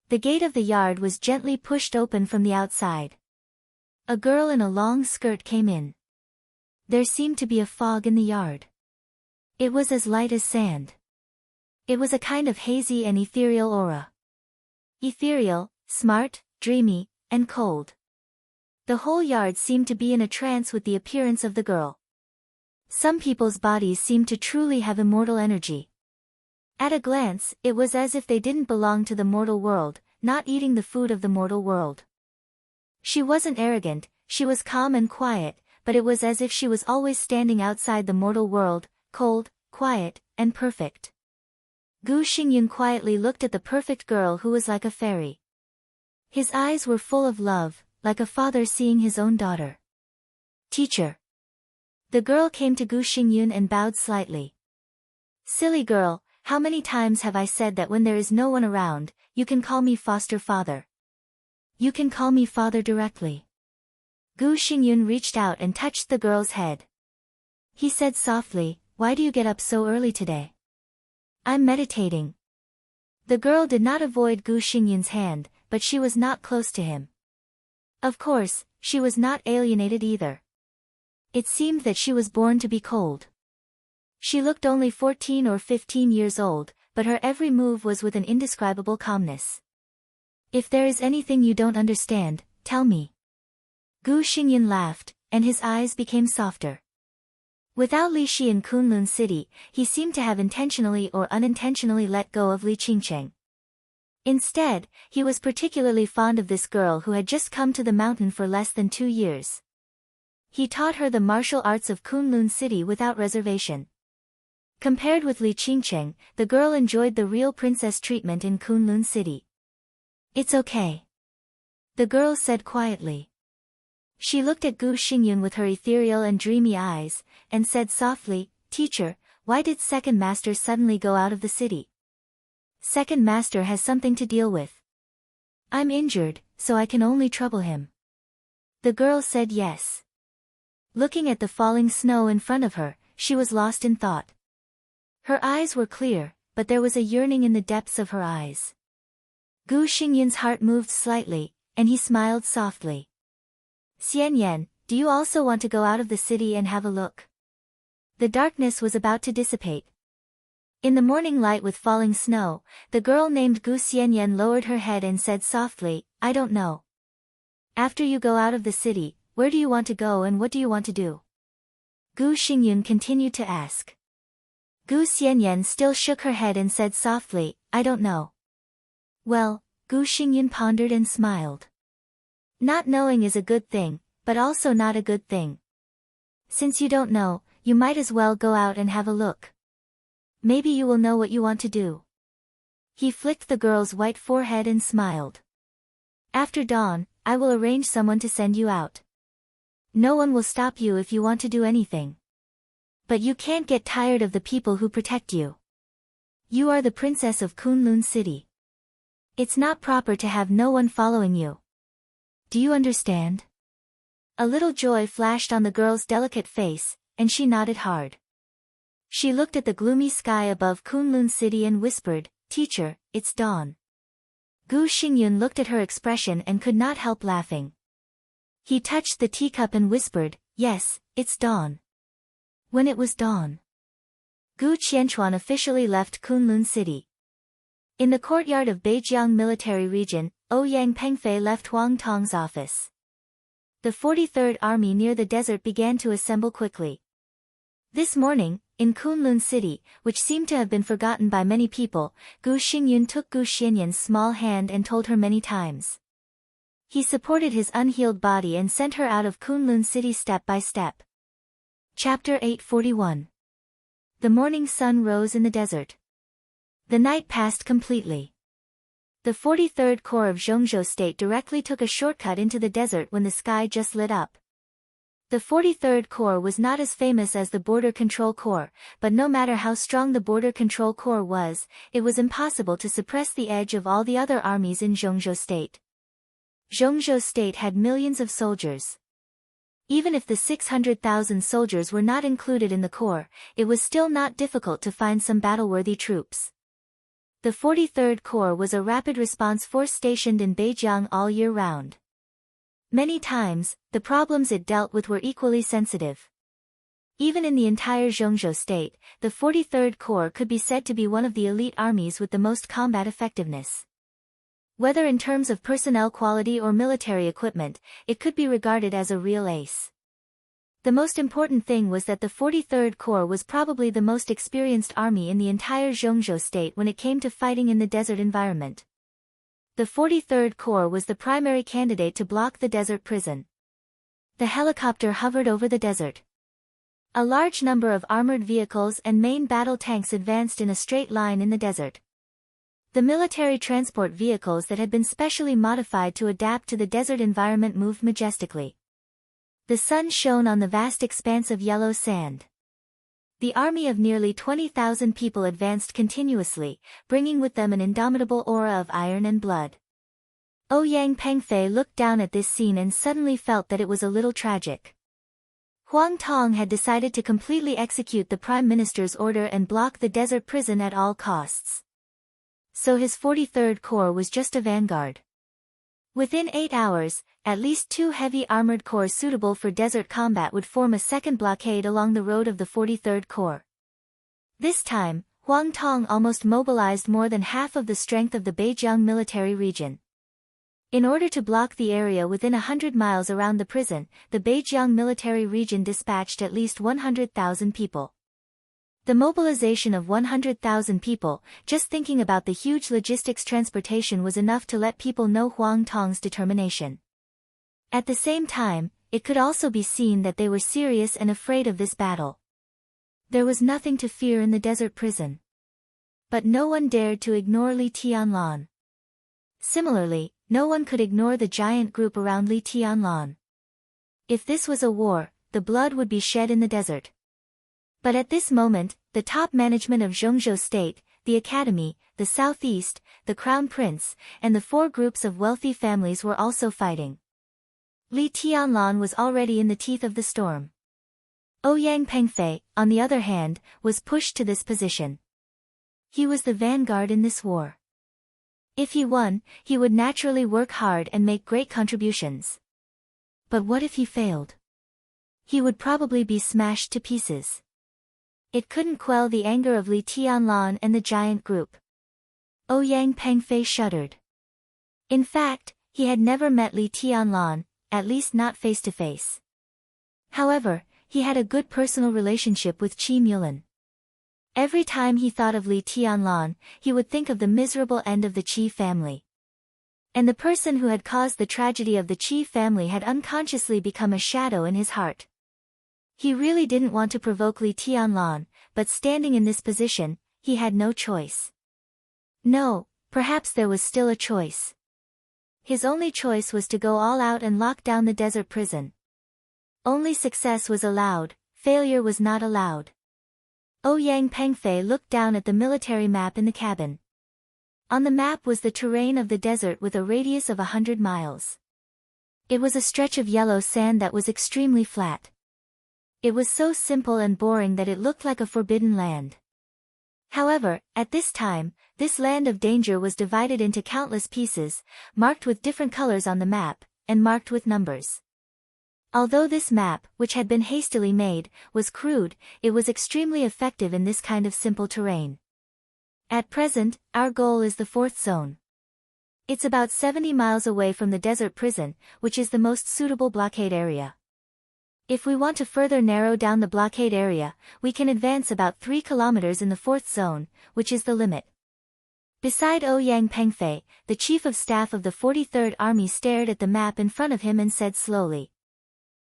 The gate of the yard was gently pushed open from the outside. A girl in a long skirt came in. There seemed to be a fog in the yard. It was as light as sand. It was a kind of hazy and ethereal aura. Ethereal, smart, dreamy, and cold. The whole yard seemed to be in a trance with the appearance of the girl. Some people's bodies seemed to truly have immortal energy. At a glance, it was as if they didn't belong to the mortal world, not eating the food of the mortal world. She wasn't arrogant, she was calm and quiet, but it was as if she was always standing outside the mortal world, cold, quiet, and perfect. Gu Xingyun quietly looked at the perfect girl who was like a fairy. His eyes were full of love, like a father seeing his own daughter. Teacher. The girl came to Gu Xingyun and bowed slightly. Silly girl, how many times have I said that when there is no one around, you can call me foster father. You can call me father directly. Gu Xingyun reached out and touched the girl's head. He said softly, why do you get up so early today? I'm meditating. The girl did not avoid Gu Xingyun's hand, but she was not close to him. Of course, she was not alienated either. It seemed that she was born to be cold. She looked only 14 or 15 years old, but her every move was with an indescribable calmness. If there is anything you don't understand, tell me. Gu Xingyun laughed, and his eyes became softer. Without Li Shi in Kunlun City, he seemed to have intentionally or unintentionally let go of Li Qingcheng. Instead, he was particularly fond of this girl who had just come to the mountain for less than 2 years. He taught her the martial arts of Kunlun City without reservation. Compared with Li Qingcheng, the girl enjoyed the real princess treatment in Kunlun City. It's okay. The girl said quietly. She looked at Gu Xingyun with her ethereal and dreamy eyes, and said softly, Teacher, why did Second Master suddenly go out of the city? Second Master has something to deal with. I'm injured, so I can only trouble him. The girl said yes. Looking at the falling snow in front of her, she was lost in thought. Her eyes were clear, but there was a yearning in the depths of her eyes. Gu Xingyun's heart moved slightly, and he smiled softly. Xian Yan, do you also want to go out of the city and have a look? The darkness was about to dissipate. In the morning light with falling snow, the girl named Gu Xianyan lowered her head and said softly, I don't know. After you go out of the city, where do you want to go and what do you want to do? Gu Xingyun continued to ask. Gu Xianyan still shook her head and said softly, I don't know. Well, Gu Xingyun pondered and smiled. Not knowing is a good thing, but also not a good thing. Since you don't know, you might as well go out and have a look. Maybe you will know what you want to do. He flicked the girl's white forehead and smiled. After dawn, I will arrange someone to send you out. No one will stop you if you want to do anything. But you can't get tired of the people who protect you. You are the princess of Kunlun City. It's not proper to have no one following you. Do you understand? A little joy flashed on the girl's delicate face, and she nodded hard. She looked at the gloomy sky above Kunlun City and whispered, Teacher, it's dawn. Gu Xingyun looked at her expression and could not help laughing. He touched the teacup and whispered, Yes, it's dawn. When it was dawn, Gu Qianchuan officially left Kunlun City. In the courtyard of Beijiang Military Region, Ouyang Pengfei left Huang Tong's office. The 43rd Army near the desert began to assemble quickly. This morning, in Kunlun City, which seemed to have been forgotten by many people, Gu Xingyun took Gu Xianyan's small hand and told her many times. He supported his unhealed body and sent her out of Kunlun City step by step. Chapter 841. The morning sun rose in the desert. The night passed completely. The 43rd Corps of Zhongzhou State directly took a shortcut into the desert when the sky just lit up. The 43rd Corps was not as famous as the Border Control Corps, but no matter how strong the Border Control Corps was, it was impossible to suppress the edge of all the other armies in Zhongzhou State. Zhongzhou State had millions of soldiers. Even if the 600,000 soldiers were not included in the Corps, it was still not difficult to find some battle-worthy troops. The 43rd Corps was a rapid response force stationed in Beijiang all year round. Many times, the problems it dealt with were equally sensitive. Even in the entire Zhongzhou State, the 43rd Corps could be said to be one of the elite armies with the most combat effectiveness. Whether in terms of personnel quality or military equipment, it could be regarded as a real ace. The most important thing was that the 43rd Corps was probably the most experienced army in the entire Zhongzhou State when it came to fighting in the desert environment. The 43rd Corps was the primary candidate to block the desert prison. The helicopter hovered over the desert. A large number of armored vehicles and main battle tanks advanced in a straight line in the desert. The military transport vehicles that had been specially modified to adapt to the desert environment moved majestically. The sun shone on the vast expanse of yellow sand. The army of nearly 20,000 people advanced continuously, bringing with them an indomitable aura of iron and blood. Ouyang Pengfei looked down at this scene and suddenly felt that it was a little tragic. Huang Tong had decided to completely execute the Prime Minister's order and block the desert prison at all costs. So his 43rd Corps was just a vanguard. Within 8 hours, at least 2 heavy armored corps suitable for desert combat would form a second blockade along the road of the 43rd Corps. This time, Huang Tong almost mobilized more than half of the strength of the Beijiang military region. In order to block the area within 100 miles around the prison, the Beijiang military region dispatched at least 100,000 people. The mobilization of 100,000 people, just thinking about the huge logistics transportation was enough to let people know Huang Tong's determination. At the same time, it could also be seen that they were serious and afraid of this battle. There was nothing to fear in the desert prison. But no one dared to ignore Li Tianlan. Similarly, no one could ignore the giant group around Li Tianlan. If this was a war, the blood would be shed in the desert. But at this moment, the top management of Zhongzhou State, the Academy, the Southeast, the Crown Prince, and the 4 groups of wealthy families were also fighting. Li Tianlan was already in the teeth of the storm. Ouyang Pengfei, on the other hand, was pushed to this position. He was the vanguard in this war. If he won, he would naturally work hard and make great contributions. But what if he failed? He would probably be smashed to pieces. It couldn't quell the anger of Li Tianlan and the giant group. Ouyang Pengfei shuddered. In fact, he had never met Li Tianlan, at least not face to face. However, he had a good personal relationship with Qi Mulan. Every time he thought of Li Tianlan, he would think of the miserable end of the Qi family. And the person who had caused the tragedy of the Qi family had unconsciously become a shadow in his heart. He really didn't want to provoke Li Tianlan, but standing in this position, he had no choice. No, perhaps there was still a choice. His only choice was to go all out and lock down the desert prison. Only success was allowed, failure was not allowed. Ouyang Pengfei looked down at the military map in the cabin. On the map was the terrain of the desert with a radius of 100 miles. It was a stretch of yellow sand that was extremely flat. It was so simple and boring that it looked like a forbidden land. However, at this time, this land of danger was divided into countless pieces, marked with different colors on the map, and marked with numbers. Although this map, which had been hastily made, was crude, it was extremely effective in this kind of simple terrain. At present, our goal is the 4th zone. It's about 70 miles away from the desert prison, which is the most suitable blockade area. If we want to further narrow down the blockade area, we can advance about 3 kilometers in the 4th zone, which is the limit. Beside Ouyang Pengfei, the chief of staff of the 43rd Army stared at the map in front of him and said slowly,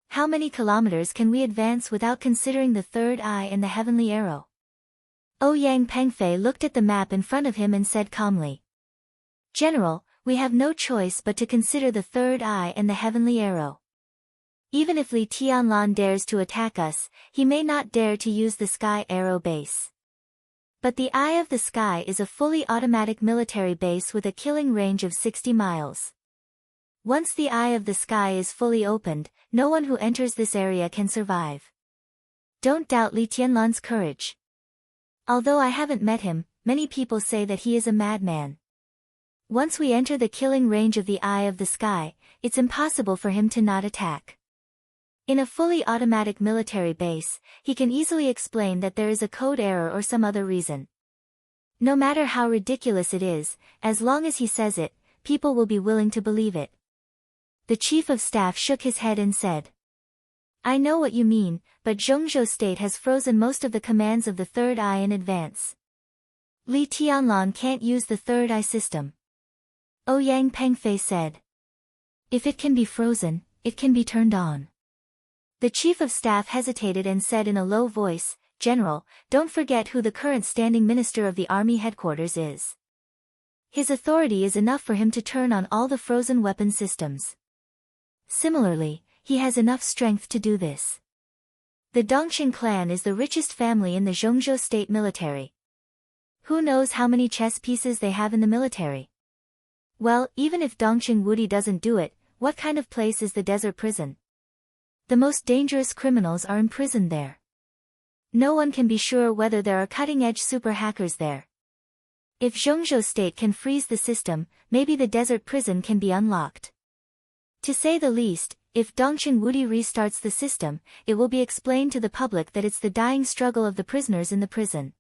"How many kilometers can we advance without considering the third eye and the heavenly arrow?" Ouyang Pengfei looked at the map in front of him and said calmly, "General, we have no choice but to consider the third eye and the heavenly arrow. Even if Li Tianlan dares to attack us, he may not dare to use the sky arrow base. But the Eye of the Sky is a fully automatic military base with a killing range of 60 miles. Once the Eye of the Sky is fully opened, no one who enters this area can survive. Don't doubt Li Tianlan's courage. Although I haven't met him, many people say that he is a madman. Once we enter the killing range of the Eye of the Sky, it's impossible for him to not attack. In a fully automatic military base, he can easily explain that there is a code error or some other reason. No matter how ridiculous it is, as long as he says it, people will be willing to believe it." The chief of staff shook his head and said, "I know what you mean, but Zhongzhou State has frozen most of the commands of the Third Eye in advance. Li Tianlan can't use the Third Eye system." Ouyang Pengfei said, "If it can be frozen, it can be turned on." The chief of staff hesitated and said in a low voice, "General, don't forget who the current standing minister of the army headquarters is. His authority is enough for him to turn on all the frozen weapon systems. Similarly, he has enough strength to do this. The Dongqing clan is the richest family in the Zhongzhou state military. Who knows how many chess pieces they have in the military? Well, even if Dongqing Wudi doesn't do it, what kind of place is the desert prison? The most dangerous criminals are imprisoned there. No one can be sure whether there are cutting-edge super hackers there. If Zhongzhou State can freeze the system, maybe the desert prison can be unlocked. To say the least, if Dongqing Wudi restarts the system, it will be explained to the public that it's the dying struggle of the prisoners in the prison.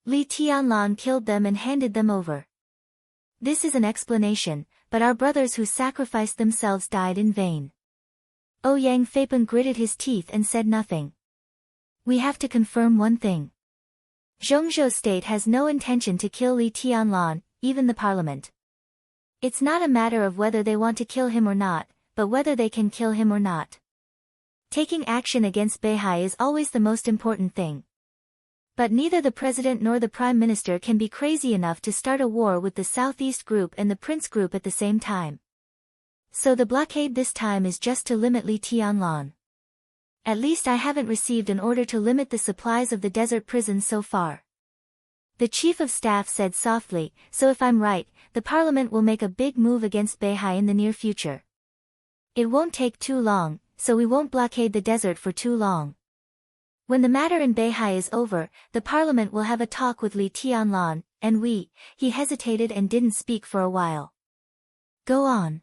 Li Tianlan killed them and handed them over. This is an explanation, but our brothers who sacrificed themselves died in vain." Ouyang Pengfei gritted his teeth and said nothing. "We have to confirm one thing. Zhongzhou State has no intention to kill Li Tianlan, even the parliament. It's not a matter of whether they want to kill him or not, but whether they can kill him or not. Taking action against Beihai is always the most important thing. But neither the president nor the prime minister can be crazy enough to start a war with the Southeast Group and the Prince Group at the same time. So the blockade this time is just to limit Li Tianlan. At least I haven't received an order to limit the supplies of the desert prison so far." The chief of staff said softly, "So if I'm right, the parliament will make a big move against Beihai in the near future. It won't take too long, so we won't blockade the desert for too long. When the matter in Beihai is over, the parliament will have a talk with Li Tianlan, and he hesitated and didn't speak for a while. Go on.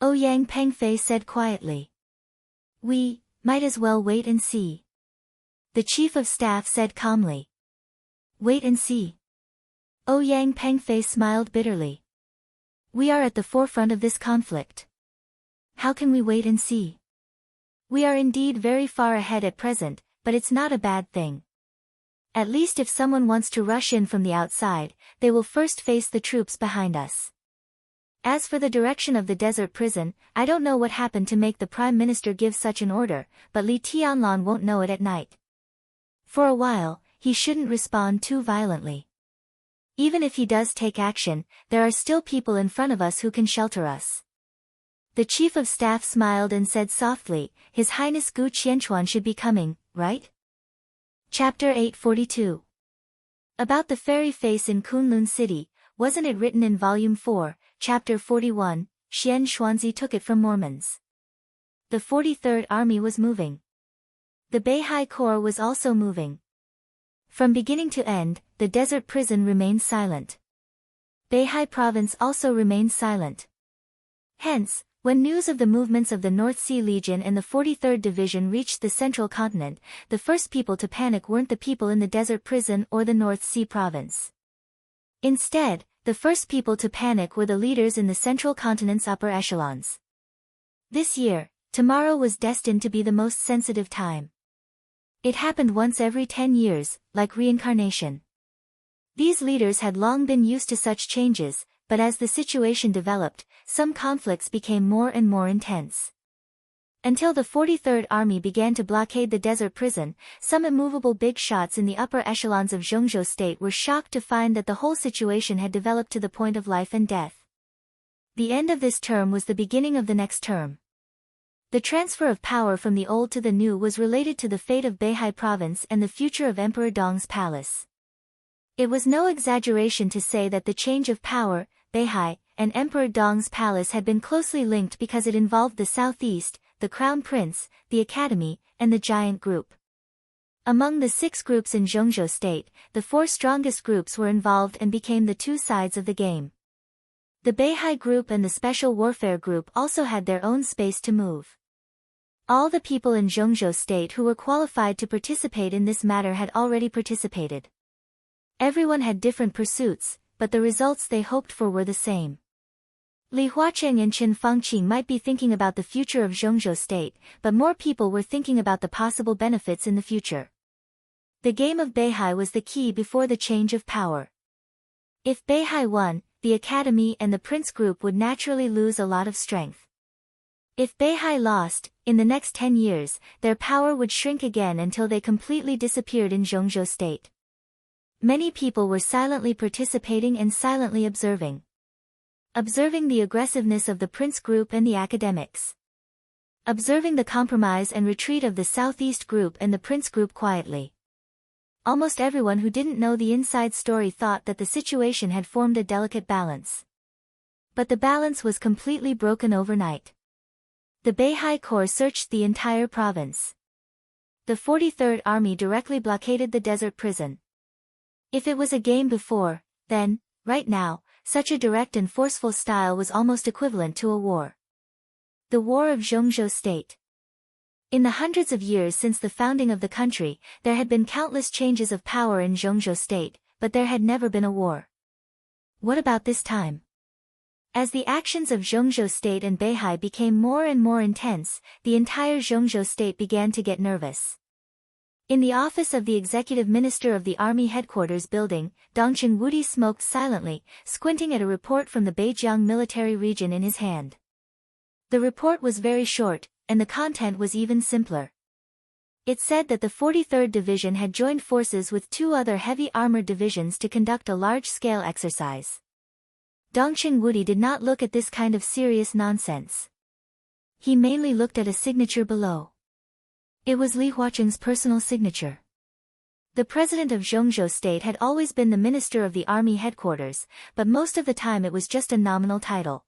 Ouyang Pengfei said quietly. We might as well wait and see. The chief of staff said calmly. Wait and see. Ouyang Pengfei smiled bitterly. We are at the forefront of this conflict. How can we wait and see? We are indeed very far ahead at present, but it's not a bad thing. At least if someone wants to rush in from the outside, they will first face the troops behind us. As for the direction of the desert prison, I don't know what happened to make the Prime Minister give such an order, but Li Tianlan won't know it at night. For a while, he shouldn't respond too violently. Even if he does take action, there are still people in front of us who can shelter us. The chief of staff smiled and said softly, His Highness Gu Qianchuan should be coming, right? Chapter 842. About the fairy face in Kunlun City, wasn't it written in Volume 4, Chapter 41, Xian Xuanzi took it from Mormons. The 43rd Army was moving. The Beihai Corps was also moving. From beginning to end, the desert prison remained silent. Beihai Province also remained silent. Hence, when news of the movements of the North Sea Legion and the 43rd Division reached the central continent, the first people to panic weren't the people in the desert prison or the North Sea Province. Instead, the first people to panic were the leaders in the central continent's upper echelons. This year, tomorrow was destined to be the most sensitive time. It happened once every 10 years, like reincarnation. These leaders had long been used to such changes, but as the situation developed, some conflicts became more and more intense. Until the 43rd Army began to blockade the desert prison, some immovable big shots in the upper echelons of Zhongzhou State were shocked to find that the whole situation had developed to the point of life and death. The end of this term was the beginning of the next term. The transfer of power from the old to the new was related to the fate of Beihai Province and the future of Emperor Dong's palace. It was no exaggeration to say that the change of power, Beihai, and Emperor Dong's palace had been closely linked because it involved the southeast, the Crown Prince, the Academy, and the Giant Group. Among the 6 groups in Zhongzhou State, the 4 strongest groups were involved and became the 2 sides of the game. The Beihai Group and the Special Warfare Group also had their own space to move. All the people in Zhongzhou State who were qualified to participate in this matter had already participated. Everyone had different pursuits, but the results they hoped for were the same. Li Huacheng and Chen Fangqing might be thinking about the future of Zhongzhou State, but more people were thinking about the possible benefits in the future. The game of Beihai was the key before the change of power. If Beihai won, the Academy and the Prince Group would naturally lose a lot of strength. If Beihai lost, in the next 10 years, their power would shrink again until they completely disappeared in Zhongzhou State. Many people were silently participating and silently observing. Observing the aggressiveness of the Prince Group and the academics. Observing the compromise and retreat of the Southeast Group and the Prince Group quietly. Almost everyone who didn't know the inside story thought that the situation had formed a delicate balance. But the balance was completely broken overnight. The Beihai Corps searched the entire province. The 43rd Army directly blockaded the desert prison. If it was a game before, then, right now, such a direct and forceful style was almost equivalent to a war. The War of Zhongzhou State. In the hundreds of years since the founding of the country, there had been countless changes of power in Zhongzhou State, but there had never been a war. What about this time? As the actions of Zhongzhou State and Beihai became more and more intense, the entire Zhongzhou State began to get nervous. In the office of the executive minister of the army headquarters building, Dongchen Wudi smoked silently, squinting at a report from the Beijiang military region in his hand. The report was very short, and the content was even simpler. It said that the 43rd Division had joined forces with 2 other heavy armored divisions to conduct a large-scale exercise. Dongchen Wudi did not look at this kind of serious nonsense. He mainly looked at a signature below. It was Li Huacheng's personal signature. The president of Zhongzhou State had always been the minister of the army headquarters, but most of the time it was just a nominal title.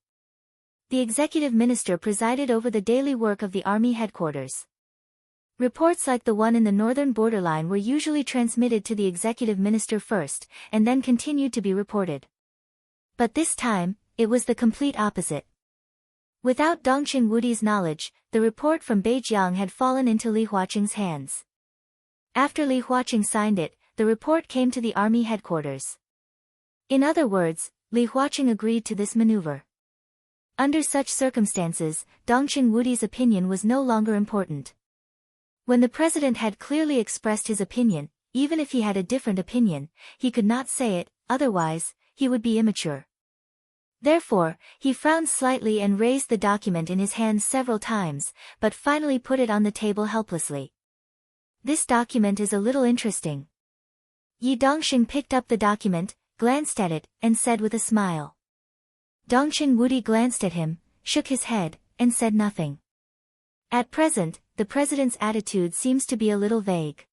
The executive minister presided over the daily work of the army headquarters. Reports like the one in the northern borderline were usually transmitted to the executive minister first, and then continued to be reported. But this time, it was the complete opposite. Without Dongqing Wudi's knowledge, the report from Beijiang had fallen into Li Huaqing's hands. After Li Huaqing signed it, the report came to the army headquarters. In other words, Li Huaqing agreed to this maneuver. Under such circumstances, Dongqing Wudi's opinion was no longer important. When the president had clearly expressed his opinion, even if he had a different opinion, he could not say it, otherwise, he would be immature. Therefore, he frowned slightly and raised the document in his hands several times, but finally put it on the table helplessly. This document is a little interesting. Yi Dongxing picked up the document, glanced at it, and said with a smile. Dongqing Wudi glanced at him, shook his head, and said nothing. At present, the president's attitude seems to be a little vague.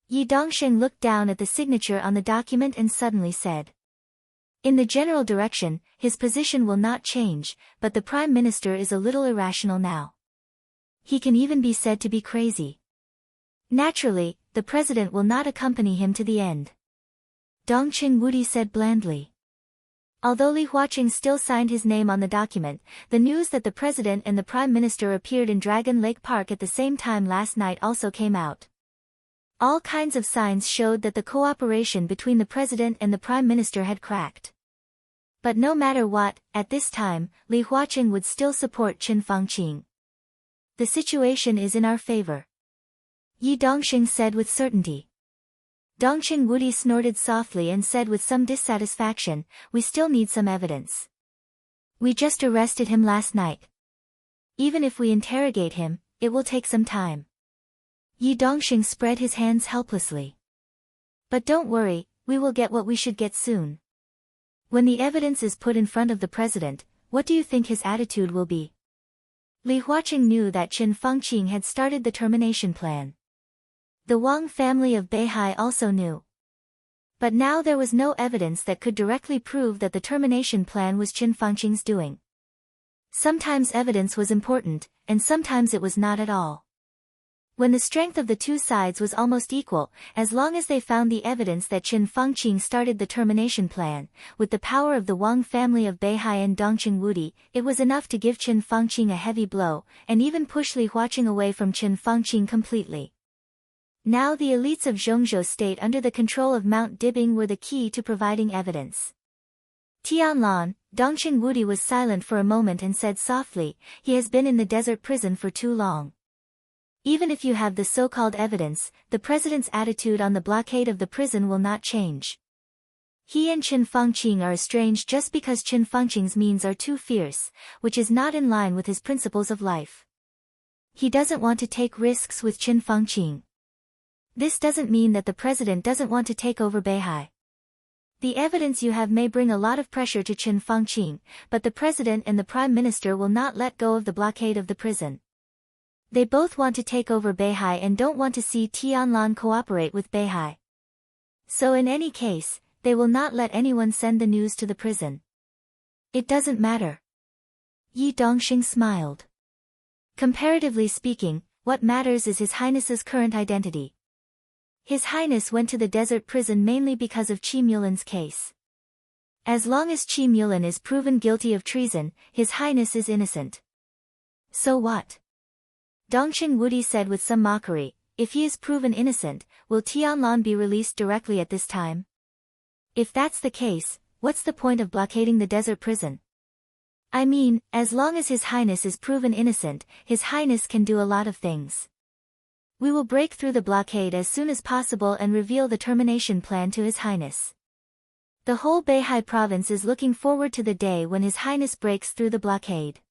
Yi Dongxing looked down at the signature on the document and suddenly said. In the general direction, his position will not change, but the prime minister is a little irrational now. He can even be said to be crazy. Naturally, the president will not accompany him to the end. Dongqing Wudi said blandly. Although Li Huaqing still signed his name on the document, the news that the president and the prime minister appeared in Dragon Lake Park at the same time last night also came out. All kinds of signs showed that the cooperation between the president and the prime minister had cracked. But no matter what, at this time, Li Huaqing would still support Qin Fangqing. The situation is in our favor. Yi Dongxing said with certainty. Dongqing Wudi snorted softly and said with some dissatisfaction, we still need some evidence. We just arrested him last night. Even if we interrogate him, it will take some time. Yi Dongxing spread his hands helplessly. But don't worry, we will get what we should get soon. When the evidence is put in front of the president, what do you think his attitude will be? Li Huaqing knew that Qin Fangqing had started the termination plan. The Wang family of Beihai also knew. But now there was no evidence that could directly prove that the termination plan was Qin Fangqing's doing. Sometimes evidence was important, and sometimes it was not at all. When the strength of the two sides was almost equal, as long as they found the evidence that Qin Fangqing started the termination plan, with the power of the Wang family of Beihai and Dongqing Wudi, it was enough to give Qin Fangqing a heavy blow, and even push Li Huaqing away from Qin Fangqing completely. Now the elites of Zhongzhou state under the control of Mount Dibing were the key to providing evidence. Tianlan, Dongqing Wudi was silent for a moment and said softly, he has been in the desert prison for too long. Even if you have the so-called evidence, the president's attitude on the blockade of the prison will not change. He and Qin Fangqing are estranged just because Qin Fangqing's means are too fierce, which is not in line with his principles of life. He doesn't want to take risks with Qin Fangqing. This doesn't mean that the president doesn't want to take over Beihai. The evidence you have may bring a lot of pressure to Qin Fangqing, but the president and the prime minister will not let go of the blockade of the prison. They both want to take over Beihai and don't want to see Tianlan cooperate with Beihai. So in any case, they will not let anyone send the news to the prison. It doesn't matter. Yi Dongxing smiled. Comparatively speaking, what matters is His Highness's current identity. His Highness went to the desert prison mainly because of Qi Mulan's case. As long as Qi Mulan is proven guilty of treason, His Highness is innocent. So what? Dongqing Wudi said with some mockery, if he is proven innocent, will Tianlan be released directly at this time? If that's the case, what's the point of blockading the desert prison? I mean, as long as His Highness is proven innocent, His Highness can do a lot of things. We will break through the blockade as soon as possible and reveal the termination plan to His Highness. The whole Beihai province is looking forward to the day when His Highness breaks through the blockade.